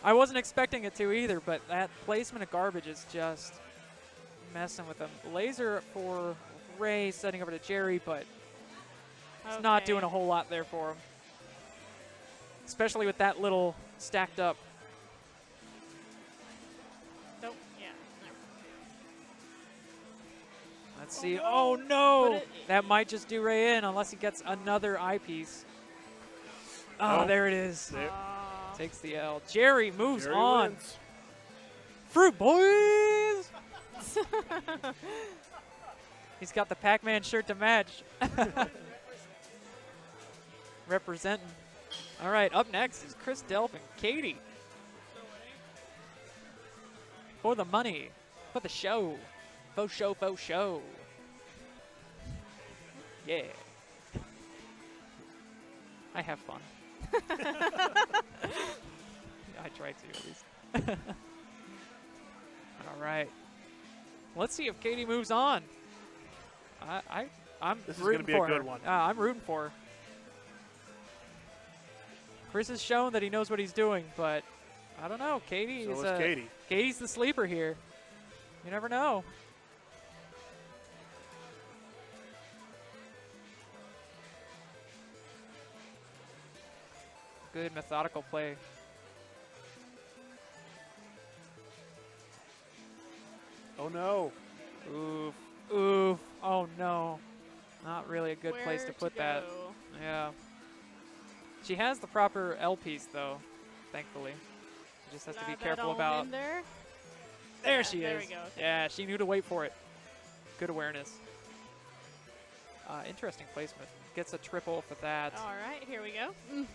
S4: I wasn't expecting it to either, but that placement of garbage is just messing with him. Laser for Ray, setting over to Jerry, but it's not doing a whole lot there for him. Especially with that little stacked up.
S5: Nope. Yeah.
S4: Let's see. Oh, no! That might just do Ray in unless he gets another eyepiece. Oh, there it is. Takes the L. Jerry moves on.
S3: Wins.
S4: Fruit boys! He's got the Pac-Man shirt to match. Representing. All right, up next is Chris Delp and Katie. For the money. For the show. Faux show, faux show. Yeah. I have fun. I try to, at least. All right. Let's see if Katie moves on. I'm
S3: This is
S4: rooting
S3: going to be
S4: for
S3: a good
S4: her.
S3: one.
S4: I'm rooting for her. Chris has shown that he knows what he's doing, but I don't know. Katie
S3: So
S4: is
S3: is Katie.
S4: Katie's the sleeper here. You never know. Good methodical play.
S3: Oh, no.
S4: Oof. Oof. Oh, no. Not really a good place to put that. Yeah. She has the proper L piece, though, thankfully. She just has to be careful about.
S5: There.
S4: There she
S5: there
S4: is.
S5: we go.
S4: Yeah, she knew to wait for it. Good awareness. Interesting placement. Gets a triple for that.
S5: All right, here we go.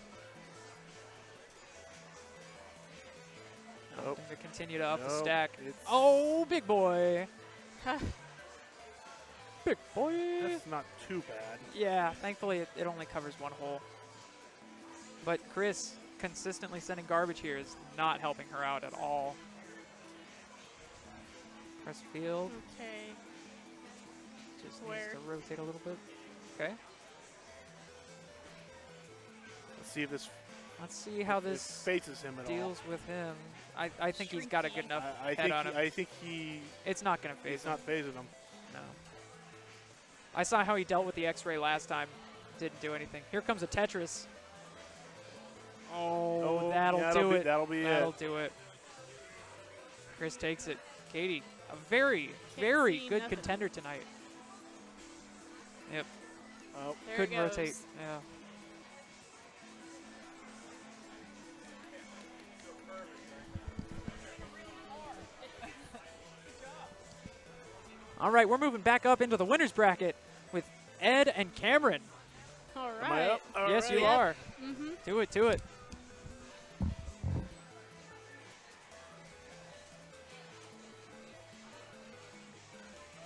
S4: Nope. To continue to up the
S3: Nope,
S4: stack.
S3: it's-
S4: Oh, big boy. Big boy.
S3: That's not too bad.
S4: Yeah, thankfully it only covers one hole. But Chris consistently sending garbage here is not helping her out at all. Press field.
S5: Okay.
S4: Just
S5: Where?
S4: needs to rotate a little bit. Okay.
S3: Let's see if this.
S4: Let's see how
S3: if it
S4: this
S3: faces him at all.
S4: deals with him. I think he's got a good enough
S3: I
S4: head on him.
S3: I think he.
S4: It's not going to phase
S3: He's
S4: him.
S3: not phasing him.
S4: No. I saw how he dealt with the X-ray last time. Didn't do anything. Here comes a Tetris. Oh, that'll do it.
S3: That'll be
S4: That'll
S3: it.
S4: do it. Chris takes it. Katie, a very, very
S5: see
S4: good
S5: nothing.
S4: contender tonight. Yep.
S3: Oh.
S5: There
S4: Couldn't
S5: it goes.
S4: rotate. Yeah. All right, we're moving back up into the winner's bracket with Ed and Cameron.
S5: All
S3: Am I
S5: right.
S3: up? All
S4: Yes, you
S3: right.
S4: are.
S5: Mm-hmm.
S4: Do it, do it.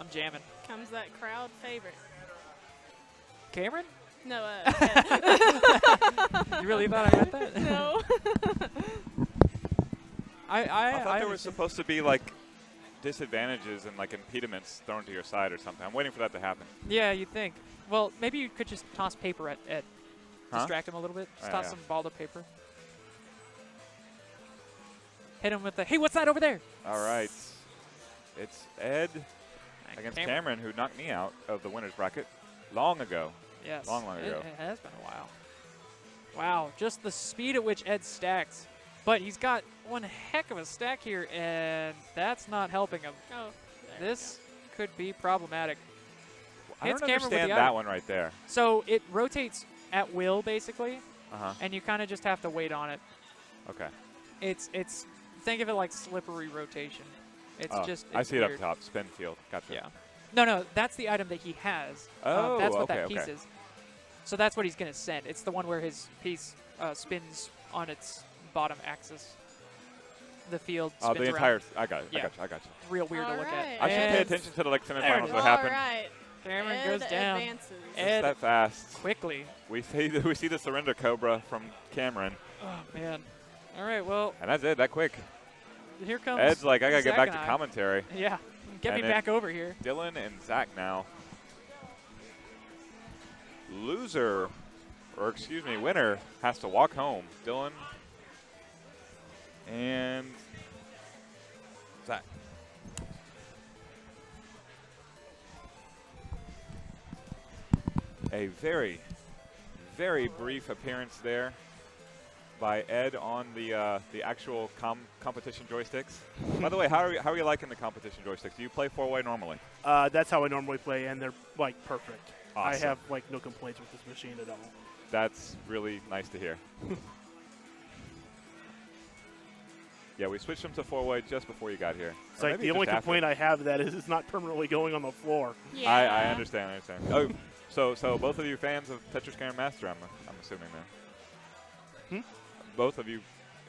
S4: I'm jamming.
S5: Comes that crowd favorite.
S4: Cameron?
S5: No,
S4: You really thought I meant that?
S5: No.
S6: I thought there was
S4: understand.
S6: supposed to be like disadvantages and like impediments thrown to your side or something. I'm waiting for that to happen.
S4: Yeah, you'd think. Well, maybe you could just toss paper at Ed.
S6: Huh?
S4: Distract him a little bit. Just
S6: Oh,
S4: toss
S6: yeah.
S4: some balled up paper. Hit him with the, hey, what's that over there?
S6: All right. It's Ed
S4: And
S6: against Cameron, who knocked me out of the winner's bracket long ago.
S4: Yes.
S6: Long
S4: it,
S6: ago.
S4: It has been a while. Wow, just the speed at which Ed stacks. But he's got one heck of a stack here, and that's not helping him.
S5: Oh, there
S4: This could be problematic.
S6: I
S4: Hits
S6: don't
S4: Cameron with
S6: understand
S4: the
S6: that
S4: item.
S6: one right there.
S4: So it rotates at will, basically,
S6: Uh-huh.
S4: and you kind of just have to wait on it.
S6: Okay.
S4: It's think of it like slippery rotation. It's
S6: Oh,
S4: just
S6: I
S4: it's
S6: see it
S4: weird.
S6: up top. Spin field. Gotcha.
S4: Yeah. No, that's the item that he has.
S6: Oh,
S4: that's what
S6: okay,
S4: that piece
S6: okay.
S4: is. So that's what he's going to send. It's the one where his piece spins on its bottom axis. The field spins
S6: Oh, the
S4: around.
S6: entire. I got it.
S4: Yeah.
S6: I got you. I got you.
S4: It's real weird to look
S5: Alright.
S4: at.
S6: I should pay
S4: And
S6: attention to the like
S4: There it
S6: semifinals
S4: is.
S6: that happen.
S5: All right.
S4: Cameron
S5: Ed
S4: goes down.
S5: advances.
S4: Ed
S6: That fast.
S4: quickly.
S6: We see the surrender cobra from Cameron,
S4: Oh, man. All right, well,
S6: and that's it. That quick.
S4: here comes
S6: Ed's like, I gotta get
S4: Zach
S6: back
S4: and
S6: to
S4: I.
S6: commentary.
S4: Yeah, get
S6: And
S4: me
S6: it-
S4: back over here.
S6: Dylan and Zach now. Loser, or excuse me, winner has to walk home. Dylan and Zach. A very, very brief appearance there by Ed on the actual competition joysticks. By the way, how are you liking the competition joysticks? Do you play 4-way normally?
S3: That's how I normally play, and they're like perfect. I
S6: Awesome.
S3: have like no complaints with this machine at all.
S6: That's really nice to hear. Yeah, we switched them to 4-way just before you got here.
S3: It's like the only complaint I have that is it's not permanently going on the floor.
S6: Yeah. I understand. Oh, so both of you fans of Tetris Grandmaster, I'm assuming then. Both of you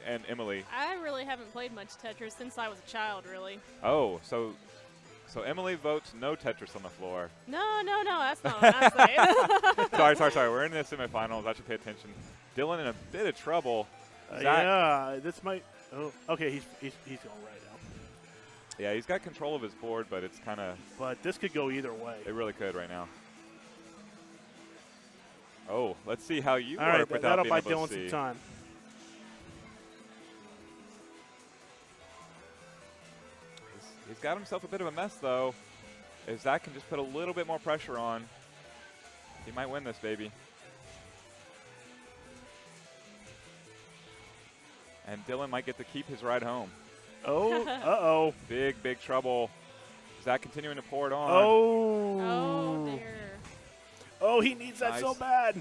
S6: and Emily.
S5: I really haven't played much Tetris since I was a child, really.
S6: Oh, so Emily votes no Tetris on the floor.
S5: No, that's not what I'm saying.
S6: Sorry. We're in the semifinals. I should pay attention. Dylan in a bit of trouble.
S3: Yeah, this might. Oh, okay, he's all right now.
S6: Yeah, he's got control of his board, but it's kind of.
S3: But this could go either way.
S6: It really could right now. Oh, let's see how you
S3: all
S6: work
S3: right,
S6: without
S3: that'll
S6: being
S3: buy
S6: able
S3: Dylan
S6: to see.
S3: some time.
S6: He's got himself a bit of a mess, though. If Zach can just put a little bit more pressure on, he might win this, baby. And Dylan might get to keep his ride home.
S3: Oh, uh-oh.
S6: Big trouble. Zach continuing to pour it on.
S5: Oh, dear.
S3: Oh, he needs that so bad.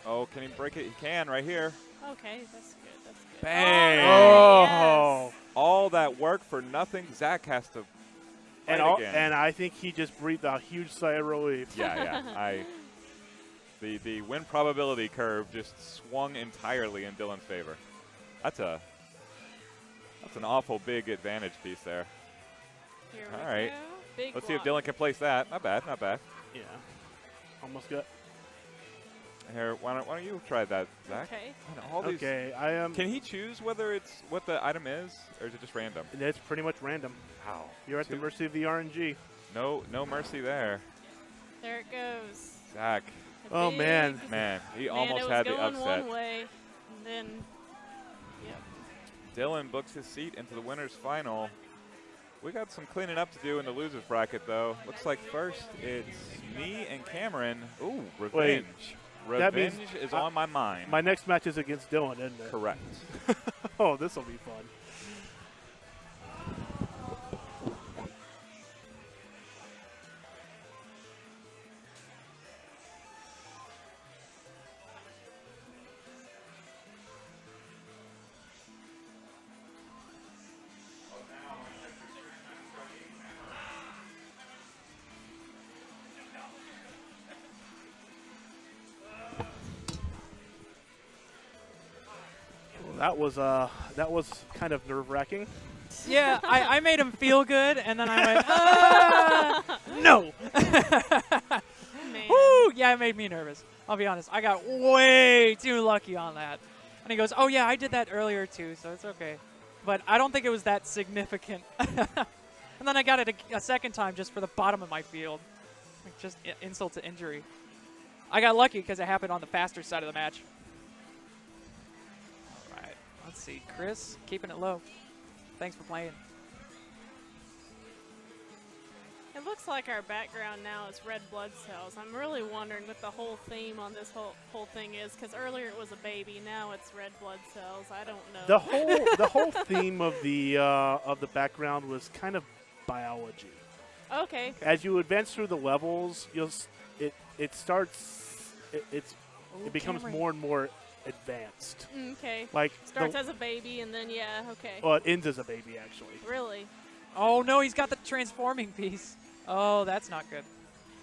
S6: Oh, can he break it? He can right here.
S5: Okay, that's good.
S6: Bang!
S3: Oh,
S5: yes.
S6: All that work for nothing. Zach has to fight again.
S3: And I think he just breathed a huge sigh of relief.
S6: Yeah. The win probability curve just swung entirely in Dylan's favor. That's an awful big advantage piece there. All right. Let's see if Dylan can place that. Not bad.
S3: Yeah. Almost got.
S6: Here, why don't you try that, Zach?
S5: Okay.
S6: Okay,
S3: I am.
S6: Can he choose whether it's what the item is, or is it just random?
S3: It's pretty much random.
S6: Wow.
S3: You're at the mercy of the RNG.
S6: No mercy there.
S5: There it goes.
S6: Zach.
S3: Oh, man.
S6: He almost had the upset.
S5: It was going one way, and then, yep.
S6: Dylan books his seat into the winner's final. We got some cleaning up to do in the losers bracket, though. Looks like first it's me and Cameron. Ooh, revenge. Revenge is on my mind.
S3: My next match is against Dylan, isn't it?
S6: Correct.
S3: Oh, this will be fun. That was kind of nerve-wracking.
S4: Yeah, I made him feel good, and then I went, no. Woo! Yeah, it made me nervous. I'll be honest. I got way too lucky on that. And he goes, oh, yeah, I did that earlier, too, so it's okay. But I don't think it was that significant. And then I got it a second time just for the bottom of my field. Like just insult to injury. I got lucky because it happened on the faster side of the match. All right. Let's see. Chris, keeping it low. Thanks for playing.
S5: It looks like our background now is red blood cells. I'm really wondering what the whole theme on this whole thing is, because earlier it was a baby, now it's red blood cells. I don't know.
S3: The whole theme of the background was kind of biology.
S5: Okay.
S3: As you advance through the levels, it becomes more and more advanced.
S5: Okay.
S3: Like
S5: starts as a baby and then okay.
S3: Well, it ends as a baby actually.
S5: Really?
S4: Oh no, he's got the transforming piece. Oh, that's not good.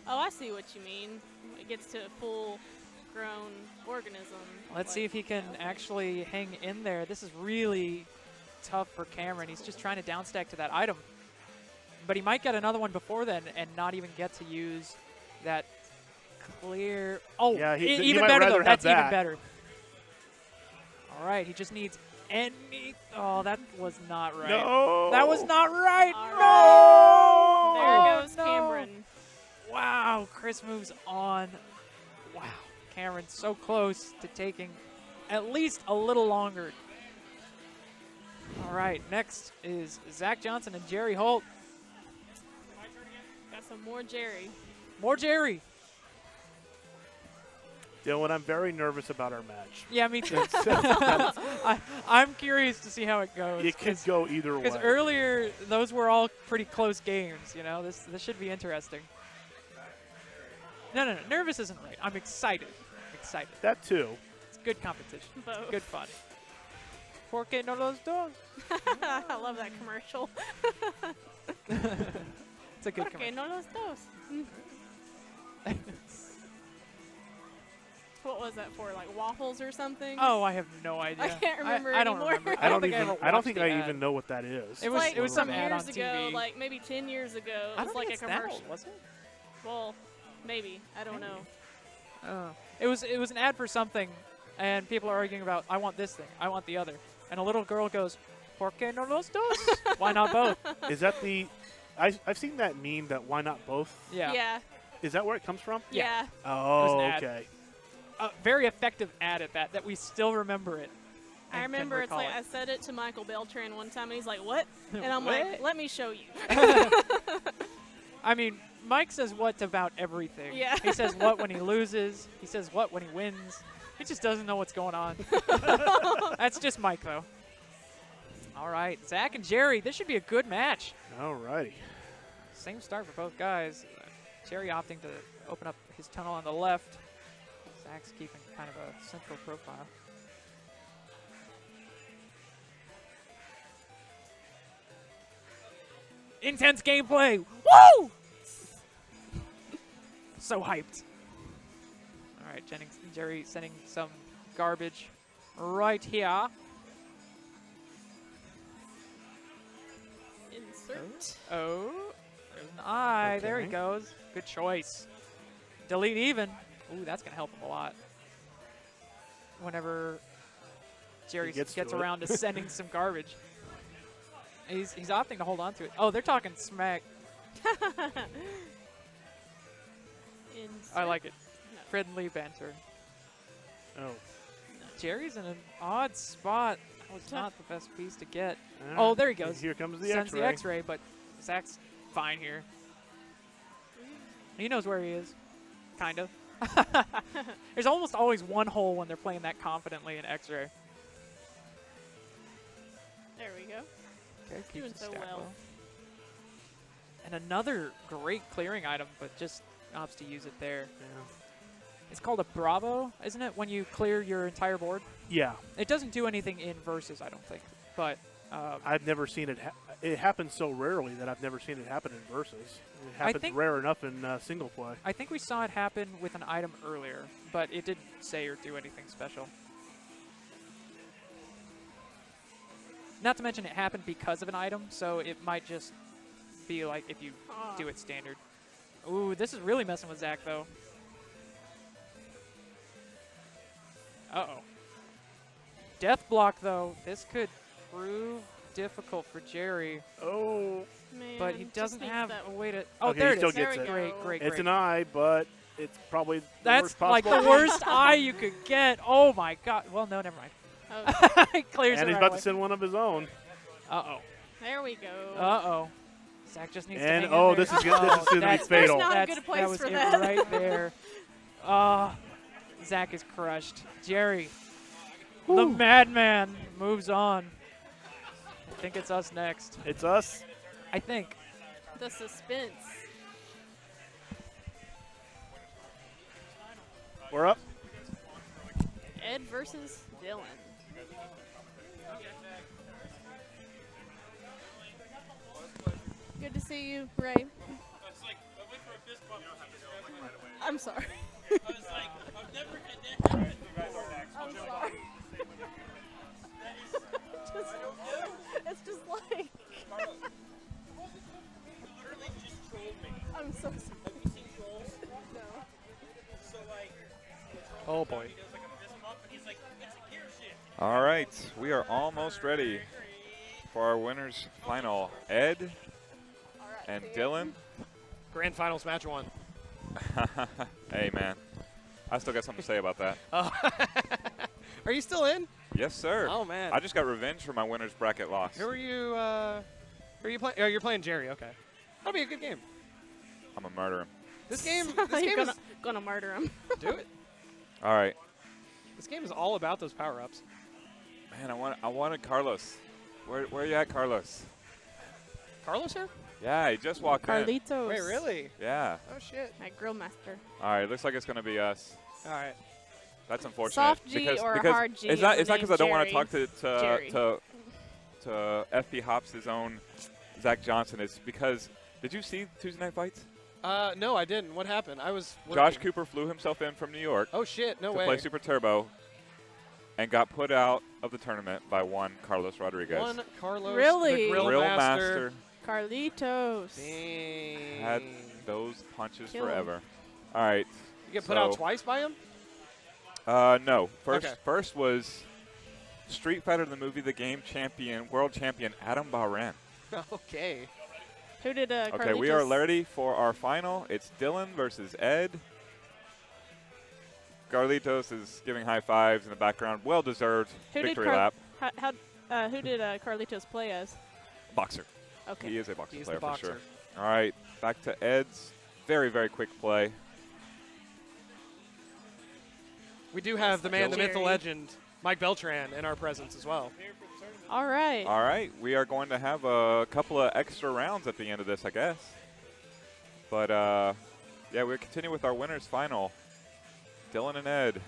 S5: Oh, I see what you mean. It gets to a full-grown organism.
S4: Let's see if he can actually hang in there. This is really tough for Cameron. He's just trying to downstack to that item. But he might get another one before then and not even get to use that clear. Oh,
S3: yeah,
S4: even better though. That's even better. All right, he just needs any. Oh, that was not right.
S3: No.
S4: That was not right.
S5: All
S4: No.
S5: There goes Cameron.
S4: Wow, Chris moves on. Wow, Cameron's so close to taking at least a little longer. All right, next is Zach Johnson and Jerry Holt.
S5: Got some more Jerry.
S4: More Jerry.
S3: Dylan, I'm very nervous about our match.
S4: Yeah, me too. I'm curious to see how it goes.
S3: It could go either way.
S4: Because earlier, those were all pretty close games. You know, this should be interesting. No. Nervous isn't right. I'm excited. Excited.
S3: That too.
S4: It's good competition.
S5: Both.
S4: Good fun. ¿Por qué no los dos?
S5: I love that commercial.
S4: It's a good
S5: ¿Por qué
S4: commercial.
S5: no los dos? What was that for? Like waffles or something?
S4: Oh, I have no idea.
S5: I can't remember
S4: I don't
S5: anymore.
S4: remember.
S3: I don't
S4: think
S3: think I even know what that is.
S4: It was
S5: like
S4: some
S5: from
S4: ad on
S5: years ago,
S4: TV.
S5: like maybe 10 years ago.
S4: I
S5: It
S4: don't
S5: was like
S4: think
S5: a
S4: it's that
S5: commercial.
S4: old, was it?
S5: Well, maybe. I don't know.
S4: It was an ad for something, and people are arguing about, I want this thing, I want the other. And a little girl goes, ¿Por qué no los dos? Why not both?
S3: Is that the... I've seen that meme that why not both?
S4: Yeah.
S5: Yeah.
S3: Is that where it comes from?
S5: Yeah.
S3: Oh,
S4: an ad.
S3: okay.
S4: Very effective ad at that we still remember it.
S5: I
S4: and can
S5: remember it's
S4: recall
S5: like
S4: it.
S5: I said it to Michael Beltran one time, and he's like, "What?" And I'm
S4: What?
S5: like, "Let me show you."
S4: I mean, Mike says what to about everything.
S5: Yeah.
S4: He says what when he loses. He says what when he wins. He just doesn't know what's going on. That's just Mike, though. All right, Zach and Jerry. This should be a good match.
S3: All righty.
S4: Same start for both guys. Jerry opting to open up his tunnel on the left. Zach's keeping kind of a central profile. Intense gameplay. Woo! So hyped. All right, Jerry sending some garbage right here.
S5: Insert.
S4: Oh, there's an eye. There he
S3: Okay.
S4: goes. Good choice. Delete even. Ooh, that's going to help him a lot. Whenever Jerry
S3: gets
S4: gets
S3: to it.
S4: around to sending some garbage. He's opting to hold on to it. Oh, they're talking smack. I like it. Friendly banter.
S3: Oh.
S4: Jerry's in an odd spot. That was not the best piece to get.
S3: All
S4: Oh,
S3: right,
S4: there he goes.
S3: Here comes the
S4: Sends
S3: X-ray.
S4: the X-ray, but Zach's fine here. He knows where he is. Kind of. There's almost always one hole when they're playing that confidently in X-ray.
S5: There we go.
S4: Okay, keeps
S5: Doing
S4: the
S5: so
S4: stack
S5: well.
S4: low. And another great clearing item, but just opts to use it there.
S3: Yeah.
S4: It's called a Bravo, isn't it, when you clear your entire board?
S3: Yeah.
S4: It doesn't do anything in Versus, I don't think. But
S3: I've never seen it. It happens so rarely that I've never seen it happen in Versus. It happens
S4: think-
S3: rare enough in single play.
S4: I think we saw it happen with an item earlier, but it didn't say or do anything special. Not to mention it happened because of an item, so it might just be like if you do it standard. Ooh, this is really messing with Zach, though. Uh-oh. Death block, though. This could prove difficult for Jerry.
S3: Oh.
S5: Man,
S4: But he
S5: just
S4: doesn't
S5: needs
S4: have
S5: that-
S4: a way to... Oh,
S3: Okay,
S4: there
S3: he
S4: it
S3: still
S4: is.
S3: gets it.
S4: Great, great,
S3: It's
S4: great.
S3: an eye, but it's probably the
S4: That's
S3: worst
S4: like the
S3: possible.
S4: worst eye you could get. Oh, my God. Well, no, never mind.
S5: Oh.
S4: He clears
S3: And
S4: it
S3: he's
S4: right
S3: about
S4: away.
S3: to send one of his own.
S4: Uh-oh.
S5: There we go.
S4: Uh-oh. Zach just needs to
S3: And
S4: hang
S3: oh,
S4: in there.
S3: this is good. This is gonna be
S4: That's-
S3: fatal.
S5: There's not a
S4: That's-
S5: good place
S4: that was
S5: for
S4: it
S5: that.
S4: right there. Zach is crushed. Jerry, the
S3: Whew.
S4: madman, moves on. I think it's us next.
S3: It's us.
S4: I think.
S5: The suspense.
S3: We're up.
S5: Ed versus Dylan. Good to see you, Ray. I'm sorry. I'm sorry. It's just like. I'm so sorry. No.
S9: Oh boy.
S6: All right, we are almost ready for our winners final. Ed and Dylan.
S9: Grand Finals match 1.
S6: Hey, man. I still got something to say about that.
S9: Are you still in?
S6: Yes, sir.
S9: Oh, man.
S6: I just got revenge for my winners bracket loss.
S9: Who are you playing? Oh, you're playing Jerry. Okay. That'll be a good game.
S6: I'm going to murder him.
S9: This game,
S5: You're
S9: is
S5: gonna murder him.
S9: do it.
S6: All right.
S9: This game is all about those power-ups.
S6: Man, I wanted Carlos. Where you at, Carlos?
S9: Carlos here?
S6: Yeah, he just walked in.
S5: Carlitos.
S9: Wait, really?
S6: Yeah.
S9: Oh shit.
S5: My grill master.
S6: All right, looks like it's going to be us.
S9: All right.
S6: That's unfortunate.
S5: Soft G
S6: because,
S5: or
S6: because
S5: hard G?
S6: It's not
S5: in the
S6: because I don't want to
S5: name
S6: talk
S5: Jerry?
S6: to FP Hops' own Zach Johnson. It's because, did you see Tuesday Night Fights?
S9: No, I didn't. What happened? I was working.
S6: Josh Cooper flew himself in from New York.
S9: Oh, shit. No
S6: to
S9: way.
S6: play Super Turbo and got put out of the tournament by one Carlos Rodriguez.
S9: One Carlos,
S5: Really?
S9: the grill master.
S5: Carlitos.
S9: Dang.
S6: Had those punches
S5: Kill him.
S6: forever. All right.
S9: You get put out twice by him?
S6: No.
S9: Okay.
S6: First was Street Fighter the movie, the game champion, world champion, Adam Bahrain.
S9: Okay.
S5: Who did Carlitos?
S6: Okay, we are ready for our final. It's Dylan versus Ed. Carlitos is giving high fives in the background. Well-deserved victory lap.
S5: Who did Carlitos play as?
S6: Boxer.
S5: Okay.
S6: He is a boxer
S9: He's
S6: player
S9: the
S6: for sure.
S9: boxer.
S6: All right, back to Ed's very, very quick play.
S9: We do have the man, the myth, the
S5: Jerry.
S9: legend, Mike Beltran in our presence as well.
S5: All right.
S6: All right, we are going to have a couple of extra rounds at the end of this, I guess. But, yeah, we'll continue with our winners final. Dylan and Ed.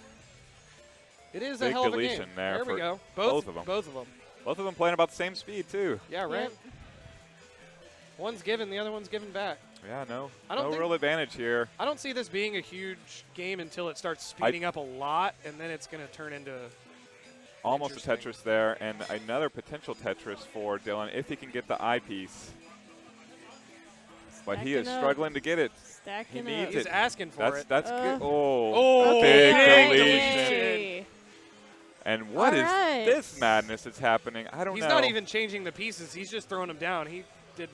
S9: It is
S6: Big
S9: a hell of a
S6: deletion
S9: game.
S6: there
S9: we
S6: for
S9: go.
S6: both of them.
S9: Both of them.
S6: Both of them playing about the same speed, too.
S9: Yeah, right.
S5: Yep.
S9: One's given, the other one's given back.
S6: Yeah, no
S9: think-
S6: real advantage here.
S9: I don't see this being a huge game until it starts speeding up a lot, and then it's going to turn into
S6: Almost a
S9: interesting.
S6: Tetris there, and another potential Tetris for Dylan if he can get the eyepiece. But he is
S5: Stacking up.
S6: struggling to get it.
S5: Stacking
S6: He
S5: up.
S6: needs
S9: He's
S6: it.
S9: asking for it.
S6: That's good.
S9: Oh,
S6: big
S5: Okay.
S6: deletion. And what is
S5: Alright.
S6: this madness that's happening? I don't
S9: He's
S6: know.
S9: not even changing the pieces. He's just throwing them down. He didn't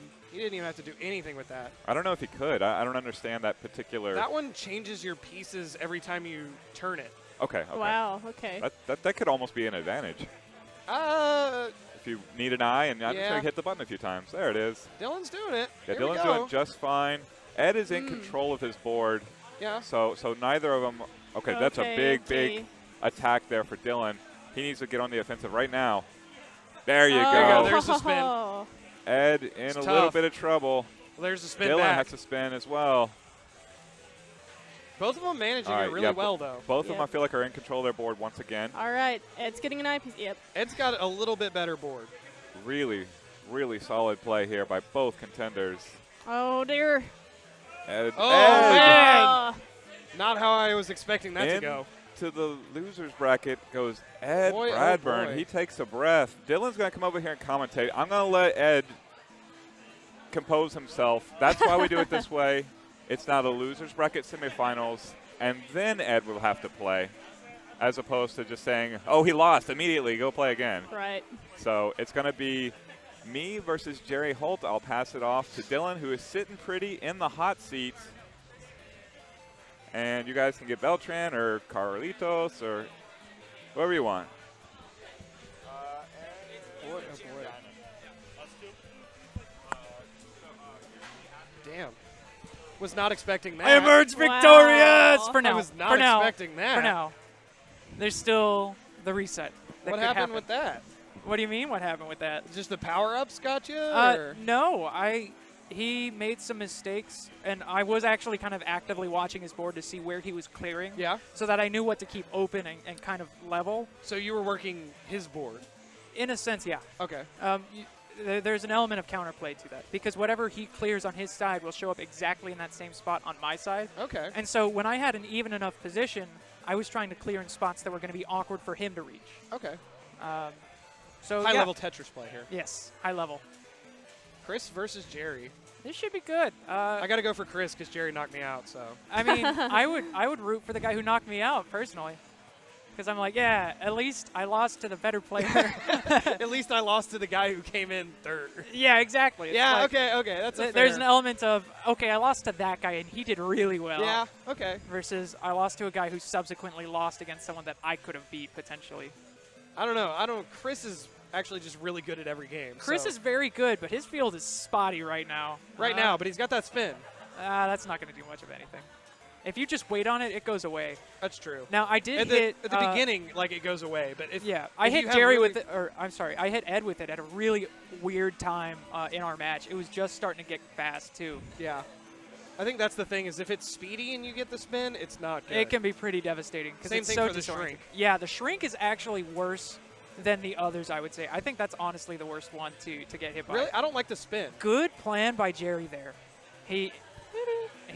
S9: even have to do anything with that.
S6: I don't know if he could. I don't understand that particular.
S9: That one changes your pieces every time you turn it.
S6: Okay.
S5: Wow. Okay.
S6: That could almost be an advantage if you need an eye, and I'm just
S9: Yeah.
S6: going to hit the button a few times. There it is.
S9: Dylan's doing it.
S6: Yeah,
S9: Here we
S6: Dylan's
S9: go.
S6: doing just fine. Ed is in control of his board.
S9: Yeah.
S6: So neither of them. Okay, that's a big
S5: okay.
S6: attack there for Dylan. He needs to get on the offensive right now. There you
S9: There you
S6: go.
S9: go. There's the spin.
S5: Oh.
S6: Ed in
S9: It's
S6: a
S9: tough.
S6: little bit of trouble.
S9: Well, there's the spin
S6: Dylan
S9: back.
S6: has to spin as well.
S9: Both of them managing
S6: All
S9: it
S6: right,
S9: really
S6: yeah,
S9: well, though.
S6: Both of them, I
S5: Yep.
S6: feel like, are in control of their board once again.
S5: All right. Ed's getting an eyepiece. Yep.
S9: Ed's got a little bit better board.
S6: Really, really solid play here by both contenders.
S5: Oh dear.
S6: Ed,
S9: Oh,
S6: Ed
S9: man. Not how I was expecting that to go.
S6: to the losers bracket goes Ed
S9: Boy, oh
S6: Bradburn.
S9: boy.
S6: He takes a breath. Dylan's going to come over here and commentate. I'm going to let Ed compose himself. That's why we do it this way. It's now the losers bracket semifinals, and then Ed will have to play, as opposed to just saying, oh, he lost immediately, go play again.
S5: Right.
S6: So it's going to be me versus Jerry Holt. I'll pass it off to Dylan, who is sitting pretty in the hot seat. And you guys can get Beltran or Carlitos or whoever you want.
S9: Boy, oh boy. Damn. Was not expecting that.
S4: I emerge
S5: Wow.
S4: victorious for now.
S9: I was not
S4: for now.
S9: expecting that.
S4: For now. There's still the reset. That
S9: What
S4: could
S9: happened
S4: happen.
S9: with that?
S4: What do you mean? What happened with that?
S9: Just the power-ups got you? or?
S4: No, he made some mistakes, and I was actually kind of actively watching his board to see where he was clearing.
S9: Yeah.
S4: So that I knew what to keep open and kind of level.
S9: So you were working his board?
S4: In a sense, yeah.
S9: Okay.
S4: There's an element of counterplay to that because whatever he clears on his side will show up exactly in that same spot on my side.
S9: Okay.
S4: And so when I had an even enough position, I was trying to clear in spots that were going to be awkward for him to reach.
S9: Okay.
S4: So
S9: High
S4: yeah.
S9: level Tetris play here.
S4: Yes, high level.
S9: Chris versus Jerry.
S4: This should be good.
S9: I got to go for Chris because Jerry knocked me out. So.
S4: I mean, I would root for the guy who knocked me out personally, because I'm like, yeah, at least I lost to the better player.
S9: At least I lost to the guy who came in third.
S4: Yeah, exactly. It's
S9: Yeah.
S4: like,
S9: Okay. That's a
S4: there's
S9: fair.
S4: an element of okay, I lost to that guy and he did really well.
S9: Yeah. Okay.
S4: Versus I lost to a guy who subsequently lost against someone that I could have beat potentially.
S9: I don't know. Chris is actually just really good at every game.
S4: Chris
S9: so.
S4: is very good, but his field is spotty right now.
S9: Right now, but he's got that spin.
S4: That's not going to do much of anything. If you just wait on it, it goes away.
S9: That's true.
S4: Now I did
S9: At
S4: hit
S9: the beginning, like it goes away, but if
S4: I
S9: if
S4: hit
S9: you have
S4: Jerry
S9: really
S4: with it, or I'm sorry, I hit Ed with it at a really weird time in our match. It was just starting to get fast too.
S9: Yeah. I think that's the thing is if it's speedy and you get the spin, it's not good.
S4: It can be pretty devastating because
S9: Same
S4: it's
S9: thing
S4: so
S9: for the
S4: disorienting.
S9: shrink.
S4: Yeah, the shrink is actually worse than the others, I would say. I think that's honestly the worst one to get hit by.
S9: Really? I don't like the spin.
S4: Good plan by Jerry there. He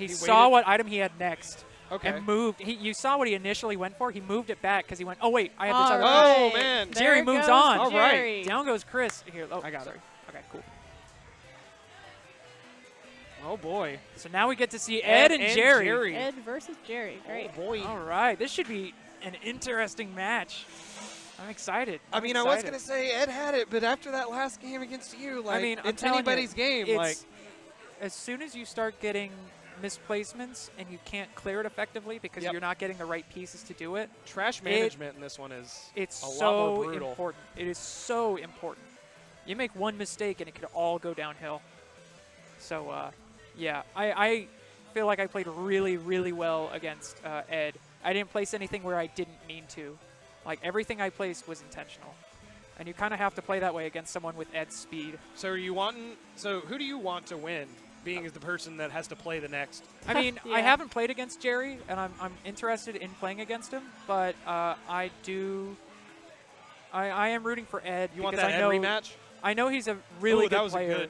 S4: saw
S9: waited?
S4: what item he had next.
S9: Okay.
S4: And moved. You saw what he initially went for. He moved it back because he went, oh, wait, I have this other
S9: Oh,
S4: person."
S9: man.
S4: Jerry
S5: There
S4: moves
S5: goes
S4: on.
S9: All
S5: Jerry.
S9: right.
S4: Down goes Chris. Here, oh,
S9: I got it.
S4: sorry. Okay, cool.
S9: Oh, boy.
S4: So now we get to see Ed and Jerry.
S5: Ed versus Jerry. Great.
S9: Oh, boy.
S4: All right, this should be an interesting match. I'm excited.
S9: I mean, I was going to say Ed had it, but after that last game against you, like,
S4: I mean, I'm
S9: it's
S4: telling
S9: anybody's
S4: you,
S9: game.
S4: it's-
S9: Like,
S4: as soon as you start getting misplacements and you can't clear it effectively because
S9: Yep.
S4: you're not getting the right pieces to do it,
S9: trash management in this one is
S4: it's
S9: a lot
S4: so
S9: more brutal.
S4: important. It is so important. You make one mistake and it could all go downhill. So, yeah, I feel like I played really, really well against Ed. I didn't place anything where I didn't mean to. Like, everything I placed was intentional. And you kind of have to play that way against someone with Ed's speed.
S9: So are you wanting? So who do you want to win? Being as the person that has to play the next.
S4: I mean,
S5: Yeah.
S4: I haven't played against Jerry, and I'm interested in playing against him, but I am rooting for Ed.
S9: You want
S4: because
S9: that
S4: I
S9: Ed
S4: know,
S9: rematch?
S4: I know he's a really
S9: Ooh,
S4: good
S9: that was
S4: player.
S9: good.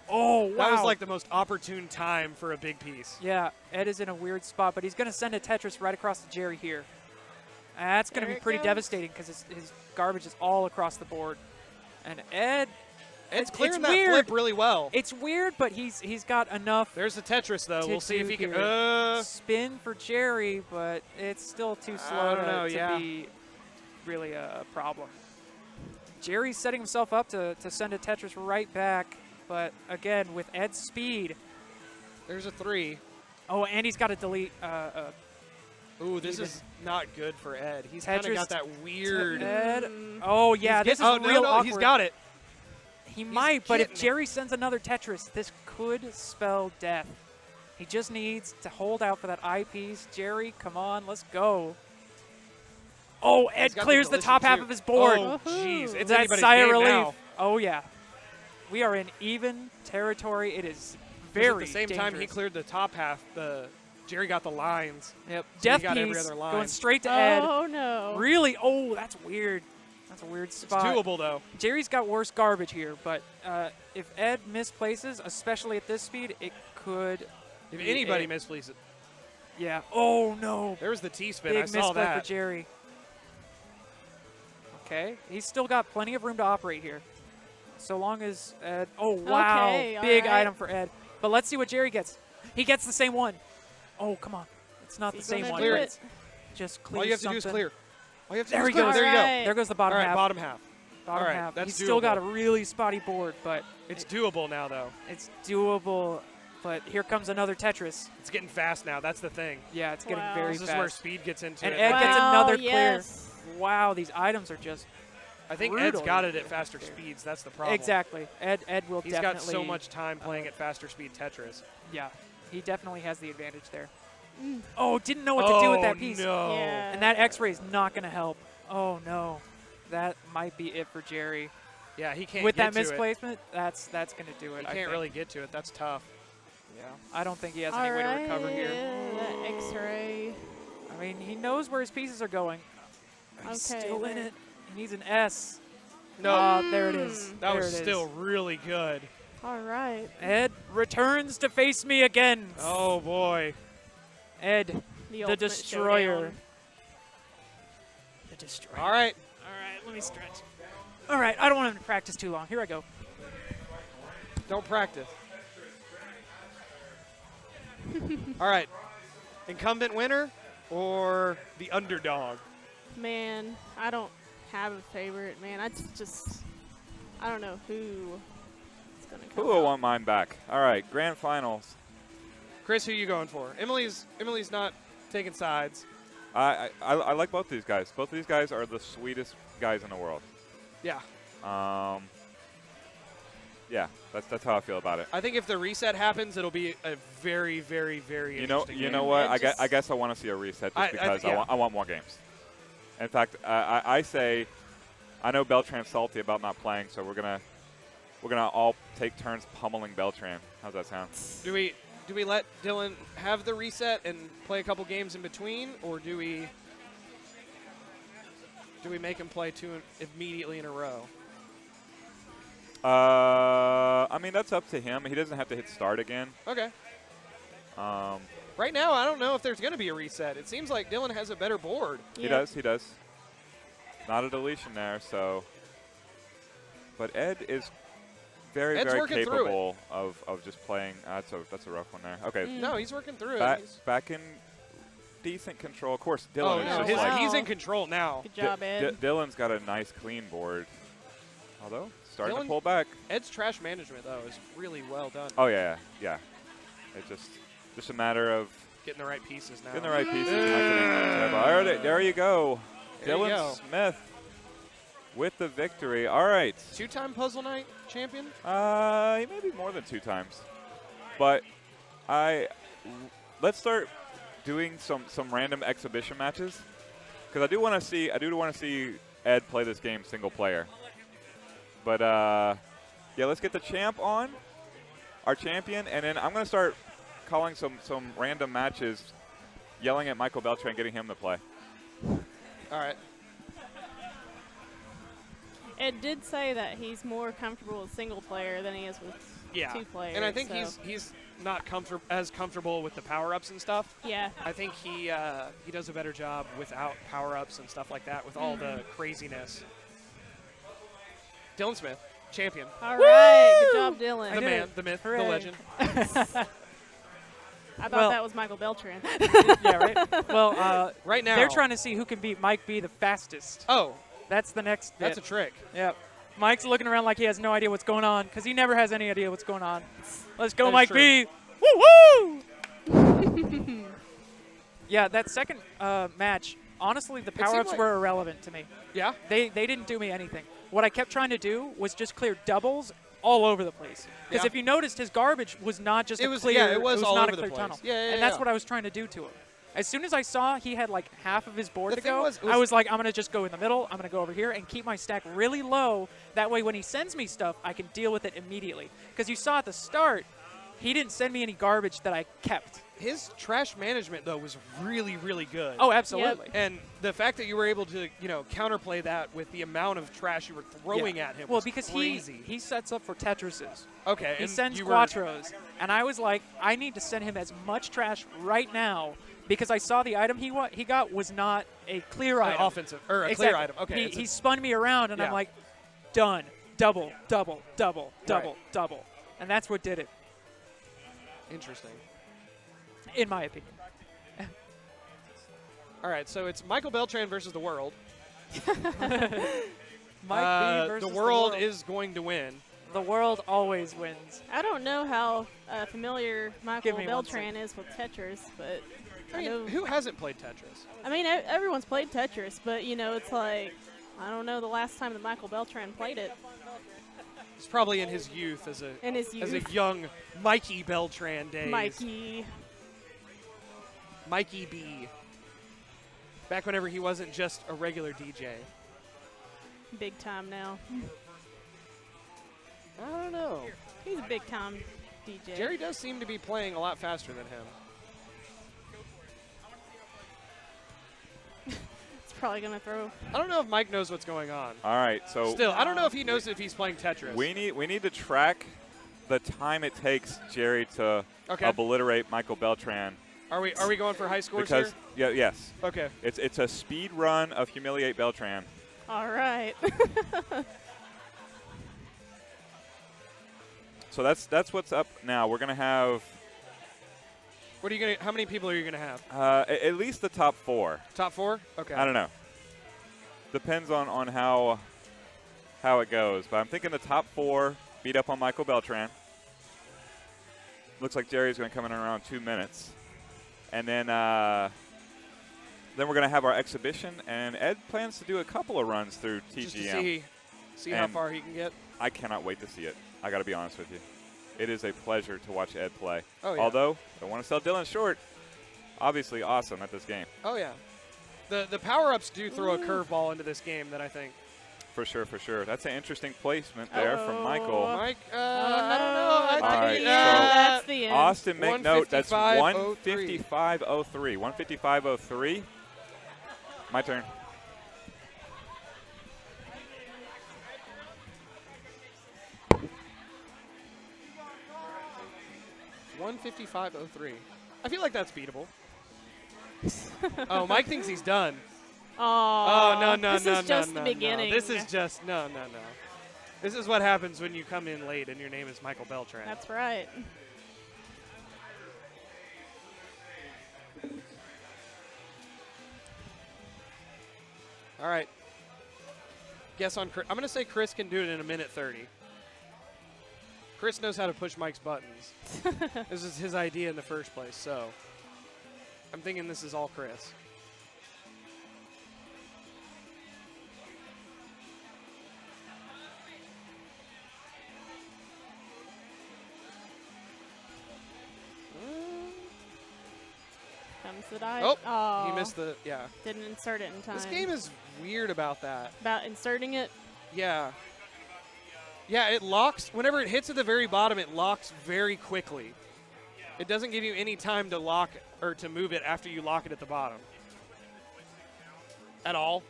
S4: Oh, wow.
S9: That was like the most opportune time for a big piece.
S4: Yeah, Ed is in a weird spot, but he's going to send a Tetris right across to Jerry here. That's going to
S5: There
S4: be
S5: it
S4: pretty
S5: goes.
S4: devastating because his garbage is all across the board. And Ed's
S9: Ed's clearing that
S4: weird.
S9: flip really well.
S4: It's weird, but he's got enough.
S9: There's the Tetris though.
S4: to
S9: We'll see if
S4: do
S9: he can.
S4: here. Spin for Jerry, but it's still too slow
S9: don't know,
S4: to
S9: yeah.
S4: be really a problem. Jerry's setting himself up to send a Tetris right back, but again with Ed's speed.
S9: There's a 3.
S4: Oh, and he's got to delete.
S9: Ooh, this
S4: even.
S9: is not good for Ed. He's kind of
S4: Tetris
S9: got that weird.
S4: Ed. Oh yeah, this is
S9: oh,
S4: real
S9: no,
S4: awkward.
S9: he's got it.
S4: He might, but if
S9: getting it.
S4: Jerry sends another Tetris, this could spell death. He just needs to hold out for that eyepiece. Jerry, come on, let's go. Oh, Ed
S9: got the
S4: clears the
S9: collision
S4: top half
S9: too.
S4: of his board.
S9: Oh, jeez. It's
S4: that
S9: anybody's
S4: sigh of
S9: game
S4: relief.
S9: now.
S4: Oh, yeah. We are in even territory. It is
S9: 'Cause
S4: very
S9: at the same time he
S4: dangerous.
S9: cleared the top half, Jerry got the lines.
S4: Yep.
S9: So he
S4: Death
S9: got every
S4: piece
S9: other line.
S4: going straight to Ed.
S5: Oh, no.
S4: Really? Oh, that's weird. That's a weird spot.
S9: It's doable though.
S4: Jerry's got worse garbage here, but if Ed misplaces, especially at this speed, it could.
S9: If
S4: be
S9: anybody
S4: it.
S9: misplaces it.
S4: Yeah. Oh no.
S9: There was the T-spin.
S4: Big
S9: I saw
S4: misplay
S9: that.
S4: for Jerry. Okay, he's still got plenty of room to operate here. So long as Ed. Oh wow,
S5: Okay, all
S4: big
S5: right.
S4: item for Ed. But let's see what Jerry gets. He gets the same one. Oh come on, it's not the
S5: Is he
S4: same
S5: gonna
S4: one.
S5: do
S4: but
S5: it?
S4: it's just clear.
S9: All you have to do is clear. All you have to
S4: There
S9: do
S4: he
S9: is clear.
S4: goes.
S9: There you go.
S5: Alright.
S4: There goes the bottom
S9: All right,
S4: half.
S9: bottom half.
S4: Bottom
S9: all right,
S4: half.
S9: that's
S4: He's still got a
S9: doable.
S4: really spotty board, but
S9: It's doable now though.
S4: it's doable. But here comes another Tetris.
S9: It's getting fast now. That's the thing.
S4: Yeah, it's getting
S5: Wow.
S4: very
S9: This
S4: fast.
S9: is where speed gets into
S4: And
S9: it.
S4: Ed gets
S5: Wow,
S4: another
S5: yes.
S4: clear. Wow, these items are just
S9: I think
S4: brutal.
S9: Ed's got it at faster speeds. That's the problem.
S4: exactly. Ed will
S9: He's
S4: definitely.
S9: got so much time playing at faster speed Tetris.
S4: Yeah, he definitely has the advantage there. Oh, didn't know what to do with that piece.
S9: No.
S5: Yeah.
S4: And that X-ray is not going to help. Oh no, that might be it for Jerry.
S9: Yeah, he can't
S4: With
S9: get
S4: that
S9: to it.
S4: misplacement, that's going to do it.
S9: He
S4: I
S9: can't
S4: think.
S9: really get to it. That's tough.
S4: Yeah, I don't think he has
S5: All
S4: any way
S5: right.
S4: to recover here.
S5: That X-ray.
S4: I mean, he knows where his pieces are going. He's
S5: Okay,
S4: still in
S5: there.
S4: it. He needs an S.
S9: No.
S4: There it is.
S9: That
S4: There
S9: was
S4: it is.
S9: still really good.
S5: All right.
S4: Ed returns to face me again.
S9: Oh boy.
S4: Ed, the
S5: ultimate
S4: destroyer.
S5: showdown.
S4: The destroyer.
S9: All right.
S4: All right, let me stretch. All right, I don't want him to practice too long. Here I go.
S9: Don't practice. All right. Incumbent winner or the underdog?
S5: Man, I don't have a favorite, man. I don't know who is going to come
S6: Who will
S5: out.
S6: want mine back? All right, grand finals.
S9: Chris, who you going for? Emily's not taking sides.
S6: I like both these guys. Both of these guys are the sweetest guys in the world.
S9: Yeah.
S6: Yeah, that's how I feel about it.
S9: I think if the reset happens, it'll be a very, very, very interesting
S6: You
S9: game.
S6: know what? I guess I want to see a reset just because I want more games. In fact, I say, I know Beltran's salty about not playing, so we're gonna all take turns pummeling Beltran. How's that sound?
S9: Do we? do we let Dylan have the reset and play a couple games in between, or do we make him play 2 immediately in a row?
S6: I mean, that's up to him. He doesn't have to hit start again.
S9: Okay.
S6: Right
S9: now, I don't know if there's going to be a reset. It seems like Dylan has a better board.
S6: He does. He does. Not a deletion there, so. But Ed is very,
S9: Ed's
S6: very
S9: working
S6: capable of just playing. That's a rough one there. Okay.
S9: No, he's working through it.
S6: Back in decent control. Of course, Dylan is just like.
S9: He's in control now.
S5: Good job, Ed.
S6: Dylan's got a nice, clean board. Although, starting to pull back.
S9: Ed's trash management, though, is really well done.
S6: Oh, yeah. It's just a matter of
S9: getting the right pieces now.
S6: Getting the right pieces. There you go. Dylan Smith with the victory. All right.
S9: 2-time Puzzle Night champion?
S6: Maybe more than 2 times. But let's start doing some random exhibition matches, because I do want to see Ed play this game single player. But yeah, let's get the champ on, our champion, and then I'm going to start calling some random matches, yelling at Michael Beltran, getting him to play.
S9: All right.
S5: Ed did say that he's more comfortable with single player than he is with 2 players.
S9: And I think he's not as comfortable with the power-ups and stuff.
S5: Yeah.
S9: I think he does a better job without power-ups and stuff like that, with all the craziness. Dylan Smith, champion.
S5: All right. Good job, Dylan.
S9: The man, the myth, the legend.
S5: I thought that was Michael Beltran.
S4: Yeah, right? Well,
S9: right now.
S4: They're trying to see who can beat Mike B the fastest.
S9: Oh.
S4: That's the next bit.
S9: That's a trick.
S4: Yep. Mike's looking around like he has no idea what's going on, because he never has any idea what's going on. Let's go, Mike B. Woo-hoo! Yeah, that second match, honestly, the power-ups were irrelevant to me.
S9: Yeah?
S4: They didn't do me anything. What I kept trying to do was just clear doubles all over the place. Because if you noticed, his garbage was not just a clear,
S9: it was all
S4: not
S9: over
S4: a clear
S9: the place.
S4: tunnel.
S9: Yeah,
S4: and that's what I was trying to do to him. As soon as I saw he had like half of his board to go,
S9: was
S4: I was like, I'm going to just go in the middle. I'm going to go over here and keep my stack really low. That way when he sends me stuff, I can deal with it immediately. Because you saw at the start, he didn't send me any garbage that I kept.
S9: His trash management, though, was really, really good.
S4: Oh, absolutely.
S9: Yep. And the fact that you were able to, counterplay that with the amount of trash you were throwing at him was
S4: because
S9: crazy.
S4: he sets up for Tetrises.
S9: Okay.
S4: He sends Quattros. And I was like, I need to send him as much trash right now, because I saw the item he got was not a clear item.
S9: Offensive, or a clear item. Okay.
S4: He spun me around, and I'm like, done. Double, double, double, double, double. And that's what did it.
S9: Interesting.
S4: In my opinion.
S9: All right, so it's Michael Beltran versus the world.
S4: Mike B versus
S9: the world is going to win.
S4: The world always wins.
S5: I don't know how familiar Michael Beltran is with Tetris, but
S9: I mean, who hasn't played Tetris?
S5: I mean, everyone's played Tetris, but it's like, I don't know the last time that Michael Beltran played it.
S9: It's probably in his youth as a young Mikey Beltran days. Mikey B. Back whenever he wasn't just a regular DJ.
S5: Big time now.
S9: I don't know.
S5: He's a big time DJ.
S9: Jerry does seem to be playing a lot faster than him.
S5: It's probably going to throw.
S9: I don't know if Mike knows what's going on.
S6: All right, so
S9: still, I don't know if he knows if he's playing Tetris.
S6: We need to track the time it takes Jerry to obliterate Michael Beltran.
S9: Are we going for high scores
S6: because,
S9: here?
S6: Yes.
S9: Okay.
S6: It's a speed run of humiliate Beltran.
S5: All right.
S6: So that's what's up now. We're gonna have.
S9: What are you gonna? How many people are you gonna have?
S6: At least the top 4.
S9: Top 4? Okay.
S6: I don't know. Depends on how it goes, but I'm thinking the top 4 beat up on Michael Beltran. Looks like Jerry's gonna come in around 2 minutes, and then we're gonna have our exhibition, and Ed plans to do a couple of runs through TGM.
S9: Just to see how far he can get.
S6: I cannot wait to see it. I got to be honest with you. It is a pleasure to watch Ed play.
S9: Oh, yeah.
S6: Although, don't want to sell Dylan short. Obviously awesome at this game.
S9: Oh, yeah. The power-ups do throw a curveball into this game that I think.
S6: For sure, for sure. That's an interesting placement there from Michael.
S9: Mike, I don't know.
S5: Oh,
S6: right,
S5: that's the end.
S6: Austin, make note. That's
S9: 155.03.
S6: 155.03. 155.03. My turn.
S9: $155.03. I feel like that's beatable. Oh, Mike thinks he's done.
S5: Oh,
S9: no.
S5: This is just the beginning.
S9: This is just, no. This is what happens when you come in late and your name is Michael Beltran.
S5: That's right.
S9: All right. Guess on Chris. I'm going to say Chris can do it in a minute 30. Chris knows how to push Mike's buttons. This is his idea in the first place, so I'm thinking this is all Chris.
S5: Comes the die.
S9: Oh, he missed the, yeah.
S5: Didn't insert it in time.
S9: This game is weird about that.
S5: About inserting it?
S9: Yeah. Yeah, it locks. Whenever it hits at the very bottom, it locks very quickly. It doesn't give you any time to lock or to move it after you lock it at the bottom. At all?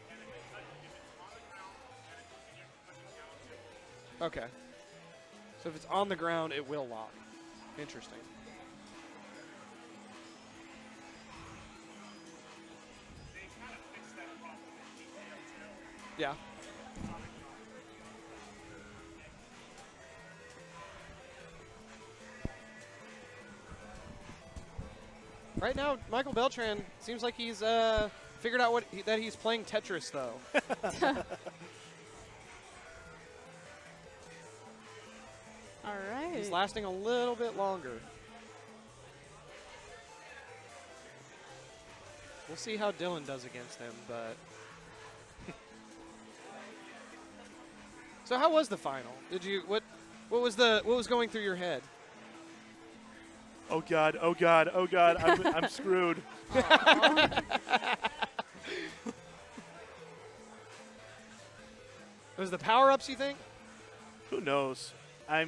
S9: Okay. So if it's on the ground, it will lock. Interesting. Yeah. Right now, Michael Beltran seems like he's figured out that he's playing Tetris, though.
S5: All right.
S9: He's lasting a little bit longer. We'll see how Dylan does against him, but... So how was the final? Did you what was going through your head?
S3: Oh God! I'm screwed.
S9: Was the power-ups, you think?
S3: Who knows? I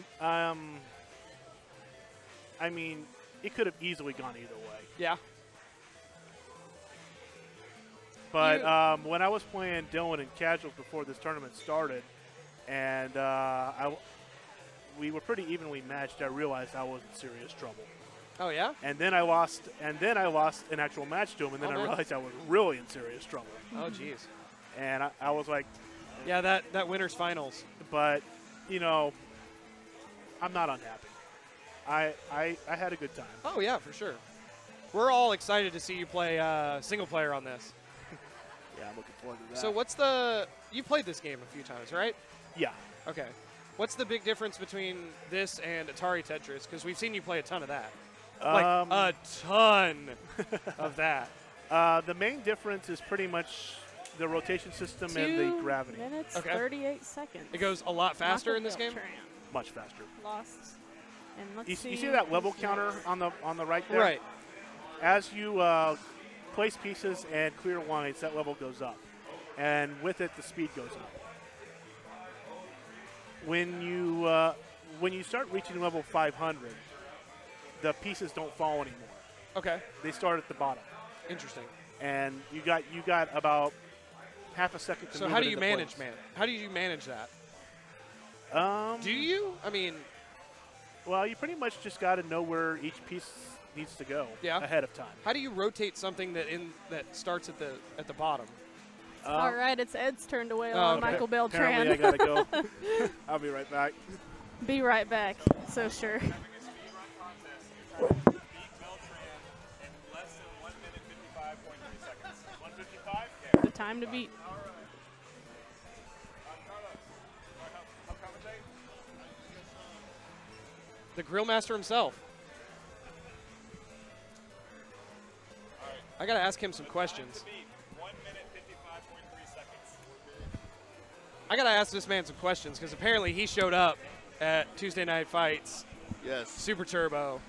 S3: mean, it could have easily gone either way.
S9: Yeah.
S3: But when I was playing Dylan in casuals before this tournament started, and we were pretty evenly matched, I realized I was in serious trouble.
S9: Oh yeah?
S3: And then I lost an actual match to him, and then I realized I was really in serious trouble.
S9: Oh jeez.
S3: And I was like,
S9: yeah, that winner's finals.
S3: But you know, I'm not unhappy. I had a good time.
S9: Oh yeah, for sure. We're all excited to see you play single player on this.
S3: Yeah, I'm looking forward to that.
S9: So you played this game a few times, right?
S3: Yeah.
S9: Okay. What's the big difference between this and Atari Tetris? Because we've seen you play a ton of that. Like a ton of that.
S3: The main difference is pretty much the rotation system
S5: 2
S3: and the gravity.
S5: 2 minutes, 38 seconds.
S9: It goes a lot faster in this game?
S3: Much faster.
S5: Lost. And let's
S3: You see that level counter on the right there?
S9: Right.
S3: As you place pieces and clear lines, that level goes up. And with it, the speed goes up. When you start reaching level 500, the pieces don't fall anymore.
S9: Okay.
S3: They start at the bottom.
S9: Interesting.
S3: And you got about half a second to
S9: So
S3: move
S9: how
S3: it
S9: do you
S3: into
S9: manage,
S3: place.
S9: man? How do you manage that?
S3: Do
S9: you? I mean,
S3: well, you pretty much just got to know where each piece needs to go ahead of time.
S9: How do you rotate something that starts at the bottom?
S5: All right, it's Ed's turn to wail on Michael Beltran.
S3: Apparently I gotta go. I'll be right back.
S5: Be right back. So sure. The time to beat.
S9: The grill master himself. I gotta ask him some questions. I gotta ask this man some questions because apparently he showed up at Tuesday Night Fights.
S14: Yes.
S9: Super Turbo,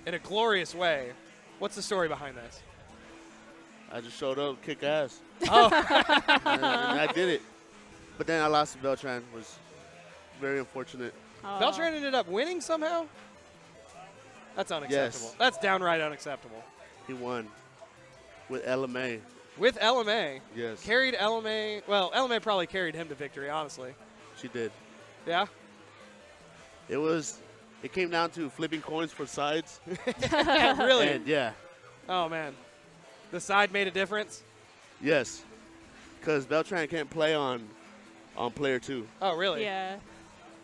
S9: in a glorious way. What's the story behind this?
S14: I just showed up, kick ass.
S9: Oh.
S14: and I did it. But then I lost to Beltran. Was very unfortunate.
S9: Beltran ended up winning somehow? That's unacceptable.
S14: Yes.
S9: That's downright unacceptable.
S14: He won with LMA.
S9: With LMA?
S14: Yes.
S9: Carried LMA. Well, LMA probably carried him to victory, honestly.
S14: She did.
S9: Yeah?
S14: It came down to flipping coins for sides.
S9: Really?
S14: And yeah.
S9: Oh, man. The side made a difference?
S14: Yes. Because Beltran can't play on player 2.
S9: Oh, really?
S5: Yeah.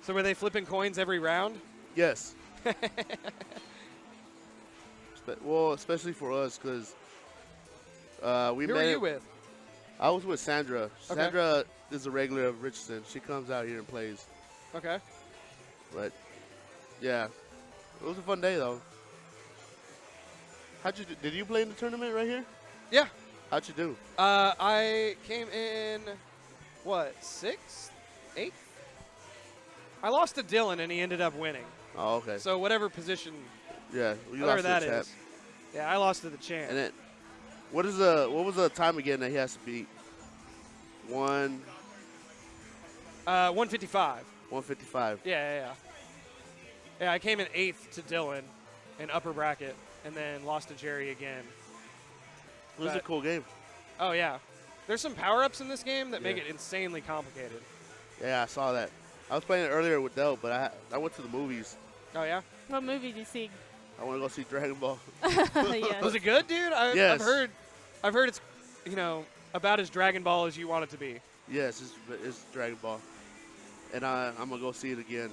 S9: So were they flipping coins every round?
S14: Yes. Well, especially for us, because we
S9: Who
S14: met.
S9: were you with?
S14: I was with Sandra.
S9: Okay.
S14: Sandra is a regular of Richardson. She comes out here and plays.
S9: Okay.
S14: But yeah, it was a fun day though. Did you play in the tournament right here?
S9: Yeah.
S14: How'd you do?
S9: I came in, what, 6th? 8th? I lost to Dylan, and he ended up winning.
S14: Oh, okay.
S9: So whatever position,
S14: Yeah, you
S9: whatever
S14: lost to
S9: that
S14: the champ.
S9: is. Yeah, I lost to the champ.
S14: And then, what was the time again that he has to beat?
S9: 155.
S14: 155.
S9: Yeah. Yeah, I came in 8th to Dylan in upper bracket, and then lost to Jerry again.
S14: It was a cool game.
S9: Oh, yeah. There's some power-ups in this game that make it insanely complicated.
S14: Yeah, I saw that. I was playing it earlier with Del, but I went to the movies.
S9: Oh, yeah?
S5: What movie did you see?
S14: I want to go see Dragon Ball.
S5: Yes.
S9: Was it good, dude?
S14: Yes.
S9: I've heard it's, about as Dragon Ball as you want it to be.
S14: Yes, it's Dragon Ball. And I'm going to go see it again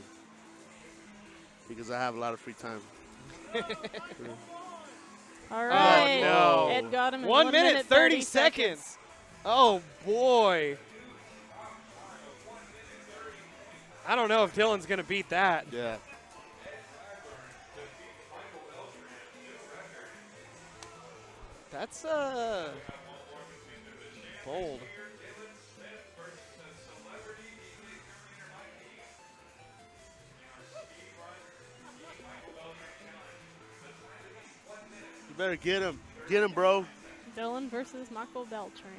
S14: because I have a lot of free time.
S5: All right.
S9: Oh, no.
S5: Ed got him in
S9: 1 minute, 30 seconds. Oh, boy. I don't know if Dylan's going to beat that.
S14: Yeah.
S9: That's bold.
S14: You better get him. Get him, bro.
S5: Dylan versus Michael Beltran.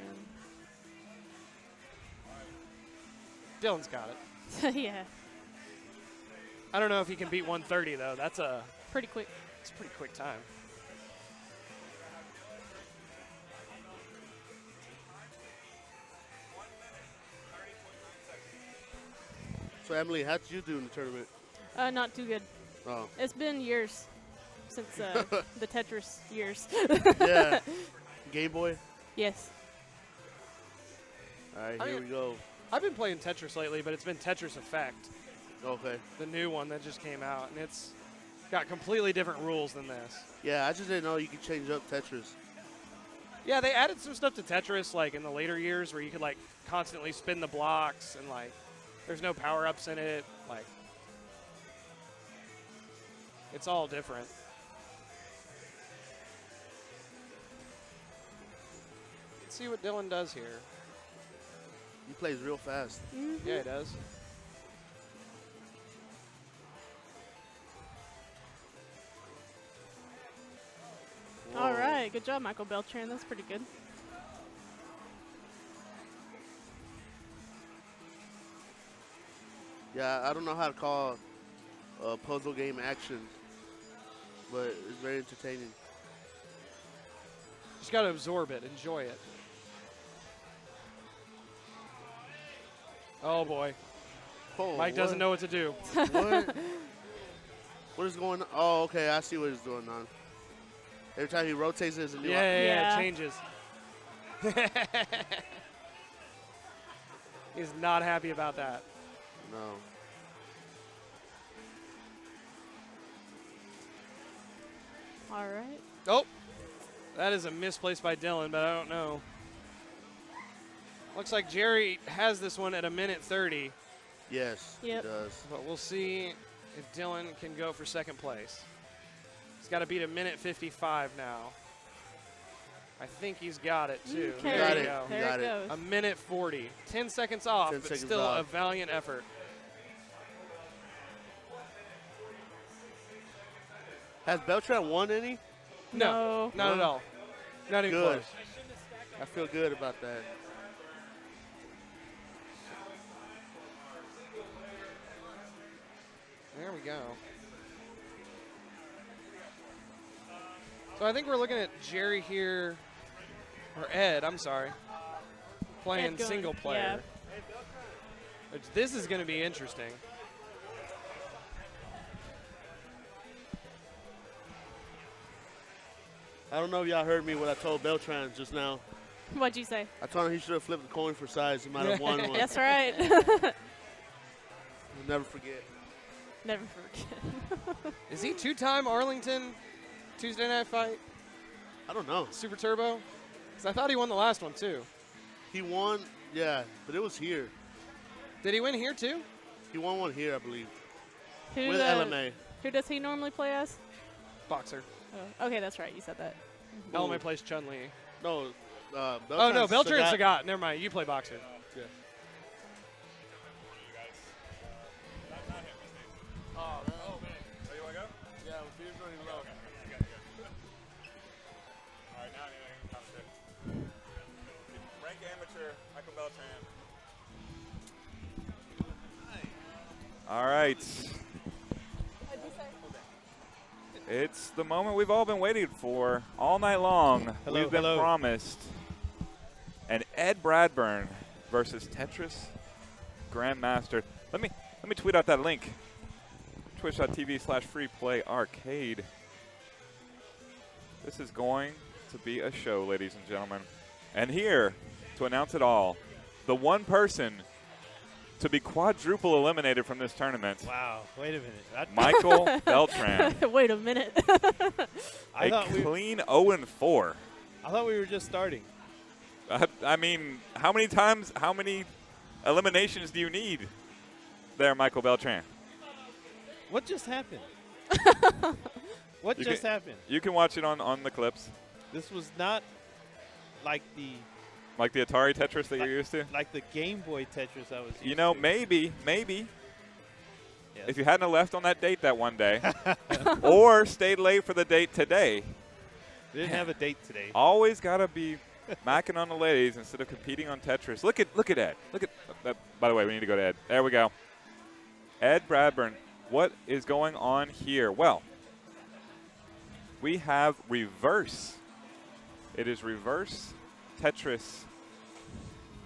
S9: Dylan's got it.
S5: Yeah.
S9: I don't know if he can beat 130, though. That's
S5: pretty quick.
S9: It's a pretty quick time.
S14: So, Emily, how did you do in the tournament?
S5: Not too good.
S14: Oh.
S5: It's been years since the Tetris years.
S14: Yeah. Game Boy?
S5: Yes.
S14: All right, here we go.
S9: I've been playing Tetris lately, but it's been Tetris Effect.
S14: Okay.
S9: The new one that just came out, and it's got completely different rules than this.
S14: Yeah, I just didn't know you could change up Tetris.
S9: Yeah, they added some stuff to Tetris, like in the later years, where you could like constantly spin the blocks, and like there's no power-ups in it. Like it's all different. Let's see what Dylan does here.
S14: He plays real fast.
S5: Mm-hmm.
S9: Yeah, he does.
S5: All right. Good job, Michael Beltran. That's pretty good.
S14: Yeah, I don't know how to call a puzzle game action, but it's very entertaining.
S9: Just got to absorb it, enjoy it. Oh boy.
S14: Oh,
S9: Mike doesn't know what to do.
S14: What? What is going on? Oh, okay, I see what is going on. Every time he rotates, there's a new
S9: Yeah, it changes. He's not happy about that.
S14: No.
S5: All right.
S9: Oh, that is a misplace by Dylan, but I don't know. Looks like Jerry has this one at 1:30.
S14: Yes,
S5: Yep.
S14: he does.
S9: But we'll see if Dylan can go for second place. He's got to beat 1:55 now. I think he's got it, too.
S5: Okay.
S14: He got
S9: There
S14: it.
S9: you go.
S14: He
S5: There
S14: got
S5: it
S14: it.
S5: goes.
S9: 1:40. 10 seconds off,
S14: 10
S9: but
S14: seconds
S9: still a
S14: off.
S9: valiant effort.
S14: Has Beltran won any?
S9: No, not at all. Not even
S14: Good.
S9: close.
S14: I feel good about that.
S9: go. So I think we're looking at Jerry here, or Ed, I'm sorry, playing single player. Which this is going to be interesting.
S14: I don't know if y'all heard me what I told Beltran just now.
S5: What'd you say?
S14: I told him he should have flipped the coin for size. He might have won one.
S5: That's right.
S14: You'll never forget.
S5: Never forget.
S9: Is he two-time Arlington Tuesday Night Fight?
S14: I don't know.
S9: Super Turbo? Because I thought he won the last one, too.
S14: He won, yeah, but it was here.
S9: Did he win here, too?
S14: He won one here, I believe.
S5: With
S14: LMA.
S5: Who does he normally play as?
S9: Boxer.
S5: Oh, okay, that's right. You said that.
S9: LMA plays Chun-Li.
S14: No,
S9: oh, no, Beltran Sagat. Never mind. You play Boxer.
S14: Yeah.
S6: Oh, man. Oh, you want to go?
S14: Yeah, beer's running low.
S6: All right, now you can conversate. Rank amateur, Michael Beltran. All right. It's the moment we've all been waiting for all night long. We've been promised an Ed Bradburn versus Tetris Grandmaster. Let me tweet out that link. Twitch.tv/freeplayarcade. This is going to be a show, ladies and gentlemen. And here to announce it all, the one person to be quadruple eliminated from this tournament.
S15: Wow, wait a minute.
S6: Michael Beltran.
S5: Wait a minute.
S6: A clean 0-4.
S15: I thought we were just starting.
S6: I mean, how many eliminations do you need there, Michael Beltran?
S15: What just happened? What just happened?
S6: You can watch it on the clips.
S15: This was not like the
S6: Atari Tetris that you're used to?
S15: Like the Game Boy Tetris I was used to.
S6: You know, maybe,
S15: Yes.
S6: if you hadn't have left on that date that one day, or stayed late for the date today.
S15: We didn't have a date today.
S6: Always got to be macking on the ladies instead of competing on Tetris. Look at Ed. Look at. By the way, we need to go to Ed. There we go. Ed Bradburn. What is going on here? Well, we have reverse. It is reverse Tetris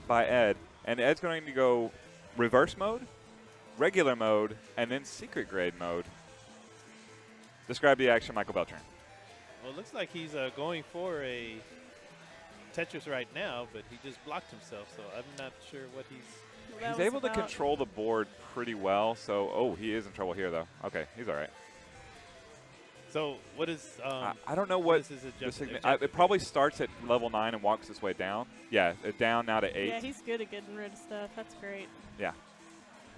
S6: by Ed, and Ed's going to go reverse mode, regular mode, and then secret grade mode. Describe the action, Michael Beltran.
S15: Well, it looks like he's going for a Tetris right now, but he just blocked himself, so I'm not sure what
S6: He's able to control the board pretty well, so, he is in trouble here, though. Okay, he's all right.
S15: So what is?
S6: I don't know what
S15: is his
S6: it probably starts at level 9 and walks its way down. Yeah, down now to 8.
S5: Yeah, he's good at getting rid of stuff. That's great.
S6: Yeah.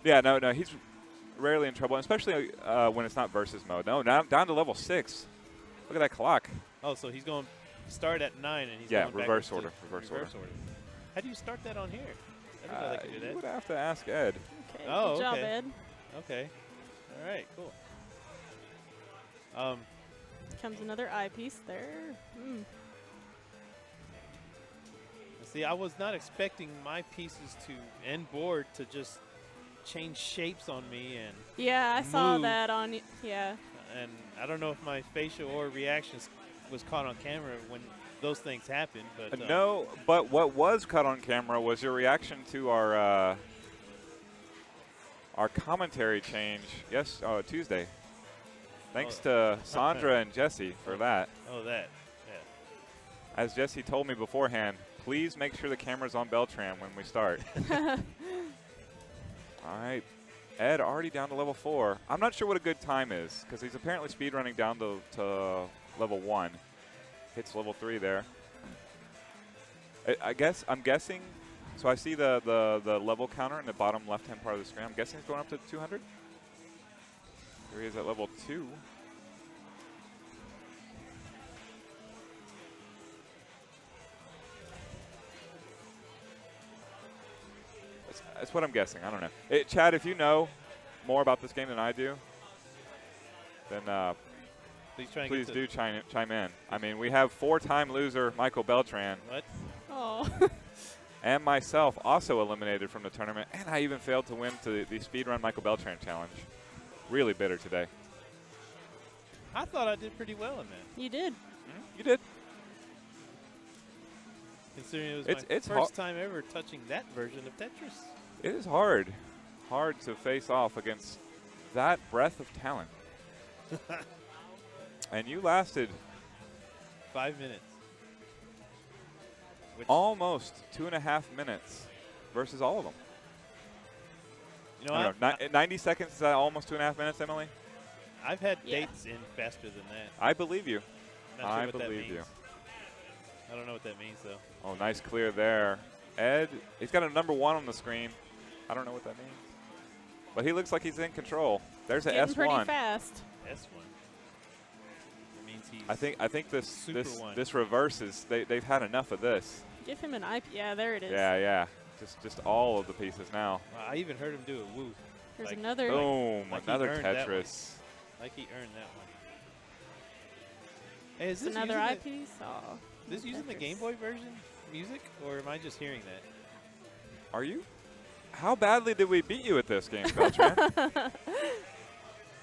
S6: Yeah, no, he's rarely in trouble, especially when it's not versus mode. No, now down to level 6. Look at that clock.
S15: Oh, so he's going to start at 9 and he's going
S6: reverse order. Reverse order.
S15: How do you start that on here? I didn't know they could do that.
S6: You would have to ask Ed.
S5: Okay,
S15: good
S5: job, Ed.
S15: Okay. All right, cool.
S5: Comes another eyepiece there.
S15: See, I was not expecting my pieces and board to just change shapes on me and
S5: yeah, I saw that on yeah.
S15: And I don't know if my facial or reactions was caught on camera when those things happened, but
S6: no. But what was caught on camera was your reaction to our commentary change. Yes, Tuesday. Thanks to Sandra and Jesse for that.
S15: Oh, that. Yeah.
S6: As Jesse told me beforehand, please make sure the camera's on Beltran when we start. All right. Ed already down to level 4. I'm not sure what a good time is because he's apparently speedrunning down to level 1. Hits level 3 there. I'm guessing. So I see the level counter in the bottom left-hand part of the screen. I'm guessing it's going up to 200. Here he is at level 2. That's what I'm guessing. I don't know. Chad, if you know more about this game than I do, then please do chime in. I mean, we have 4-time loser Michael Beltran.
S15: What?
S5: Oh.
S6: And myself also eliminated from the tournament, and I even failed to win the Speedrun Michael Beltran Challenge. really bitter today.
S15: I thought I did pretty well in that.
S5: You did.
S6: You did.
S15: Considering it was
S6: It's
S15: my first time ever touching that version of Tetris.
S6: It is hard to face off against that breadth of talent. And you lasted
S15: 5 minutes.
S6: Almost 2.5 minutes versus all of them.
S15: You know,
S6: I don't know, 90 seconds, is that almost 2.5 minutes, Emily?
S15: I've had dates in faster than that.
S6: I believe you.
S15: Not sure
S6: I
S15: what that
S6: believe
S15: means.
S6: you.
S15: I don't know what that means, though.
S6: Oh, nice clear there. Ed, he's got a number 1 on the screen. I don't know what that means. But he looks like he's in control. There's a
S5: Getting
S6: S1.
S5: pretty fast.
S15: S1. That means he's
S6: I think this
S15: Super one.
S6: this reverse is they've had enough of this.
S5: Give him an IP. Yeah, there it is.
S6: Yeah. Just all of the pieces now.
S15: Wow, I even heard him do a woo.
S5: There's another.
S6: Boom,
S15: like
S6: another
S15: he earned that one.
S6: Tetris.
S15: Like he earned that one. Hey, is
S5: It's
S15: this
S5: another
S15: using
S5: eyepiece. Oh.
S15: This using the Game Boy version music, or am I just hearing that?
S6: Are you? How badly did we beat you at this game, Beltran?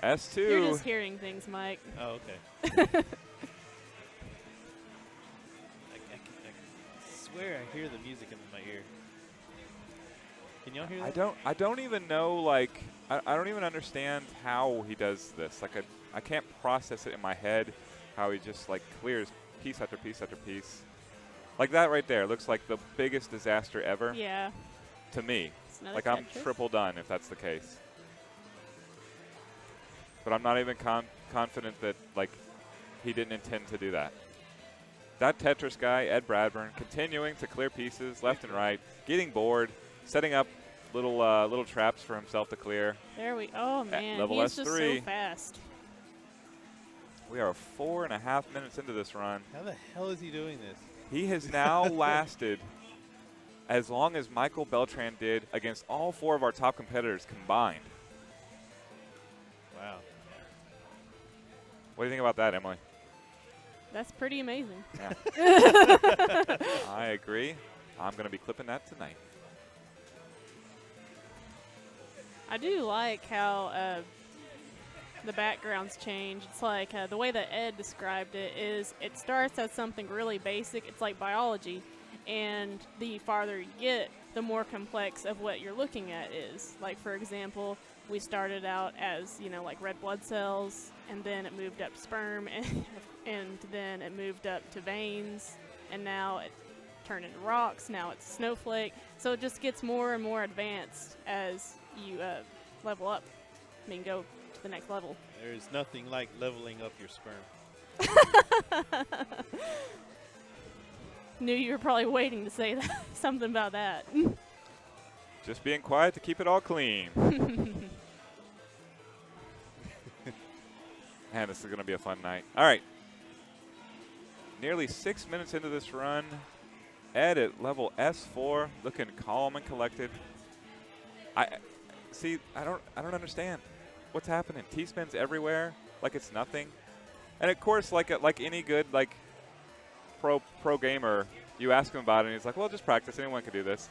S6: S2.
S5: You're just hearing things, Mike.
S15: Oh, okay. I swear I hear the music in my ear. Can y'all hear that?
S6: I don't even know, like, I don't even understand how he does this. Like, I can't process it in my head how he just, like, clears piece after piece after piece. Like that right there looks like the biggest disaster ever.
S5: Yeah.
S6: To me. Like
S5: Tetris.
S6: I'm triple done if that's the case. But I'm not even confident that, like, he didn't intend to do that. That Tetris guy, Ed Bradburn, continuing to clear pieces left and right, getting bored, setting up little traps for himself to clear.
S5: There we. Oh man,
S6: level
S5: he's
S6: S3.
S5: just so fast.
S6: We are 4.5 minutes into this run.
S15: How the hell is he doing this?
S6: He has now lasted as long as Michael Beltran did against all 4 of our top competitors combined.
S15: Wow.
S6: What do you think about that, Emily?
S5: That's pretty amazing.
S6: Yeah. I agree. I'm going to be clipping that tonight.
S5: I do like how the backgrounds change. It's like the way that Ed described it is it starts as something really basic. It's like biology. And the farther you get, the more complex of what you're looking at is. Like, for example, we started out as, like red blood cells, and then it moved up to sperm, and then it moved up to veins, and now it turned into rocks. Now it's a snowflake. So it just gets more and more advanced as you level up. Go to the next level.
S15: There is nothing like leveling up your sperm.
S5: Knew you were probably waiting to say that. Something about that.
S6: Just being quiet to keep it all clean. Man, this is going to be a fun night. All right. Nearly 6 minutes into this run. Ed at level S4, looking calm and collected. I don't understand what's happening. T-spins everywhere, like it's nothing. And of course, like any good pro gamer, you ask him about it, and he's like, "Well, just practice. Anyone can do this."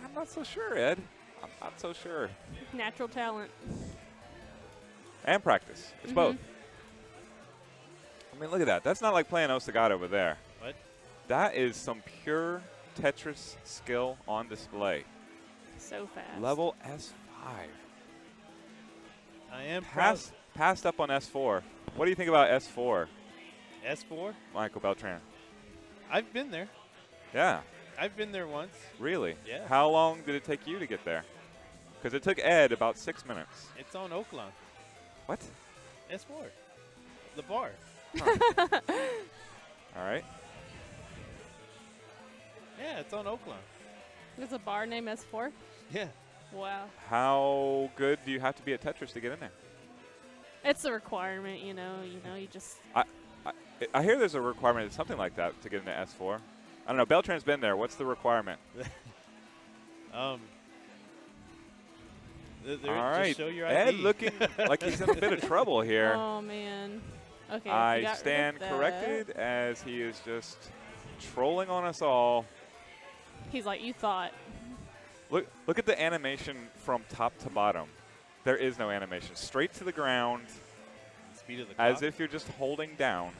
S6: I'm not so sure, Ed. I'm not so sure.
S5: Natural talent.
S6: And practice. It's both. I mean, look at that. That's not like playing Osagata over there.
S15: What?
S6: That is some pure Tetris skill on display.
S5: So fast.
S6: Level S5.
S15: I am
S6: passed up on S4. What do you think about S4?
S15: S4?
S6: Michael Beltran.
S15: I've been there.
S6: Yeah.
S15: I've been there once.
S6: Really?
S15: Yeah.
S6: How long did it take you to get there? Because it took Ed about 6 minutes.
S15: It's on Oaklawn.
S6: What?
S15: S4. The bar.
S6: All right.
S15: Yeah, it's on Oaklawn.
S5: There's a bar named S4?
S15: Yeah.
S5: Wow.
S6: How good do you have to be at Tetris to get in there?
S5: It's a requirement, you just...
S6: I hear there's a requirement, something like that, to get into S4. I don't know. Beltran's been there. What's the requirement?
S15: All
S6: right.
S15: Show your
S6: Ed
S15: ID.
S6: looking like he's in a bit of trouble here.
S5: Oh, man. Okay.
S6: I stand corrected as he is just trolling on us all.
S5: He's like, you thought.
S6: Look at the animation from top to bottom. There is no animation. Straight to the ground.
S15: Speed of the
S6: as
S15: clock?
S6: if you're just holding down.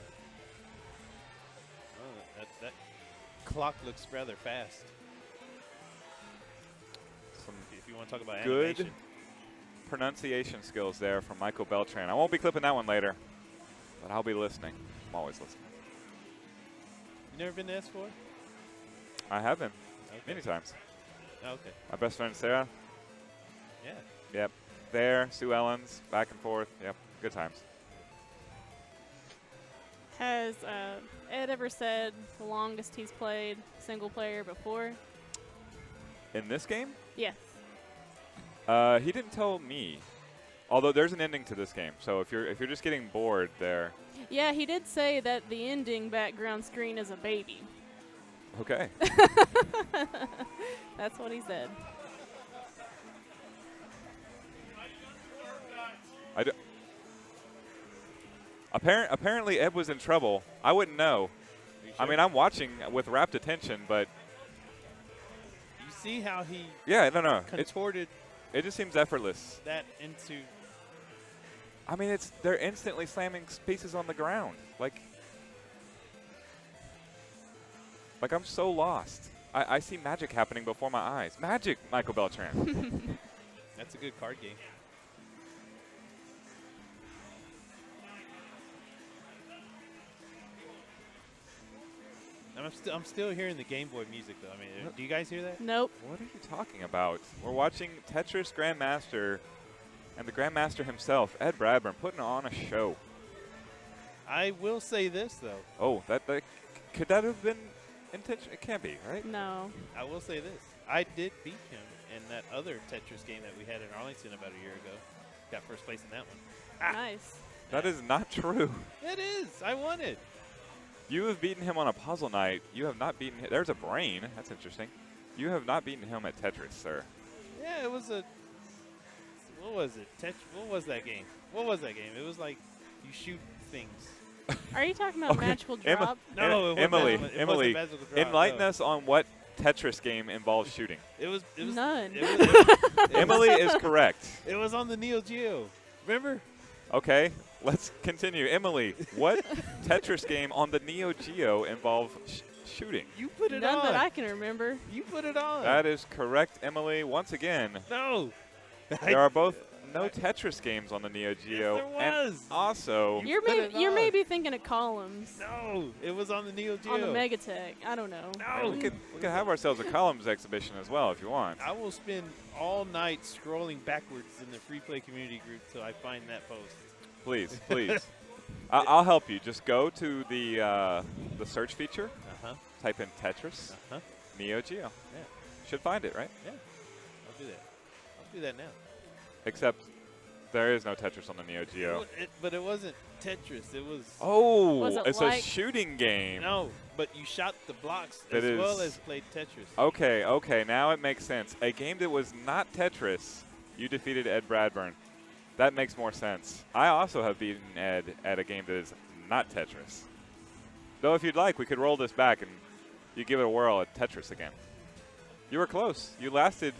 S15: Oh, that clock looks rather fast.
S6: Some
S15: if you want to talk about
S6: good
S15: animation.
S6: pronunciation skills there from Michael Beltran. I won't be clipping that one later, but I'll be listening. I'm always listening.
S15: You never been to S4?
S6: I have been
S15: Okay.
S6: many times.
S15: Oh, okay.
S6: My best friend Sarah.
S15: Yeah.
S6: Yep. There, Sue Ellens, back and forth. Yep. Good times.
S5: Has Ed ever said the longest he's played single player before?
S6: In this game?
S5: Yes.
S6: He didn't tell me. Although there's an ending to this game, so if you're just getting bored there.
S5: Yeah, he did say that the ending background screen is a baby.
S6: Okay.
S5: That's what he said.
S6: Apparently Ed was in trouble. I wouldn't know. I mean, I'm watching with rapt attention, but
S15: You see how he
S6: no.
S15: contorted
S6: It just seems effortless.
S15: that into.
S6: I mean, they're instantly slamming pieces on the ground. Like I'm so lost. I see magic happening before my eyes. Magic, Michael Beltran.
S15: That's a good card game. And I'm still hearing the Game Boy music though. I mean, do you guys hear that?
S5: Nope.
S6: What are you talking about? We're watching Tetris Grandmaster and the Grandmaster himself, Ed Bradburn, putting on a show.
S15: I will say this though.
S6: Oh, that could that have been intentional? It can't be, right?
S5: No.
S15: I will say this. I did beat him in that other Tetris game that we had in Arlington about a year ago. Got first place in that one.
S5: Nice.
S6: That is not true.
S15: It is. I won it.
S6: You have beaten him on a puzzle night. You have not beaten him. There's a brain. That's interesting. You have not beaten him at Tetris, sir.
S15: Yeah, it was a. What was it? What was that game? What was that game? It was like you shoot things.
S5: Are you talking about Magical Drop?
S15: No, it
S6: Emily,
S15: wasn't
S6: Emily,
S15: Magical Drop,
S6: enlighten
S15: no.
S6: us on what Tetris game involves shooting.
S15: It was
S5: none.
S6: Emily is correct.
S15: It was on the Neo Geo. Remember?
S6: Okay, let's continue. Emily, what Tetris game on the Neo Geo involve shooting?
S15: You put it
S5: None
S15: on.
S5: that I can remember.
S15: You put it on.
S6: That is correct, Emily. Once again,
S15: No.
S6: there are both no Tetris games on the Neo Geo.
S15: Yes, there was.
S6: And also,
S5: You're maybe thinking of Columns.
S15: No, it was on the Neo Geo.
S5: On the Megatech. I don't know.
S15: No.
S6: we could have ourselves a columns exhibition as well if you want.
S15: I will spend all night scrolling backwards in the free play community group till I find that post.
S6: Please, please. I'll help you. Just go to the search feature. Type in Tetris. Neo Geo.
S15: Yeah.
S6: Should find it, right?
S15: Yeah. I'll do that. I'll do that now.
S6: Except there is no Tetris on the Neo Geo.
S15: But it wasn't Tetris. It was.
S6: Oh,
S5: Was it
S6: it's
S5: like-
S6: a shooting game.
S15: No, but you shot the blocks
S6: That
S15: as well
S6: is-
S15: as played Tetris.
S6: Okay, now it makes sense. A game that was not Tetris, you defeated Ed Bradburn. That makes more sense. I also have beaten Ed at a game that is not Tetris. Though if you'd like, we could roll this back and you give it a whirl at Tetris again. You were close. You lasted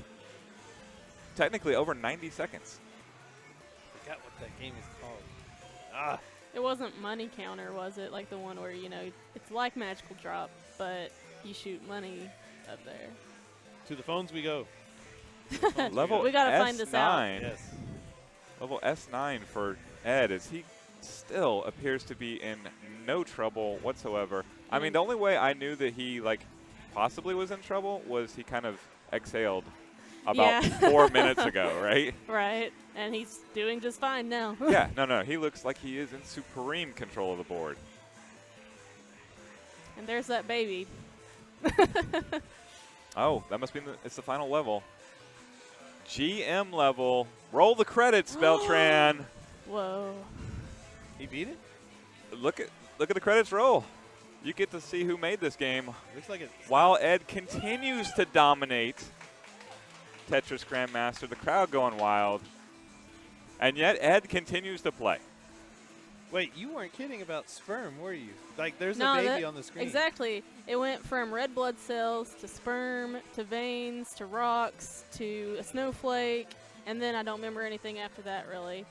S6: technically over 90 seconds.
S15: I forgot what that game is called.
S5: It wasn't Money Counter, was it? Like the one where, it's like Magical Drop, but you shoot money up there.
S15: To the phones we go.
S6: Level
S5: We gotta
S6: S9.
S5: find this out.
S15: Yes.
S6: Level S9 for Ed as he still appears to be in no trouble whatsoever. I mean, the only way I knew that he possibly was in trouble was he kind of exhaled about 4 minutes ago, right?
S5: Right, and he's doing just fine now.
S6: Yeah, no, he looks like he is in supreme control of the board.
S5: And there's that baby.
S6: Oh, that must be it's the final level. GM level. Roll the credits, Beltran.
S5: Whoa.
S15: He beat it?
S6: Look at the credits roll. You get to see who made this game.
S15: Looks like it's
S6: While Ed continues to dominate Tetris Grandmaster, the crowd going wild. And yet Ed continues to play.
S15: Wait, you weren't kidding about sperm, were you? Like, there's
S5: No,
S15: a baby on the screen.
S5: Exactly. It went from red blood cells to sperm to veins to rocks to a snowflake. And then I don't remember anything after that, really.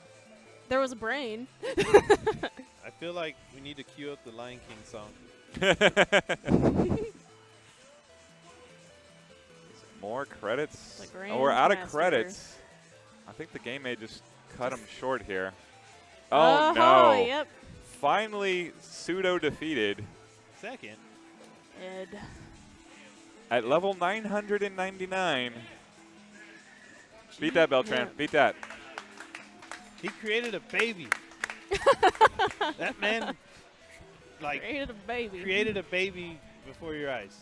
S5: There was a brain.
S15: I feel like we need to cue up the Lion King song.
S6: More credits.
S5: The
S6: Oh, we're out of
S5: Grandmaster.
S6: credits. I think the game may just cut him short here.
S5: Oh,
S6: Oh, no.
S5: Yep.
S6: Finally, pseudo defeated
S15: Second.
S5: Ed.
S6: at level 999. Beat that, Beltran.
S5: Yeah.
S6: Beat that.
S15: He created a baby. That man, like,
S5: Created a baby.
S15: created a baby before your eyes.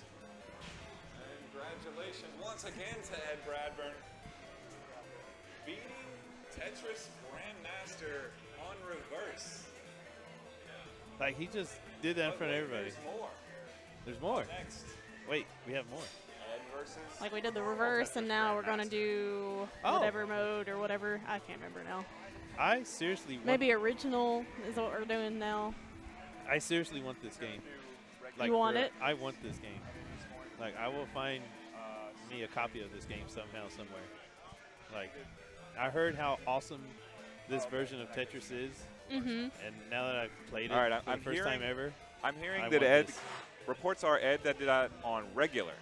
S6: Congratulations once again to Ed Bradburn. Beating Tetris Grandmaster on reverse.
S15: Like, he just did that in front of everybody.
S6: There's more.
S15: There's more.
S6: Next.
S15: Wait, we have more.
S6: Ed versus.
S5: Like we did the reverse, and now we're going to do whatever mode or whatever. I can't remember now.
S15: I seriously want
S5: Maybe original is what we're doing now.
S15: I seriously want this game. Like,
S5: You want
S15: for-
S5: it?
S15: I want this game. Like, I will find me a copy of this game somehow, somewhere. Like, I heard how awesome this version of Tetris is,
S5: Mm-hmm.
S15: and now that I've played it
S6: All right,
S15: for
S6: I'm
S15: the first time
S6: hearing-
S15: ever,
S6: I'm hearing
S15: I
S6: that
S15: want
S6: Ed
S15: this.
S6: reports are Ed that did that on regular.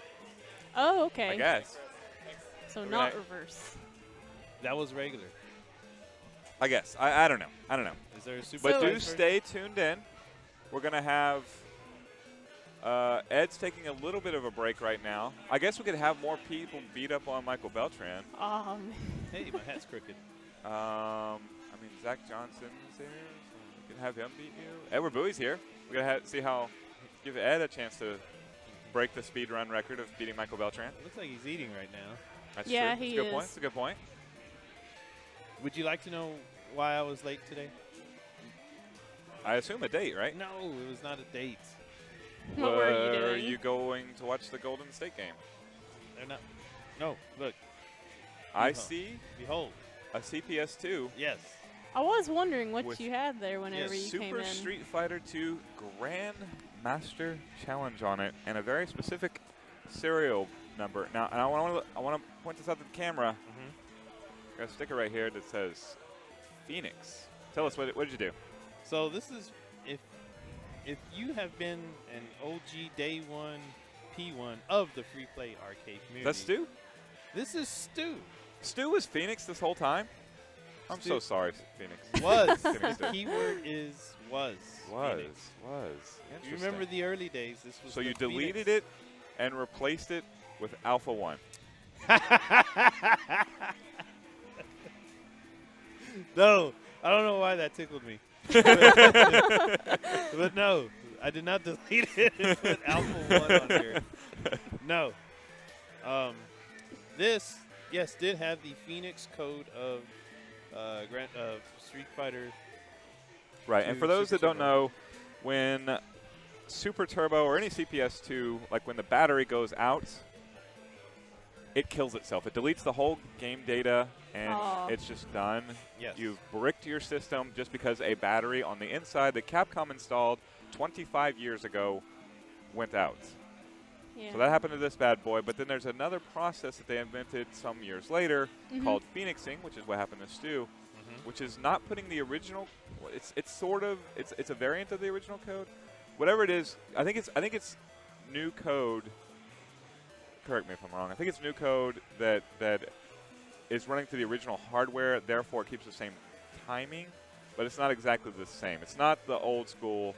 S5: Oh, okay.
S6: I guess.
S5: So
S6: We're
S5: not
S6: gonna-
S5: reverse.
S15: That was regular.
S6: I guess. I don't know. I don't know.
S15: Is there a super?
S6: But do
S15: Spice
S6: stay tuned in. We're going to have Ed's taking a little bit of a break right now. I guess we could have more people beat up on Michael Beltran.
S15: Hey, my hat's crooked.
S6: I mean, Zach Johnson's here. So we can have him beat you. Edward Bowie's here. We're going to see how give Ed a chance to break the speed run record of beating Michael Beltran.
S15: Looks like he's eating right now.
S6: That's
S5: Yeah,
S6: true.
S5: he
S6: That's a good
S5: is.
S6: point. That's a good point.
S15: Would you like to know why I was late today?
S6: I assume a date, right?
S15: No, it was not a date.
S5: What were you
S6: Were
S5: doing?
S6: you going to watch the Golden State game?
S15: They're not. No, look.
S6: I
S15: Behold.
S6: see
S15: Behold.
S6: a CPS2
S15: Yes.
S5: I was wondering what
S6: With-
S5: you had there whenever you came
S6: Super
S5: in.
S6: Street Fighter 2 Grand Master Challenge on it, and a very specific serial number. Now, and I want to point this out to the camera. Got a sticker right here that says Phoenix. Tell us what did you do?
S15: So this is if you have been an OG Day One P1 of the free play arcade community.
S6: That's Stu?
S15: This is Stu.
S6: Stu was Phoenix this whole time? I'm
S15: Stu-
S6: so sorry, Phoenix.
S15: Was.
S6: Phoenix
S15: The
S6: Stu.
S15: keyword is was. Phoenix.
S6: Was.
S15: You remember the early days? This was
S6: So
S15: the
S6: you deleted
S15: Phoenix.
S6: it and replaced it with Alpha 1.
S15: No, I don't know why that tickled me. But no, I did not delete it and put Alpha 1 on here. No. This, yes, did have the Phoenix code of Street Fighter.
S6: Right, and
S15: 2
S6: for those
S15: Super
S6: that don't
S15: Turbo.
S6: know, when Super Turbo or any CPS2, like when the battery goes out, it kills itself. It deletes the whole game data, and
S5: Aw.
S6: it's just done.
S15: Yes.
S6: You've bricked your system just because a battery on the inside that Capcom installed 25 years ago went out.
S5: Yeah.
S6: So that happened to this bad boy, but then there's another process that they invented some years later
S5: Mhm.
S6: called Phoenixing, which is what happened to Stu, which is not putting the original. It's sort of it's a variant of the original code, whatever it is. I think it's new code. Correct me if I'm wrong. I think it's new code that is running through the original hardware. Therefore, it keeps the same timing, but it's not exactly the same. It's not the old school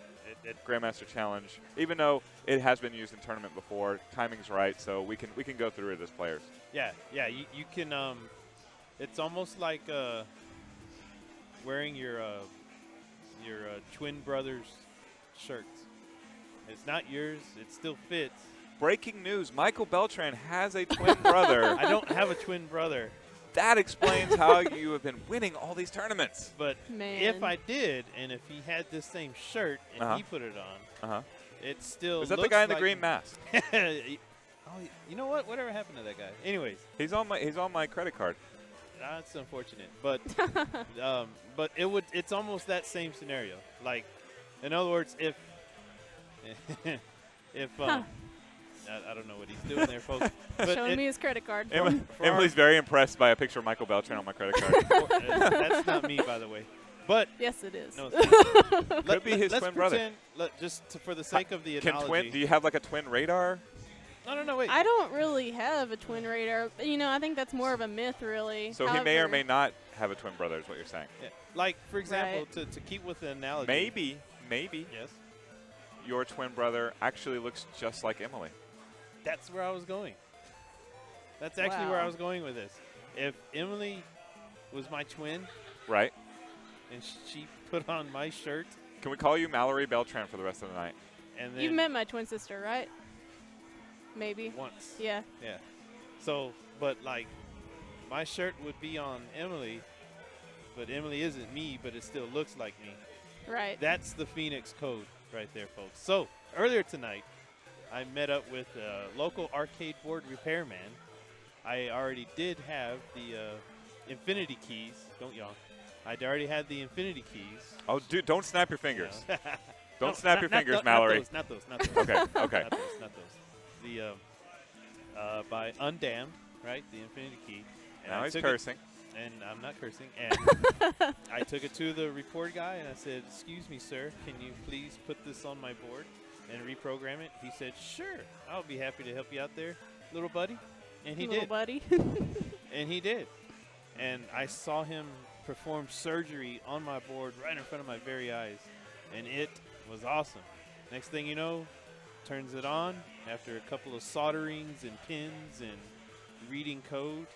S6: Grandmaster Challenge, even though it has been used in tournament before. Timing's right, so we can go through it as players.
S15: Yeah, you can. It's almost like wearing your twin brothers' shirts. It's not yours. It still fits.
S6: Breaking news: Michael Beltran has a twin brother.
S15: I don't have a twin brother.
S6: That explains how you have been winning all these tournaments.
S15: But
S5: Man.
S15: if I did, and if he had this same shirt and
S6: Uh-huh.
S15: he put it on,
S6: Uh-huh.
S15: it still
S6: Is that the
S15: looks
S6: guy in the
S15: like-
S6: green mask?
S15: Oh, you know what? Whatever happened to that guy? Anyways,
S6: He's on my credit card.
S15: that's unfortunate. But but it's almost that same scenario. Like, in other words, if I don't know what he's doing there, folks. But
S5: Showing me his credit card.
S6: Emily's very impressed by a picture of Michael Beltran on my credit card.
S15: That's not me, by the way. But
S5: yes, it is.
S15: No,
S6: could be his twin brother.
S15: For the sake of the analogy.
S6: Do you have like a twin radar?
S15: No, wait.
S5: I don't really have a twin radar. You know, I think that's more of a myth, really.
S6: So he may or may not have a twin brother, is what you're saying.
S15: Yeah. Like, for example, to keep with the analogy.
S6: Maybe.
S15: Yes.
S6: Your twin brother actually looks just like Emily.
S15: That's where I was going. That's actually where I was going with this. If Emily was my twin.
S6: Right.
S15: And she put on my shirt.
S6: Can we call you Mallory Beltran for the rest of the night?
S15: And then
S5: You've met my twin sister, right? Maybe.
S15: Once.
S5: Yeah.
S15: Yeah. So, but like, my shirt would be on Emily, but Emily isn't me, but it still looks like me.
S5: Right.
S15: That's the Phoenix code right there, folks. So, earlier tonight, I met up with a local arcade board repairman. I already did have the infinity keys. Don't yawn. I'd already had the infinity keys.
S6: Oh, dude, don't snap your fingers.
S15: No.
S6: Don't snap your fingers, Mallory.
S15: Not those.
S6: Okay.
S15: Not those. The by Undammed, right? The infinity key. And
S6: now
S15: I
S6: he's
S15: took
S6: cursing.
S15: And I'm not cursing. And I took it to the report guy and I said, "Excuse me, sir, can you please put this on my board and reprogram it?" He said, "Sure, I'll be happy to help you out there, little buddy." And he
S5: Little buddy.
S15: And he did. And I saw him perform surgery on my board right in front of my very eyes. And it was awesome. Next thing you know, turns it on after a couple of solderings and pins and reading code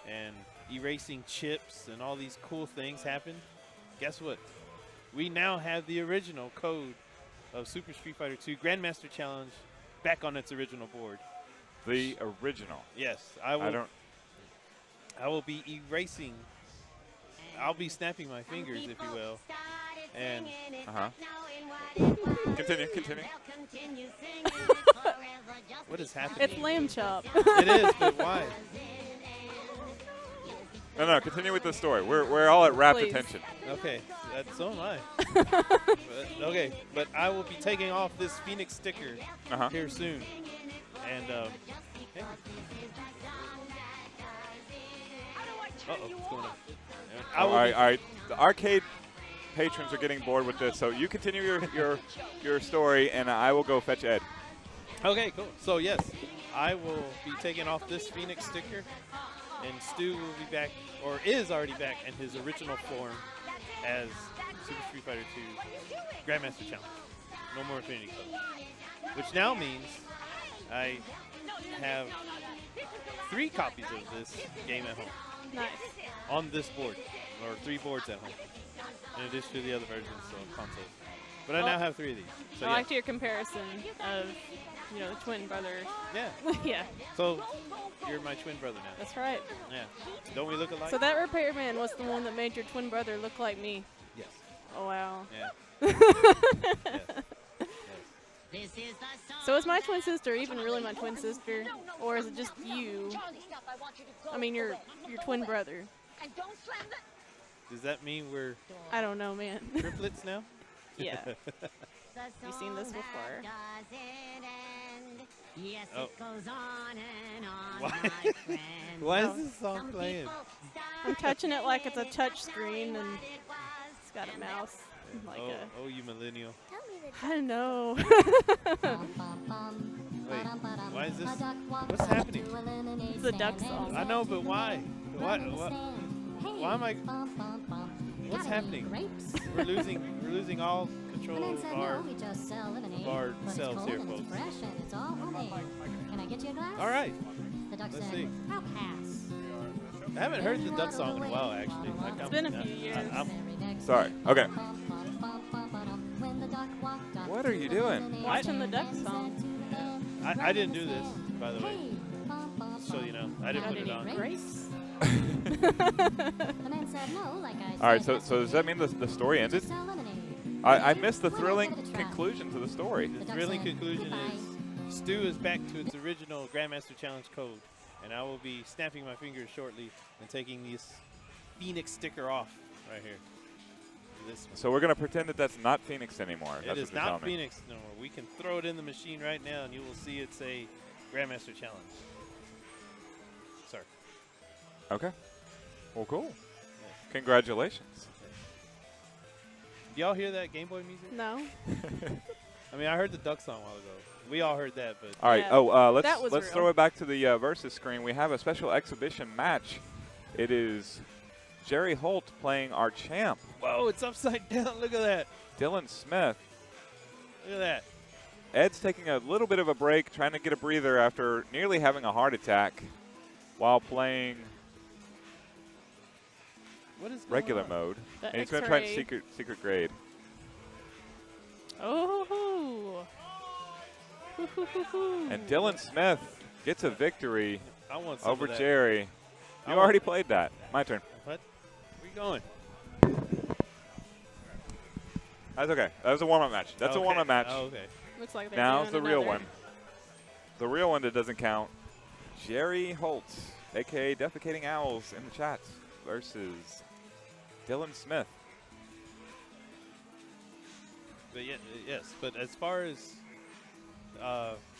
S15: and erasing chips and all these cool things happened. Guess what? We now have the original code of Super Street Fighter 2 Grandmaster Challenge back on its original board.
S6: The original.
S15: Yes, I will be erasing. I'll be snapping my fingers, if you will. And
S6: Continue.
S15: What is happening?
S5: It's lamb chop.
S15: It is, but why?
S6: No, continue with the story. We're all at rapt attention.
S15: Okay, so am I. But I will be taking off this Phoenix sticker here soon. And hey. What's going on?
S6: All right. The arcade patrons are getting bored with this, so you continue your story, and I will go fetch Ed.
S15: Okay, cool. So yes, I will be taking off this Phoenix sticker, and Stu will be back, or is already back in his original form as Super Street Fighter 2 Grandmaster Challenge. No more Infinity Code. Which now means I have 3 copies of this game at home.
S5: Nice.
S15: On this board, or 3 boards at home, in addition to the other versions of consoles. But I now have 3 of these. So
S5: I liked your comparison of, the twin brother.
S15: Yeah.
S5: Yeah.
S15: So you're my twin brother now.
S5: That's right.
S15: Yeah. Don't we look alike?
S5: So that repairman was the one that made your twin brother look like me.
S15: Yes.
S5: Oh wow.
S15: Yeah.
S5: So is my twin sister even really my twin sister, or is it just you? I mean, your twin brother.
S15: Does that mean we're?
S5: I don't know, man.
S15: Triplets now?
S5: Yeah. You seen this before?
S15: Oh. Why is this song playing?
S5: I'm touching it like it's a touch screen and it's got a mouse. Like
S15: you millennial.
S5: I don't know.
S15: Wait, why is this? What's happening?
S5: It's a duck song.
S15: I know, but why? Why am I? What's happening? We're losing all control of ourselves here, folks. All right. Let's see. I haven't heard the duck song in a while, actually.
S5: It's been a few years.
S6: Sorry. Okay. What are you doing?
S5: Watching the duck song.
S15: I didn't do this, by the way. So you know, I didn't put it on.
S5: Grapes?
S6: All right, so does that mean the story ended? I missed the thrilling conclusion to the story.
S15: The thrilling conclusion is Stu is back to its original Grandmaster Challenge code, and I will be snapping my fingers shortly and taking this Phoenix sticker off right here. This one.
S6: So we're going to pretend that that's not Phoenix anymore.
S15: It is not Phoenix no more. We can throw it in the machine right now, and you will see it's a Grandmaster Challenge. Sorry.
S6: Okay. Well, cool. Congratulations.
S15: Do y'all hear that Game Boy music?
S5: No.
S15: I mean, I heard the Duck song a while ago. We all heard that, but
S6: All right.
S5: Yeah.
S6: Oh,
S5: That was
S6: let's
S5: real.
S6: throw it back to the versus screen. We have a special exhibition match. It is Jerry Holt playing our champ,
S15: whoa, it's upside down. Look at that.
S6: Dylan Smith.
S15: Look at that.
S6: Ed's taking a little bit of a break, trying to get a breather after nearly having a heart attack while playing
S15: What is going
S6: regular
S15: on?
S6: mode.
S5: The
S6: And he's going to try
S5: X-ray.
S6: secret grade.
S5: Oh.
S6: And Dylan Smith gets a victory
S15: I want some
S6: over
S15: of that.
S6: Jerry.
S15: I
S6: You
S15: want-
S6: already played that. My turn.
S15: What? Where you going?
S6: That's okay. That was a warm-up match. That's a
S15: Okay.
S6: warm-up match.
S15: Oh, okay.
S5: Looks like they're
S6: Now's the
S5: doing
S6: real
S5: another.
S6: one. The real one that doesn't count. Jerry Holt, a.k.a. Defecating Owls in the chat, versus Dylan Smith.
S15: But yes, but as far as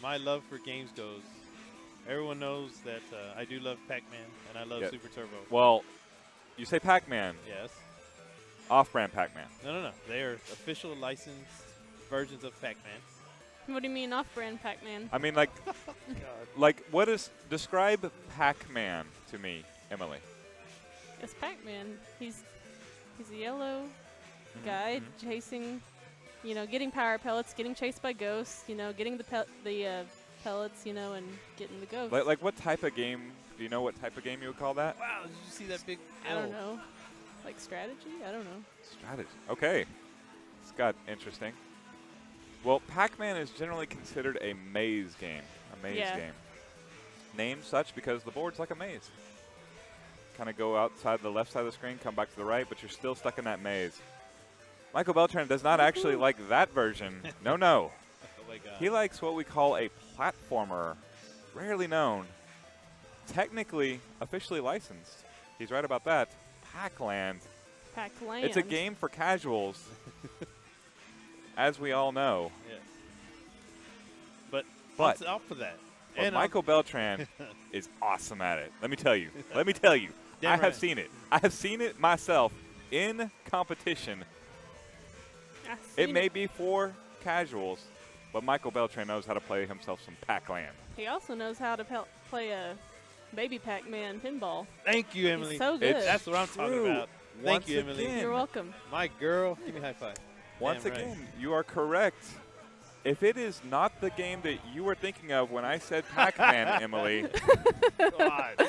S15: my love for games goes, everyone knows that I do love Pac-Man and I love
S6: Yeah.
S15: Super Turbo.
S6: Well, you say Pac-Man.
S15: Yes.
S6: Off-brand Pac-Man.
S15: No. They are official licensed versions of Pac-Man.
S5: What do you mean off-brand Pac-Man?
S6: I mean, like, what is describe Pac-Man to me, Emily?
S5: It's Pac-Man. He's a yellow guy chasing, getting power pellets, getting chased by ghosts, getting the pellets, and getting the ghosts.
S6: Like what type of game? Do you know what type of game you would call that?
S15: Wow, did you see that big
S5: I don't know. Like strategy? I don't know.
S6: Strategy. Okay. It's got interesting. Well, Pac-Man is generally considered a maze game. A maze game. Named such because the board's like a maze. Kind of go outside the left side of the screen, come back to the right, but you're still stuck in that maze. Michael Beltran does not actually like that version. No.
S15: Oh my God.
S6: He likes what we call a platformer. Rarely known. Technically, officially licensed. He's right about that. Pac-Land.
S5: Pac-Land.
S6: It's a game for casuals, as we all know.
S15: Yeah. But
S6: But
S15: off of that.
S6: But
S15: And
S6: Michael Beltran is awesome at it. Let me tell you. Let me tell you.
S15: Damn
S6: I have
S15: right.
S6: seen it. I have seen it myself in competition. It may be for casuals, but Michael Beltran knows how to play himself some Pac-Land.
S5: He also knows how to play a baby Pac-Man pinball.
S15: Thank you, Emily.
S5: He's so good.
S15: That's what I'm talking about. Thank you, Emily.
S6: again.
S5: You're welcome.
S15: My girl. Give me a high five.
S6: Once
S15: Damn right.
S6: again, you are correct. If it is not the game that you were thinking of when I said Pac-Man, Emily,
S15: God.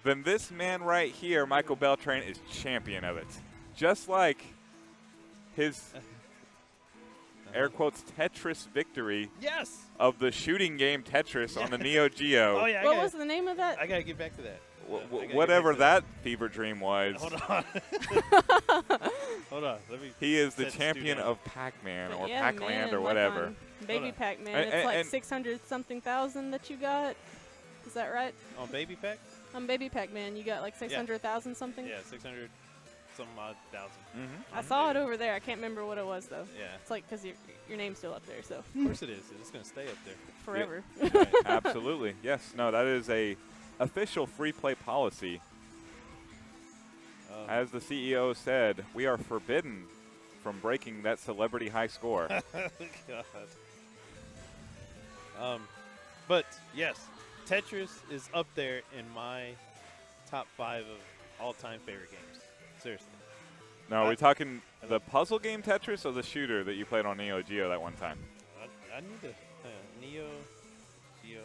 S6: then this man right here, Michael Beltran, is champion of it. Just like his, air quotes, Tetris victory
S15: Yes.
S6: of the shooting game Tetris on the Neo Geo.
S15: Oh, yeah.
S5: What was the name of that?
S15: I got to get back to that.
S6: Whatever that fever dream was.
S15: Hold on. Hold on. Let me.
S6: He is the
S15: set Stu
S6: champion
S15: down.
S6: of Pac-Man or
S5: Yeah,
S6: Pac-Land
S5: man,
S6: or
S5: like
S6: whatever.
S5: on Baby Pac-Man.
S6: And-
S5: It's like
S6: and-
S5: 600-something thousand that you got. Is that right?
S15: On Baby Pac?
S5: On Baby Pac-Man, you got like 600,000 something?
S15: Yeah, 600 some odd thousand.
S5: I saw it over there. I can't remember what it was, though.
S15: Yeah.
S5: It's like because your name's still up there, so.
S15: Of course it is. It's going to stay up there.
S5: Forever.
S6: Right, absolutely. Yes. No, that is a official free play policy. As the CEO said, we are forbidden from breaking that celebrity high score.
S15: God. But yes, Tetris is up there in my top 5 of all-time favorite games. Seriously.
S6: No, are we talking the puzzle game Tetris or the shooter that you played on Neo Geo that one time?
S15: I need to Neo Geo.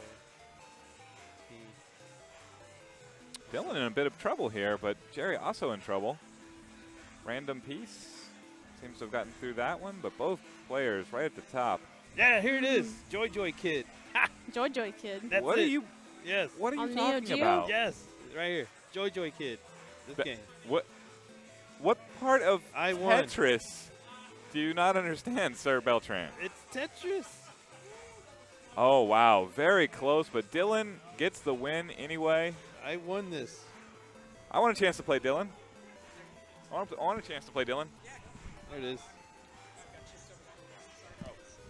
S6: Dylan in a bit of trouble here, but Jerry also in trouble. Random piece. Seems to have gotten through that one, but both players right at the top.
S15: Yeah, here it is. Joy Joy Kid.
S5: Joy Joy Kid.
S15: That's
S6: What
S15: it.
S6: are you?
S15: Yes.
S6: What are you
S5: On Neo
S6: talking
S5: Geo?
S6: about?
S15: Yes, right here. Joy Joy Kid. This game.
S6: What part of
S15: I won.
S6: Tetris do you not understand, Sir Beltran?
S15: It's Tetris.
S6: Oh, wow. Very close, but Dylan gets the win anyway.
S15: I won this.
S6: I want a chance to play Dylan. I want a chance to play Dylan.
S15: There it is.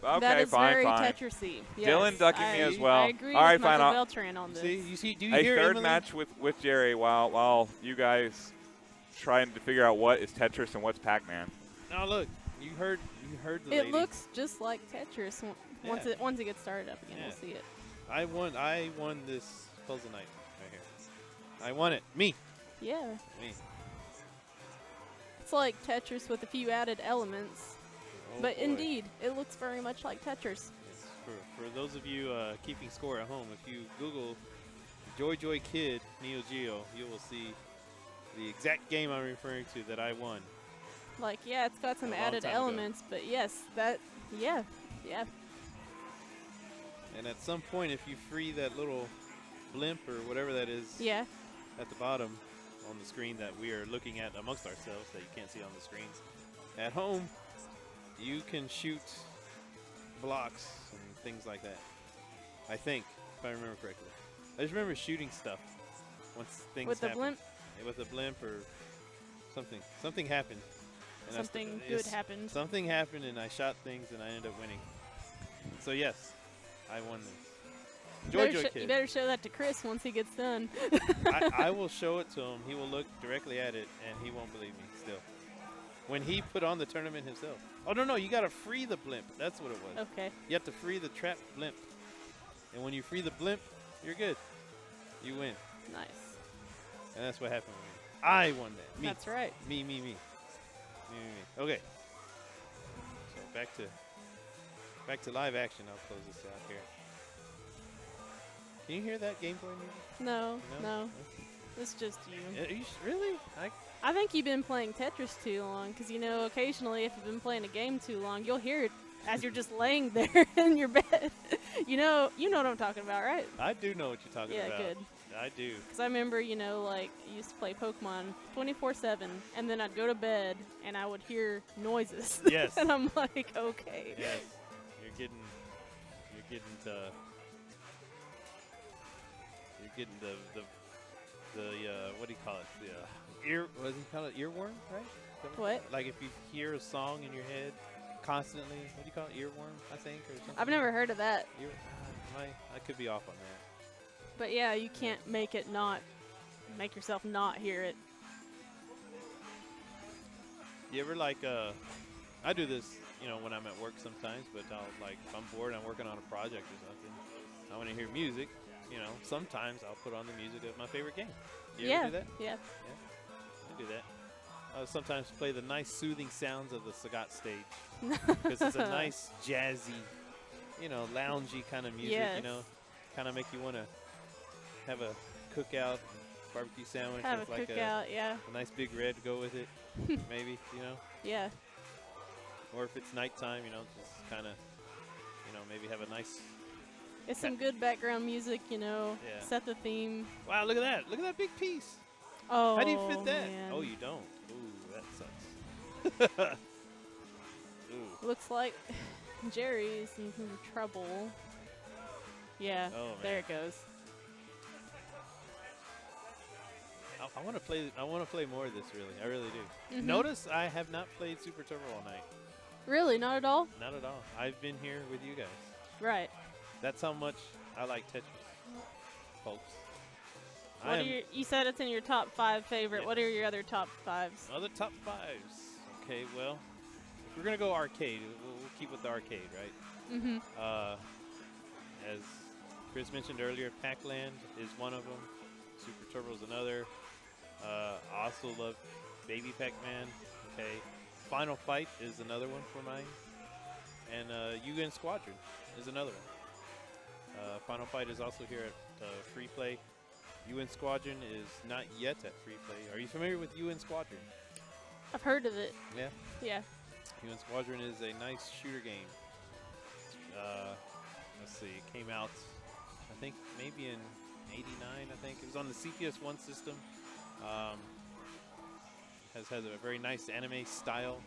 S6: Okay,
S5: that is
S6: fine,
S5: very
S6: fine.
S5: Tetris-y. Yes,
S6: Dylan ducking me as well.
S5: I agree
S6: All right,
S5: with
S6: fine.
S5: Michael Beltran on this.
S15: See, you see, do you
S6: A
S15: hear
S6: third
S15: Emily?
S6: match with Jerry while you guys trying to figure out what is Tetris and what's Pac-Man.
S15: Now look, you heard the
S5: It
S15: lady.
S5: looks just like Tetris once
S15: Yeah.
S5: it gets started up again.
S15: Yeah.
S5: We'll see it.
S15: I won this puzzle night right here. I won it. Me.
S5: Yeah.
S15: Me.
S5: It's like Tetris with a few added elements.
S15: Oh,
S5: But
S15: boy.
S5: indeed, it looks very much like Tetris.
S15: Yes, for those of you keeping score at home, if you Google Joy Kid Neo Geo, you will see the exact game I'm referring to that I won.
S5: Like, yeah, it's got some
S15: A long
S5: added
S15: time ago.
S5: elements, but yes, yeah.
S15: And at some point, if you free that little blimp or whatever that is
S5: Yeah.
S15: at the bottom on the screen that we are looking at amongst ourselves that you can't see on the screens, at home, you can shoot blocks and things like that. I think, if I remember correctly. I just remember shooting stuff once things
S5: With the
S15: happen.
S5: blimp?
S15: Yeah, with the blimp or something. Something happened. And
S5: Something good
S15: yes,
S5: happened.
S15: Something happened and I shot things and I ended up winning. So yes, I won this. Joy Kid.
S5: You better show that to Chris once he gets done.
S15: I will show it to him. He will look directly at it and he won't believe me still. When he put on the tournament himself. Oh, no, you got to free the blimp. That's what it was.
S5: Okay.
S15: You have to free the trapped blimp. And when you free the blimp, you're good. You win.
S5: Nice.
S15: And that's what happened with me. I won that. Me.
S5: That's right.
S15: Me. Okay. So back to live action. I'll close this out here. Can you hear that Game Boy music?
S5: No. It's just you.
S15: Are you really?
S5: I think you've been playing Tetris too long, because, occasionally if you've been playing a game too long, you'll hear it as you're just laying there in your bed. you know what I'm talking about, right?
S15: I do know what you're talking about.
S5: Yeah, good.
S15: I do.
S5: Because I remember, I used to play Pokemon 24/7, and then I'd go to bed, and I would hear noises.
S15: Yes.
S5: And I'm like, okay.
S15: Yes. You're getting the what do you call it? The what do you call it? Earworm, right?
S5: What?
S15: Like if you hear a song in your head constantly, what do you call it? Earworm, I think, or something.
S5: I've never heard of that.
S15: I could be off on that.
S5: But yeah, you can't make yourself not hear it.
S15: You ever I do this, when I'm at work sometimes, but I'll if I'm bored, I'm working on a project or something. I want to hear music. Sometimes I'll put on the music of my favorite game. You ever do that?
S5: Yeah.
S15: I do that. I'll sometimes play the nice soothing sounds of the Sagat stage because it's a nice jazzy, loungy kind of music.
S5: Yes.
S15: Kind of make you want to have a cookout, barbecue sandwich
S5: Have
S15: with
S5: a cookout, yeah.
S15: a nice big red to go with it, maybe.
S5: Yeah.
S15: Or if it's nighttime, just kind of, maybe have a nice.
S5: It's some good background music, set the theme.
S15: Wow, look at that. Look at that big piece.
S5: Oh,
S15: how do you fit that?
S5: man.
S15: Oh, you don't. Ooh, that sucks. Ooh.
S5: Looks like Jerry's in some trouble. Yeah,
S15: Oh, man.
S5: there it goes.
S15: I want to play. I want to play more of this. Really, I really do.
S5: Mhm.
S15: Notice I have not played Super Turbo all night.
S5: Really, not at all?
S15: Not at all. I've been here with you guys.
S5: Right.
S15: That's how much I like Tetris, folks.
S5: What are you said it's in your top 5 favorite.
S15: Yeah.
S5: What are your other top 5s?
S15: Other top 5s. Okay, well, if we're gonna go arcade, we'll keep with the arcade, right?
S5: Mm-hmm.
S15: As Chris mentioned earlier, Pac-Land is one of them. Super Turbo is another. I also love Baby Pac-Man. Okay, Final Fight is another one for mine, and UN Squadron is another one. Final Fight is also here at Free Play. UN Squadron is not yet at Free Play. Are you familiar with UN Squadron?
S5: I've heard of it.
S15: Yeah.
S5: Yeah.
S15: UN Squadron is a nice shooter game. Let's see, it came out, I think maybe in '89. I think it was on the CPS-1 system. Has a very nice anime style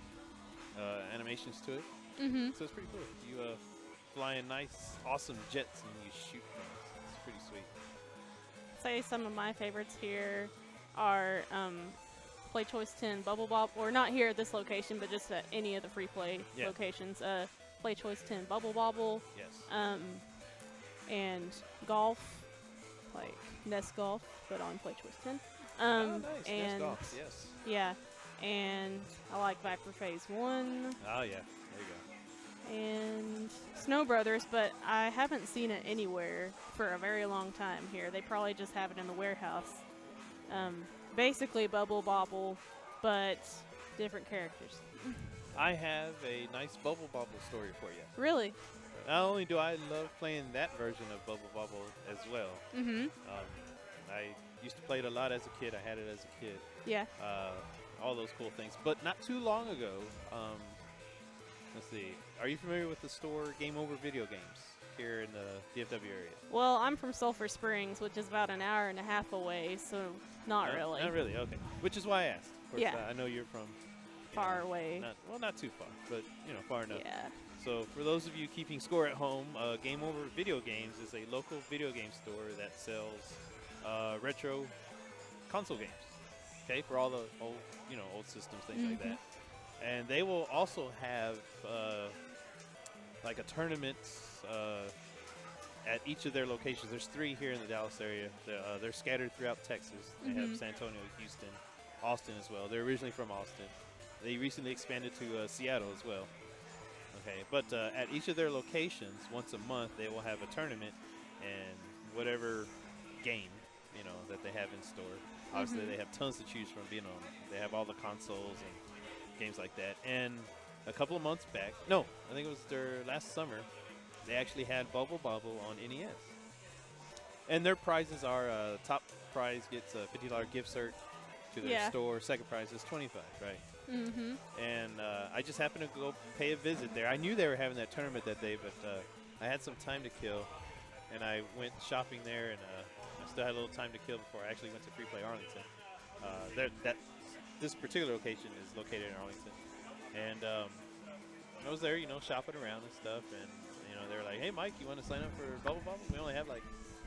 S15: animations to it.
S5: Mm-hmm.
S15: So it's pretty cool. You fly in nice, awesome jets and you shoot things. It's pretty sweet.
S5: Say some of my favorites here are Play Choice 10 Bubble Bop, or not here at this location, but just at any of the free play locations. Play Choice 10 Bubble Bobble.
S15: Yes.
S5: And golf, like Nest Golf, but on Play Choice 10.
S15: Oh, nice.
S5: And
S15: Nest Golf, yes.
S5: Yeah, and I like Viper Phase 1.
S15: Oh, yeah. There you go.
S5: And Snow Brothers, but I haven't seen it anywhere for a very long time here. They probably just have it in the warehouse. Basically Bubble Bobble, but different characters.
S15: I have a nice Bubble Bobble story for you.
S5: Really?
S15: Not only do I love playing that version of Bubble Bobble as well.
S5: Mm-hmm.
S15: I used to play it a lot as a kid. I had it as a kid.
S5: Yeah.
S15: All those cool things. But not too long ago, let's see. Are you familiar with the store Game Over Video Games here in the DFW area?
S5: Well, I'm from Sulphur Springs, which is about an hour and a half away, so not really.
S15: Not really, okay. Which is why I asked. Of course,
S5: Yeah.
S15: I know you're from
S5: far away.
S15: Not too far, but far enough.
S5: Yeah.
S15: So for those of you keeping score at home, Game Over Video Games is a local video game store that sells retro console games. Okay, for all the old systems, things like that. And they will also have like a tournament at each of their locations. There's 3 here in the Dallas area. They're scattered throughout Texas. They have San Antonio, Houston, Austin as well. They're originally from Austin. They recently expanded to Seattle as well. Okay, but at each of their locations, once a month, they will have a tournament, and whatever game that they have in store. Obviously, they have tons to choose from. They have all the consoles and games like that. And a couple of months back, no, I think it was their last summer, they actually had Bubble Bobble on NES. And their prizes are top prize gets a $50 gift cert to their store. Second prize is $25, right?
S5: Mm-hmm.
S15: And I just happened to go pay a visit there. I knew they were having that tournament that day, but I had some time to kill, and I went shopping there, and I still had a little time to kill before I actually went to Free Play Arlington. This particular location is located in Arlington, and I was there, shopping around and stuff, and they were like, "Hey, Mike, you want to sign up for Bubble Bobble?" We only have like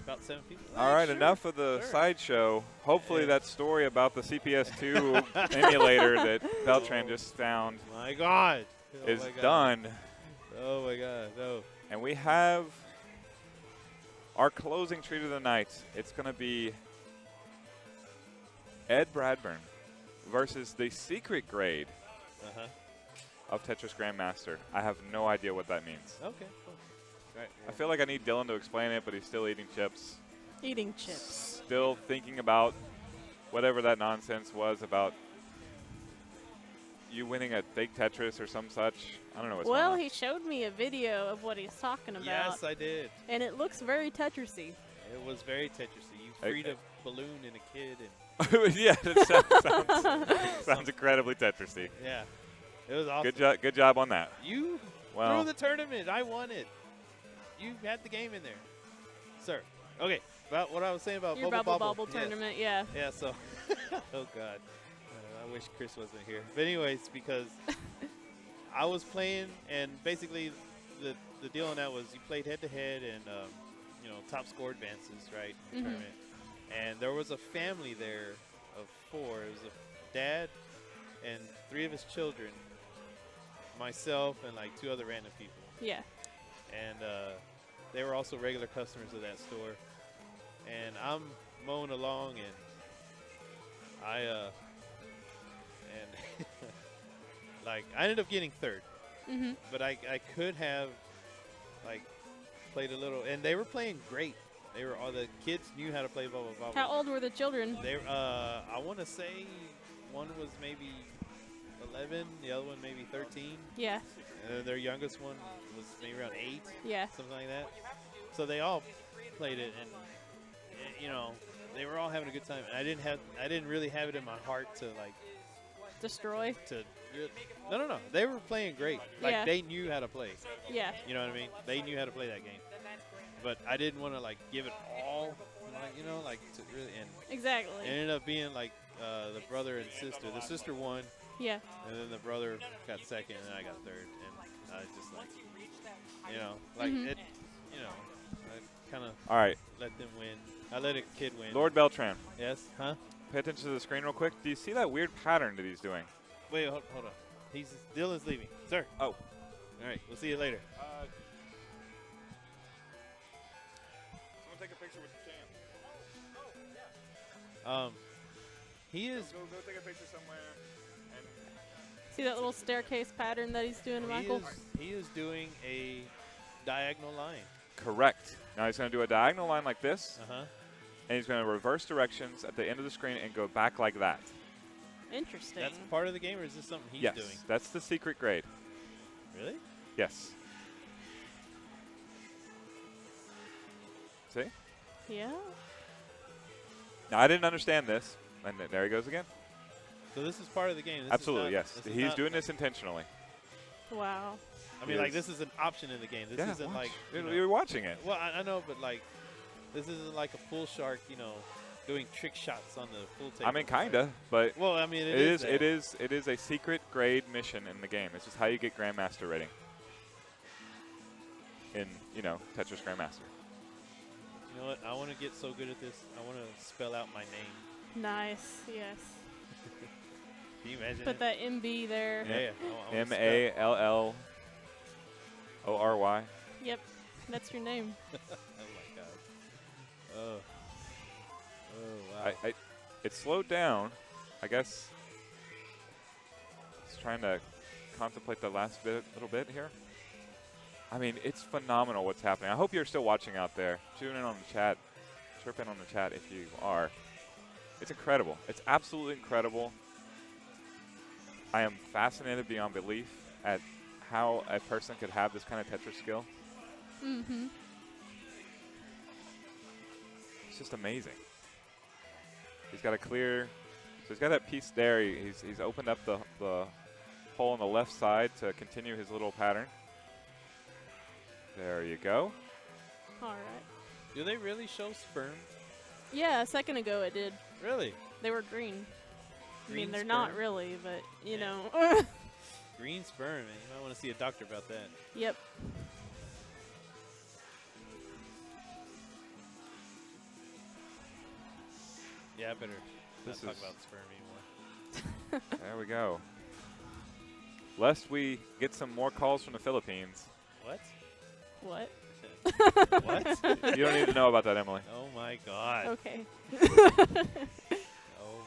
S15: about 7 people.
S6: All right, enough of the sideshow. Hopefully that story about the CPS2 emulator that Beltran just found
S15: my God.
S6: is done.
S15: Oh, my God. No.
S6: And we have our closing treat of the night. It's going to be Ed Bradburn versus the secret grade of Tetris Grandmaster. I have no idea what that means.
S15: Okay, cool. Right.
S6: I feel like I need Dylan to explain it, but he's still eating chips.
S5: Eating chips.
S6: Still thinking about whatever that nonsense was about you winning a fake Tetris or some such. I don't know what's going on.
S5: Well, he showed me a video of what he's talking about.
S15: Yes, I did.
S5: And it looks very Tetrisy.
S15: It was very Tetrisy. You freed a balloon and a kid. And
S6: yeah, that sounds incredibly Tetrisy.
S15: Yeah, it was awesome.
S6: Good job on that.
S15: You threw the tournament. I won it. You had the game in there, sir. Okay, about what I was saying about
S5: Your
S15: Bubble
S5: Bubble tournament, yeah.
S15: Yeah, so, oh, God. I wish Chris wasn't here. But anyways, because I was playing, and basically the deal on that was you played head-to-head and, top score advances, right, in the tournament. And there was a family there of 4. It was a dad and 3 of his children, myself, and, like, 2 other random people.
S5: Yeah.
S15: And they were also regular customers of that store. And I'm mowing along, and I ended up getting 3rd. But I could have, like, played a little. And they were playing great. All the kids knew how to play Bubble Bobble.
S5: How old were the children?
S15: They, I want to say one was maybe 11, the other one maybe 13.
S5: Yeah.
S15: And their youngest one was maybe around 8.
S5: Yeah.
S15: Something like that. So they all played it, and they were all having a good time. And I didn't really have it in my heart to like
S5: destroy.
S15: No. They were playing great. Like they knew how to play.
S5: Yeah.
S15: You know what I mean? They knew how to play that game. But I didn't want to like give it all, like to really. And
S5: exactly.
S15: It ended up being like the brother and sister. The sister won.
S5: Yeah.
S15: And then the brother got 2nd, and I got 3rd. And I just like, it, I kind of let them win. I let a kid win.
S6: Lord Beltran.
S15: Yes? Huh?
S6: Pay attention to the screen real quick. Do you see that weird pattern that he's doing?
S15: Wait, hold on. Dylan's leaving. Sir.
S6: Oh.
S15: All right, we'll see you later.
S6: Someone take a picture with the champ.
S15: He is.
S6: Go take a picture somewhere. And
S5: See that little staircase pattern that he's doing, Michael?
S15: He is doing a diagonal line.
S6: correct. Now he's going to do a diagonal line like this.
S15: Uh-huh.
S6: And he's going to reverse directions at the end of the screen and go back like that.
S5: Interesting.
S15: That's part of the game, or is this something he's
S6: yes,
S15: doing?
S6: That's the secret grade.
S15: Really?
S6: Yes. See?
S5: Yeah.
S6: Now, I didn't understand this, and there he goes again.
S15: So this is part of the game. This
S6: Absolutely,
S15: is not,
S6: yes.
S15: this is
S6: He's
S15: not-
S6: doing this intentionally.
S5: Wow.
S15: I mean, like, this is an option in the game. This
S6: Yeah,
S15: isn't
S6: watch.
S15: like
S6: You're watching it.
S15: Well, I know, but like, this isn't like a pool shark, doing trick shots on the pool table.
S6: I mean, kinda, but
S15: well, I mean,
S6: it is a secret grade mission in the game. This is how you get Grandmaster rating in Tetris Grandmaster.
S15: You know what? I want to get so good at this. I want to spell out my name.
S5: Nice. Yes.
S15: Can you imagine?
S5: Put that MB there.
S15: Yeah.
S6: MALLORY.
S5: Yep. That's your name.
S15: Oh my God. Oh. Oh wow.
S6: It slowed down. I guess it's trying to contemplate the last little bit here. I mean, it's phenomenal what's happening. I hope you're still watching out there. Tune in on the chat. Chirp in on the chat if you are. It's incredible. It's absolutely incredible. I am fascinated beyond belief at how a person could have this kind of Tetris skill.
S5: Mm-hmm.
S6: It's just amazing. He's got a clear, so he's got that piece there. He's opened up the hole on the left side to continue his little pattern. There you go.
S5: All right.
S15: Do they really show sperm?
S5: Yeah, a second ago it did.
S15: Really?
S5: They were green. I
S15: Green
S5: mean, they're
S15: sperm?
S5: not really, but, you know.
S15: Green sperm, man. You might want to see a doctor about that.
S5: Yep.
S15: Yeah, I better not
S6: This
S15: talk
S6: is-
S15: about sperm anymore.
S6: There we go. Lest we get some more calls from the Philippines.
S15: What?
S5: What?
S15: What?
S6: You don't need to know about that, Emily.
S15: Oh my God.
S5: Okay.
S15: Oh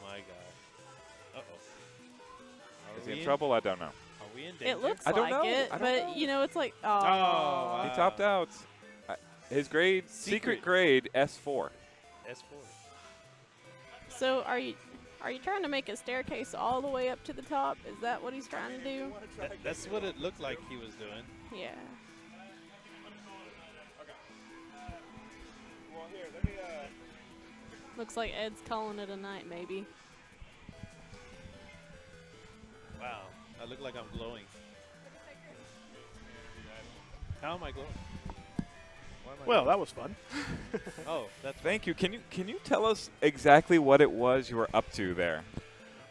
S15: my God. Uh-oh.
S6: Is he in trouble? I don't know.
S15: Are we in danger?
S5: It looks
S6: I don't
S5: like
S6: know.
S5: it,
S6: I don't
S5: but,
S6: know.
S5: you know, it's like, oh.
S15: wow.
S6: He topped out. His grade, secret grade, S4.
S15: S4.
S5: So are you trying to make a staircase all the way up to the top? Is that what he's trying to do?
S15: That's what it looked like he was doing.
S5: Yeah.
S6: Well, here, let me,
S5: Looks like Ed's calling it a night, maybe.
S15: Wow. I look like I'm glowing. How am I glowing? Why am I
S3: Well,
S15: glowing?
S3: that was fun.
S15: Oh, that's
S6: Thank you. Can you tell us exactly what it was you were up to there?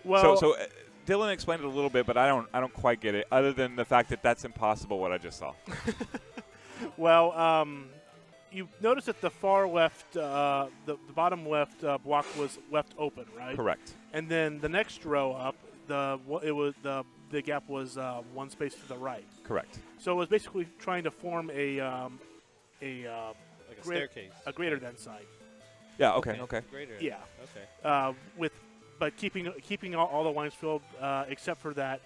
S3: Well,
S6: So Dylan explained it a little bit, but I don't quite get it. Other than the fact that that's impossible, what I just saw.
S3: well, you notice that the far left, the bottom left block was left open, right?
S6: Correct.
S3: And then the next row up, the gap was one space to the right.
S6: Correct.
S3: So it was basically trying to form a
S15: staircase.
S3: a greater than sign.
S6: Yeah. Okay.
S15: Greater.
S3: Yeah.
S15: Okay.
S3: But keeping all the lines filled except for that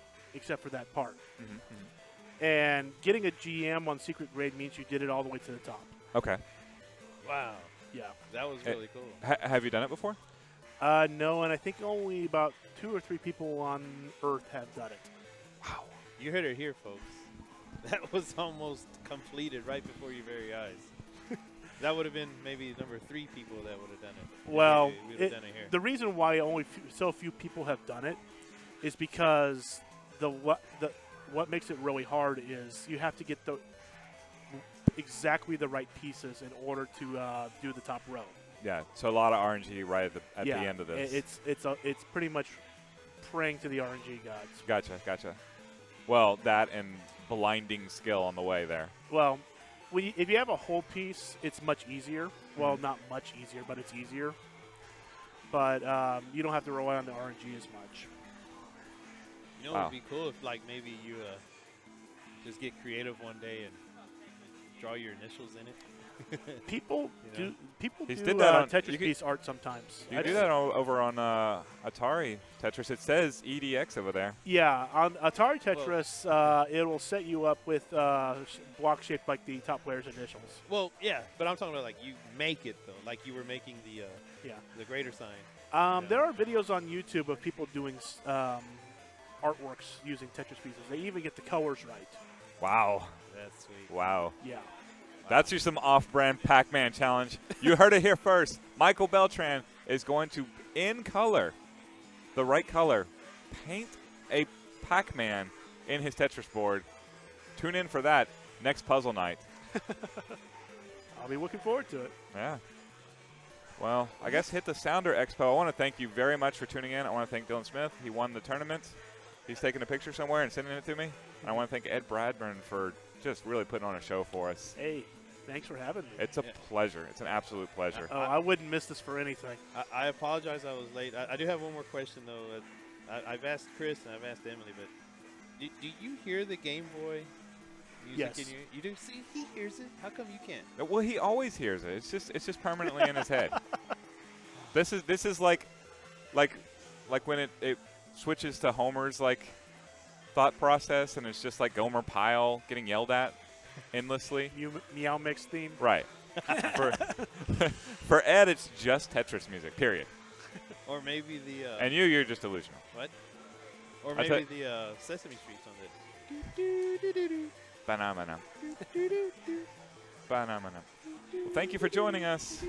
S3: part.
S6: Mm-hmm.
S3: And getting a GM on secret grade means you did it all the way to the top.
S6: Okay.
S15: Wow.
S3: Yeah.
S15: That was really cool.
S6: Have you done it before?
S3: No, and I think only about 2 or 3 people on Earth have done it.
S6: Wow.
S15: You heard it here, folks. That was almost completed right before your very eyes. That would have been maybe number 3 people that would have done it.
S3: Well,
S15: we would have done it here.
S3: the reason why only so few people have done it is because what makes it really hard is you have to get exactly the right pieces in order to do the top row.
S6: Yeah. So a lot of RNG right at the end of this.
S3: It's pretty much praying to the RNG gods.
S6: Gotcha. Well, that and blinding skill on the way there.
S3: Well, if you have a whole piece, it's much easier. Well, not much easier, but it's easier. But you don't have to rely on the RNG as much.
S15: You know what would be cool if, like, maybe you just get creative one day and draw your initials in it.
S3: People
S15: You know?
S3: do people
S6: He's
S3: do
S6: did that on-
S3: Tetris
S6: you could-
S3: piece art sometimes.
S6: You do that over on Atari Tetris. It says EDX over there.
S3: Yeah, on Atari Tetris, it will set you up with block shaped like the top player's initials.
S15: Well, yeah, but I'm talking about like you make it though, like you were making the the greater sign.
S3: There are videos on YouTube of people doing artworks using Tetris pieces. They even get the colors right.
S6: Wow.
S15: That's sweet.
S6: Wow.
S3: Yeah.
S6: That's you some off-brand Pac-Man challenge. You heard it here first. Michael Beltran is going to, in color, the right color, paint a Pac-Man in his Tetris board. Tune in for that next puzzle night.
S3: I'll be looking forward to it.
S6: Yeah. Well, I guess hit the Sounder Expo. I want to thank you very much for tuning in. I want to thank Dylan Smith. He won the tournament. He's taking a picture somewhere and sending it to me. And I want to thank Ed Bradburn for just really putting on a show for us.
S3: Hey, thanks for having me.
S6: It's a pleasure. It's an absolute pleasure.
S3: Oh, I wouldn't miss this for anything.
S15: I apologize I was late. I do have one more question, though. I've asked Chris and I've asked Emily, but do you hear the Game Boy music
S3: Yes.
S15: in your... You do? See, he hears it. How come you can't?
S6: Well, he always hears it. It's just permanently in his head. This is like when it switches to Homer's thought process, and it's just like Gomer Pyle getting yelled at endlessly.
S3: Meow Mix theme.
S6: Right. For Ed, it's just Tetris music. Period.
S15: Or maybe the...
S6: and you're just delusional.
S15: What? Or
S6: I
S15: maybe the Sesame Street song that...
S6: Banana. Banana. Well, thank you for joining us.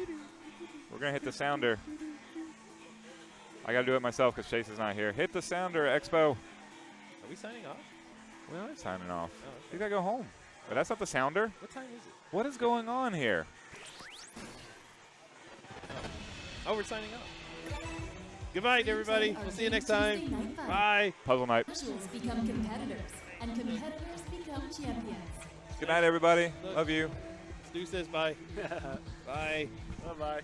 S6: We're going to hit the Sounder. I got to do it myself because Chase is not here. Hit the Sounder Expo.
S15: Are we signing off?
S6: We are signing off.
S15: Oh, okay.
S6: You got to go home. But that's not the Sounder.
S15: What time is it?
S6: What is going on here?
S15: Oh, we're signing off. Good night, everybody. We'll see you next time. Bye.
S6: Puzzle night.
S7: Casuals become competitors, and competitors become champions.
S6: Good night, everybody. Love you.
S15: Stu says bye. Bye.
S3: Bye-bye.